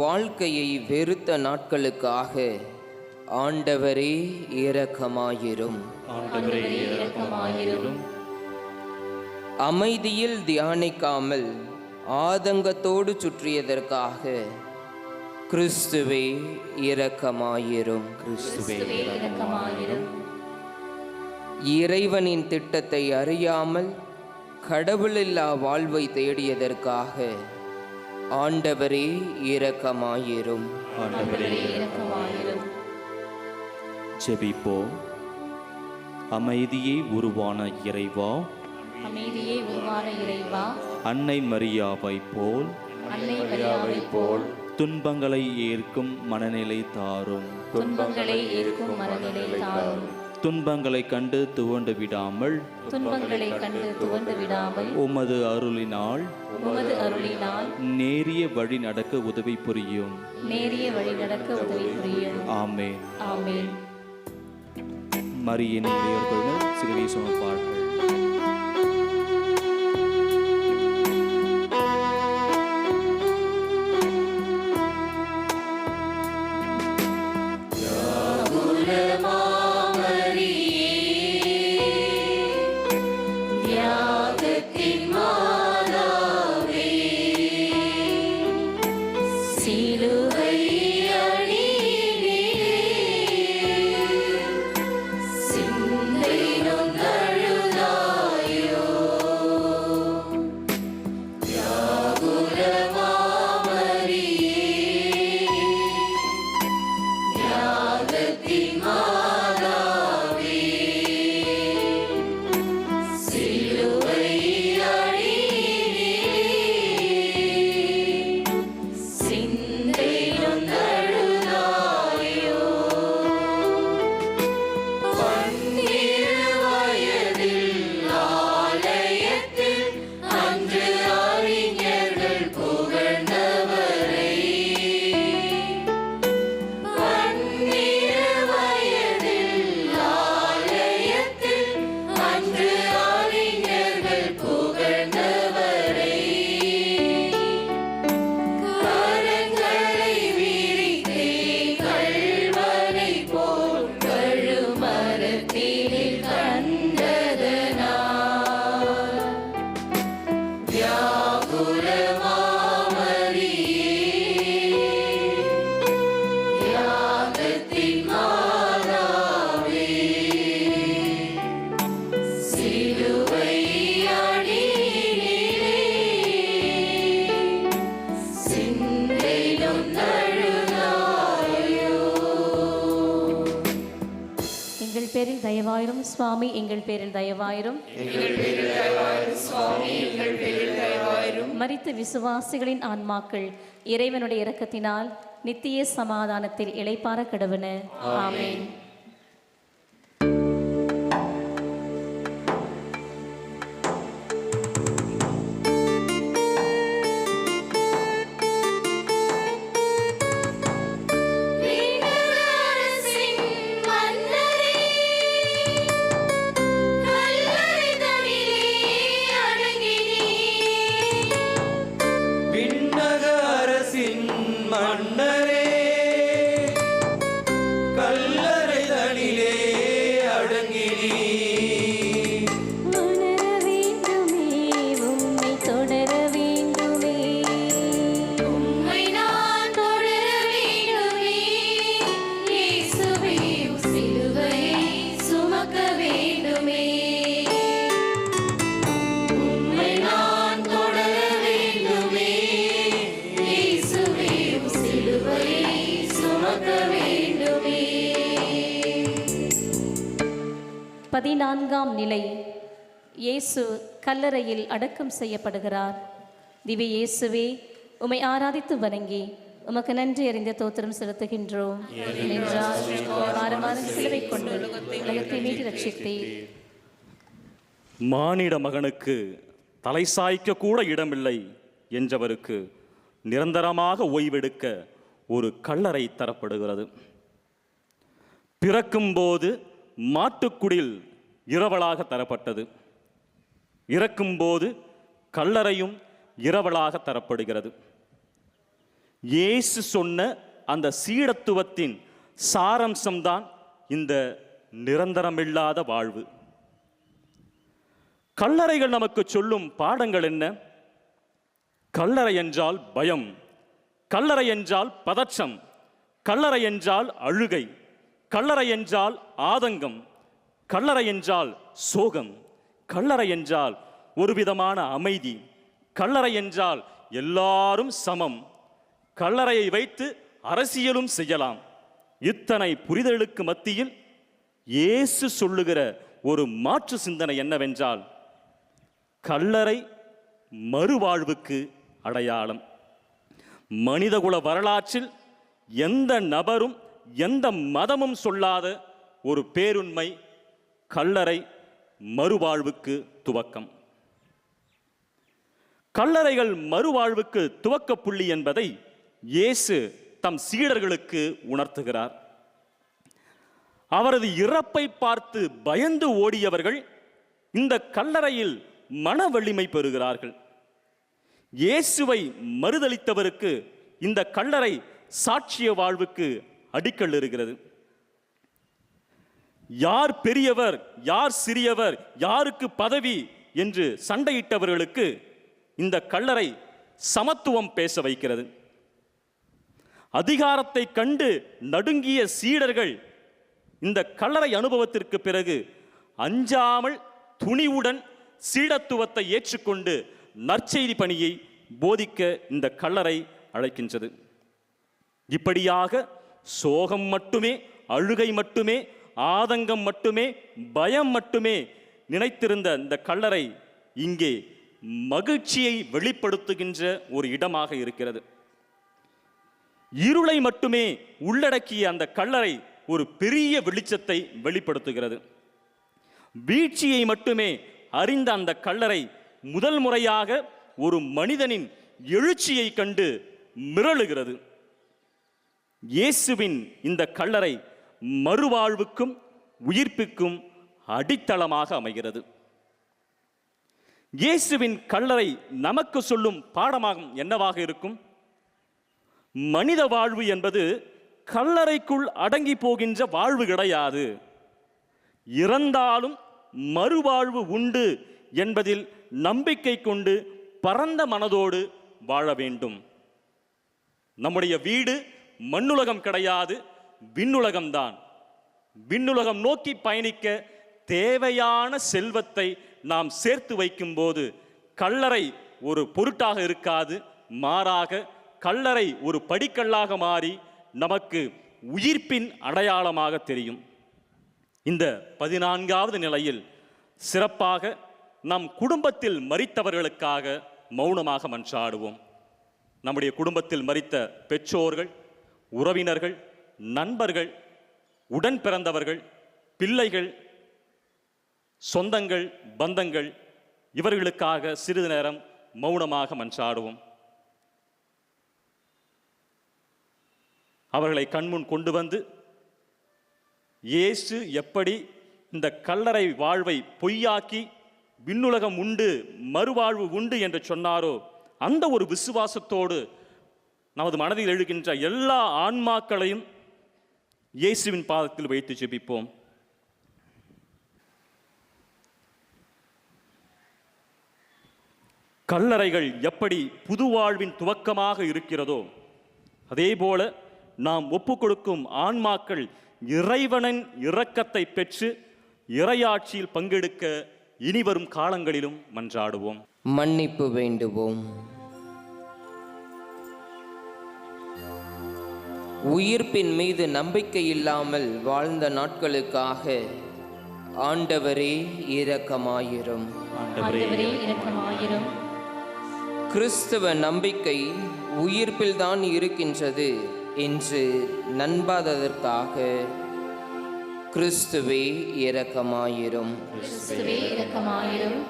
வாழ்க்கையை வெறுத்த நாட்களுக்காக ஆண்டவரே இரக்கமாயிரும். ஆண்டவரே இரக்கமாயிரும். அமைதியில் தியானிக்காமல் ஆதங்கத்தோடு சுற்றியதற்காக கிறிஸ்துவே இரக்கமாயிரும். கிறிஸ்துவே இரக்கமாயிரும். இறைவனின் திட்டத்தை அறியாமல் கடவுளில்லா வாழ்வை தேடியதற்காக ஆண்டவரே இரக்கமாயிரும். ஆண்டவரே இரக்கமாயிரும். ஜெபிப்போம். அமைதியை உருவான இறைவா, அமைதியே உருவான இறைவா, அன்னை மரியாவைப் போல் அன்னை மரியாவை போல் துன்பங்களை ஏற்கும் மனநிலை தாரும். துன்பங்களை ஏற்கும் மனநிலை தாரும். துன்பங்களை கண்டு துவண்டு விடாமல் துன்பங்களை கண்டு துவண்டு விடாமல் உமது அருளினால் உமது அருளினால் நேரிய வழி நடக்க உதவி புரியும். நேரிய வழி நடக்க உதவி புரியும். ஆமென். ஆமென். மரியின் இளையோர்களுடன் சிலுவை சுமப்பார்கள். தியாகத்தின் தியாகத்தின் மாதாவே, சிலுவை அடியிலே சிந்தையிலும் தழுதாயோ. எங்கள் பேரில் தயவாயிரும் சுவாமி, எங்கள் பேரில் தயவாயிரும். மரித்த விசுவாசிகளின் ஆன்மாக்கள் இறைவனுடைய இரக்கத்தினால் நித்திய சமாதானத்தில் இளைப்பாற கடவுன. ஆமென். விண்ணரசின் மன்னரே, கல்லறை தனிலே அடங்கினீர். விண்ணக அரசின் மன்னரே, கல்லறை தனிலே அடங்கினீர். உணர வேண்டுமே, உம்மை தொடர வேண்டுமே. உம்மை நான் தொடர வேண்டுமே. இயேசுவே, உம் சிலுவையை சுமக்க வேண்டுமே. உம்மை நான் தொடர வேண்டுமே. இயேசுவே, உம் சிலுவையை சுமக்க வேண்டுமே. 14ஆம் நிலை. இயேசு கல்லறையில் அடக்கம் செய்யப்படுகிறார். திவ்ய இயேசுவே, உம்மை ஆராதித்து வணங்கி உமக்கு நன்றி அறிந்த தோத்திரம் செலுத்துகின்றோம். ஏனென்றால் பாரமான சிலுவை கொண்டு உலகத்தை மீட்டு ரட்சித்தீர். மானிட மகனுக்கு தலை சாய்க்க கூட இடமில்லை என்றவருக்கு நிரந்தரமாக ஓய்வெடுக்க ஒரு கல்லறை தரப்படுகிறது. பிறக்கும்போது மாட்டுக்குடில் இரவலாக தரப்பட்டது. இறக்கும்போது கல்லறையும் இரவலாக தரப்படுகிறது. இயேசு சொன்ன அந்த சீடத்துவத்தின் சாரம்சம்தான் இந்த நிரந்தரமில்லாத வாழ்வு. கல்லறைகள் நமக்கு சொல்லும் பாடங்கள் என்ன? கல்லறை என்றால் பயம், கல்லறை என்றால் பதற்றம், கல்லறை என்றால் அழுகை, கல்லறை என்றால் ஆதங்கம், கல்லறை என்றால் சோகம், கல்லறை என்றால் ஒரு விதமான அமைதி, கல்லறை என்றால் எல்லாரும் சமம், கல்லறையை வைத்து அரசியலும் செய்யலாம். இத்தனை புரிதலுக்கு மத்தியில் இயேசு சொல்லுகிற ஒரு மாற்று சிந்தனை என்னவென்றால், கல்லறை மறுவாழ்வுக்கு அடையாளம். மனிதகுல வரலாற்றில் எந்த நபரும் எந்த மதமும் சொல்லாத ஒரு பேருண்மை, கல்லறை மறுவாழ்வுக்கு துவக்கம். கல்லறைகள் மறுவாழ்வுக்கு துவக்க புள்ளி என்பதை இயேசு தம் சீடர்களுக்கு உணர்த்துகிறார். அவரது இறப்பை பார்த்து பயந்து ஓடியவர்கள் இந்த கல்லறையில் மன வலிமை பெறுகிறார்கள். இயேசுவை மறுதலித்தவருக்கு இந்த கல்லறை சாட்சிய வாழ்வுக்கு அடிக்கல் இருக்கிறது. யார் பெரியவர், யார் சிறியவர், யாருக்கு பதவி என்று சண்டையிட்டவர்களுக்கு இந்த கல்லறை சமத்துவம் பேச வைக்கிறது. அதிகாரத்தை கண்டு நடுங்கிய சீடர்கள் இந்த கல்லறை அனுபவத்திற்கு பிறகு அஞ்சாமல் துணிவுடன் சீடத்துவத்தை ஏற்றுக்கொண்டு நற்செய்தி பணியை போதிக்க இந்த கல்லறை அழைக்கின்றது. இப்படியாக சோகம் மட்டுமே, அழுகை மட்டுமே, ஆதங்கம் மட்டுமே, பயம் மட்டுமே நினைத்திருந்த இந்த கல்லறை இங்கே மகிழ்ச்சியை வெளிப்படுத்துகின்ற ஒரு இடமாக இருக்கிறது. இருளை மட்டுமே உள்ளடக்கிய அந்த கல்லறை ஒரு பெரிய வெளிச்சத்தை வெளிப்படுத்துகிறது. வீழ்ச்சியை மட்டுமே அறிந்த அந்த கல்லறை முதல் முறையாக ஒரு மனிதனின் எழுச்சியை கண்டு மிரளுகிறது. இயேசுவின் இந்த கல்லறை மறுவாழ்வுக்கும் உயிர்ப்புக்கும் அடித்தளமாக அமைகிறது. இயேசுவின் கல்லறை நமக்கு சொல்லும் பாடமாகும் என்னவாக இருக்கும்? மனித வாழ்வு என்பது கல்லறைக்குள் அடங்கி போகின்ற வாழ்வு கிடையாது. இறந்தாலும் மறுவாழ்வு உண்டு என்பதில் நம்பிக்கை கொண்டு பரந்த மனதோடு வாழ வேண்டும். நம்முடைய வீடு மண்ணுலகம் கிடையாது, விண்ணுலகம்தான். விண்ணுலகம் நோக்கி பயணிக்க தேவையான செல்வத்தை நாம் சேர்த்து வைக்கும்போது கல்லறை ஒரு பொருட்டாக இருக்காது, மாறாக கல்லறை ஒரு படிக்கல்லாக மாறி நமக்கு உயிர்ப்பின் அடையாளமாக தெரியும். இந்த 14வது நிலையில் சிறப்பாக நம் குடும்பத்தில் மரித்தவர்களுக்காக மௌனமாக மன்றாடுவோம். நம்முடைய குடும்பத்தில் மரித்த பெற்றோர்கள், உறவினர்கள், நண்பர்கள், உடன் பிறந்தவர்கள், பிள்ளைகள், சொந்தங்கள், பந்தங்கள், இவர்களுக்காக சிறிது நேரம் மௌனமாக மன்றாடுவோம். அவர்களை கண்முன் கொண்டு வந்து இயேசு எப்படி இந்த கல்லறை வாழ்வை பொய்யாக்கி விண்ணுலகம் உண்டு, மறுவாழ்வு உண்டு என்று சொன்னாரோ அந்த ஒரு விசுவாசத்தோடு நமது மனதில் எழுகின்ற எல்லா ஆன்மாக்களையும் இயேசுவின் பாதத்தில் வைத்து ஜெபிப்போம். கல்லறைகள் எப்படி புது வாழ்வின் துவக்கமாக இருக்கிறதோ அதே போல நாம் ஒப்புக்கொடுக்கும் ஆன்மாக்கள் இறைவனின் இரக்கத்தை பெற்று இறையாட்சியில் பங்கெடுக்க இனிவரும் காலங்களிலும் மன்றாடுவோம். மன்னிப்பு வேண்டுவோம். உயிர்ப்பின் மீது நம்பிக்கை இல்லாமல் வாழ்ந்த நாட்களுக்காக ஆண்டவரே இரக்கமாயிரும். ஆண்டவரே இரக்கமாயிரும். கிறிஸ்தவ நம்பிக்கை உயிர்ப்பில்தான் இருக்கின்றது என்று நம்பாததற்காக கிறிஸ்துவே இரக்கமாயிரும். கிறிஸ்துவே இரக்கமாயிரும்.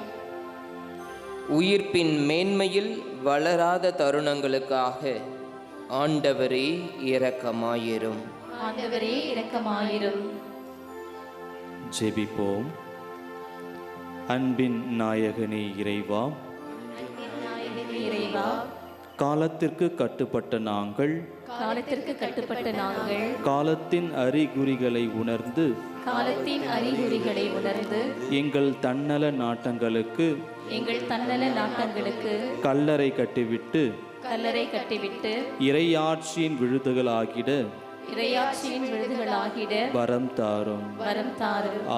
உயிர்ப்பின் மேன்மையில் வளராத தருணங்களுக்காக ஆண்டவரே இரக்கமாயிரும். ஆண்டவரே இரக்கமாயிரும். ஜெபிப்போம். அன்பின் நாயகனே இறைவா, இறைவா, காலத்திற்கு கட்டுப்பட்ட நாங்கள் காலத்தின் அறிகுறிகளை உணர்ந்து எங்கள் தன்னல நாட்டங்களுக்கு கல்லறை கட்டிவிட்டு இறையாட்சியின் விழுதுகளாகிட வரம் தாரும்.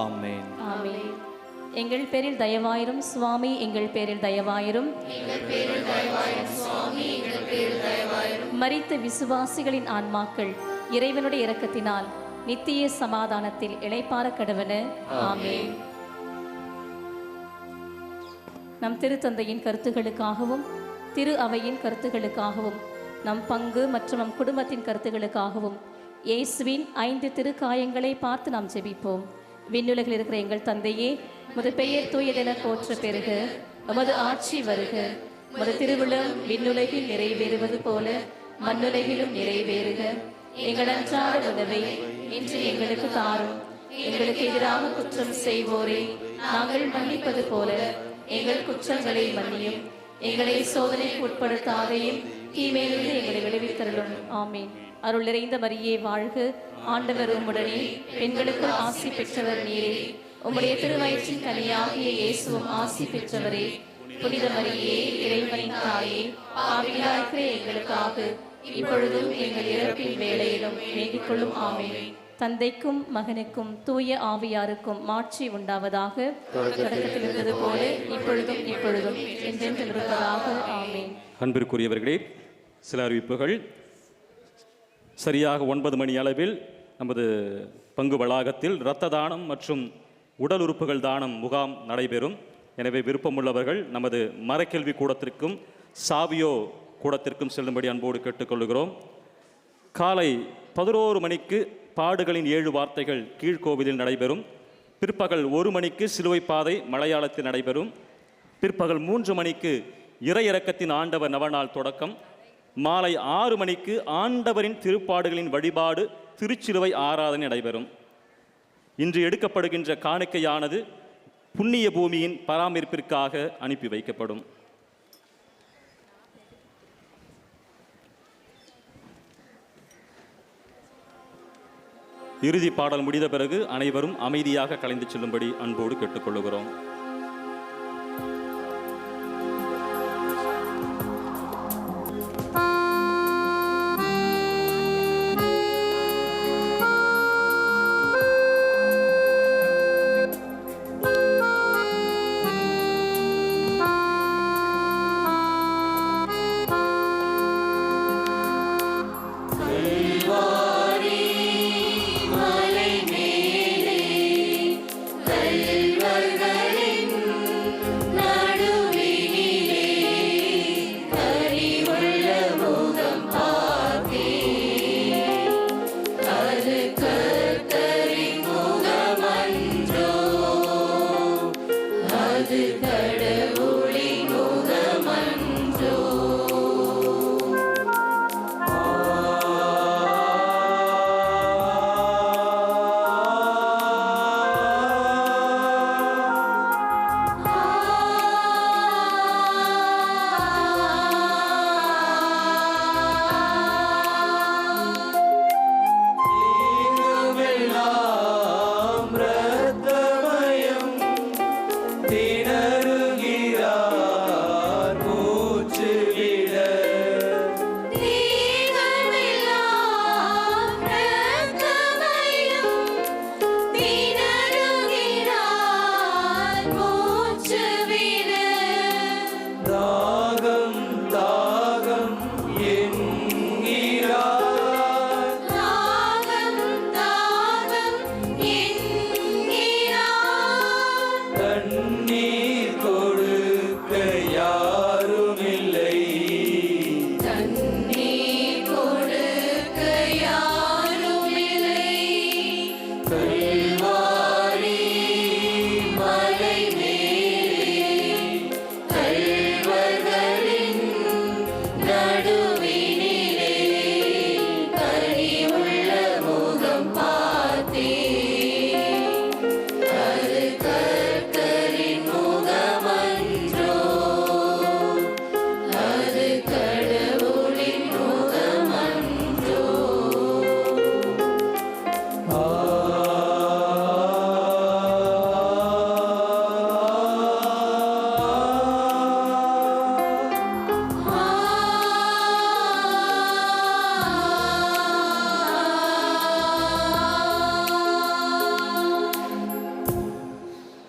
ஆமென். எங்கள் பேரில் தயவாயிரும் சுவாமி, எங்கள் பேரில் தயவாயிரும். மரித்த விசுவாசிகளின் ஆன்மாக்கள் இறைவனுடைய இரக்கத்தினால் நித்திய சமாதானத்தில் இளைப்பாற கடவன. ஆமென். நம் திருத்தந்தையின் கருத்துகளுக்காகவும் திரு அவையின் கருத்துகளுக்காகவும் நம் பங்கு மற்றும் நம் குடும்பத்தின் கருத்துகளுக்காகவும் இயேசுவின் 5 திருக்காயங்களை பார்த்து நாம் ஜெபிப்போம். விண்ணுலகில் இருக்கிற எங்கள் தந்தையே, உமது பெயர் தூயதென போற்ற பெறுக. உமது ஆட்சி வருக. உமது திருவிழம் விண்ணுலகில் நிறைவேறுவது போல மண்ணுலகிலும் நிறைவேறுக. எங்கள் அன்றாட உணவை இன்று எங்களுக்கு தாரும். எங்களுக்கு எதிராக குற்றம் செய்வோரை நாங்கள் மன்னிப்பது போல எங்கள் குற்றங்களை மன்னியும். எங்களை சோதனைக்கு உட்படுத்தாதையும் தீமையிலிருந்து எங்களை விடுவித்தருளும். ஆமீன். அருள் நிறைந்த மரியே வாழ்க. ஆண்டவர் உம்முடனே, பெண்களுக்குள் ஆசி பெற்றவர் நீரே. உம்முடைய திருவயிற்றின் கனியாகிய இயேசுவும் ஆசி பெற்றவரே. புனித மரியே, இறைவனின் தாயே, பாவிகளாயிருக்கிற எங்களுக்காக இப்பொழுதும் எங்கள் இறப்பின் வேளையிலும் வேண்டிக் கொள்ளும். ஆமென். தந்தைக்கும் மகனுக்கும் தூய ஆவியாருக்கும் மாட்சி உண்டாவதாக. தொடக்கத்தில் இருந்தது போல இப்பொழுதும் எப்பொழுதும் என்றென்றும் இருப்பதாக. ஆமென். அன்பிற்குரியவர்களே, சில அறிவிப்புகள். சரியாக 9 மணி அளவில் நமது பங்கு வளாகத்தில் இரத்த தானம் மற்றும் உடல் உறுப்புகள் தானம் முகாம் நடைபெறும். எனவே விருப்பமுள்ளவர்கள் நமது மரக்கல்வி கூடத்திற்கும் சாவியோ கூடத்திற்கும் செல்லும்படி அன்போடு கேட்டுக்கொள்கிறோம். காலை 11 மணிக்கு பாடுகளின் 7 வார்த்தைகள் கீழ்கோவிலில் நடைபெறும். பிற்பகல் 1 மணிக்கு சிலுவை பாதை மலையாளத்தில் நடைபெறும். பிற்பகல் 3 மணிக்கு இறை இரக்கத்தின் ஆண்டவர் நவநாள் தொடக்கம். மாலை 6 மணிக்கு ஆண்டவரின் திருப்பாடுகளின் வழிபாடு திருச்சிலுவை ஆராதனை நடைபெறும். இன்று எடுக்கப்படுகின்ற காணிக்கையானது புண்ணிய பூமியின் பராமரிப்பிற்காக அனுப்பி வைக்கப்படும். இறுதி பாடல் முடிந்த பிறகு அனைவரும் அமைதியாக கலைந்து செல்லும்படி அன்போடு கேட்டுக்கொள்கிறோம்.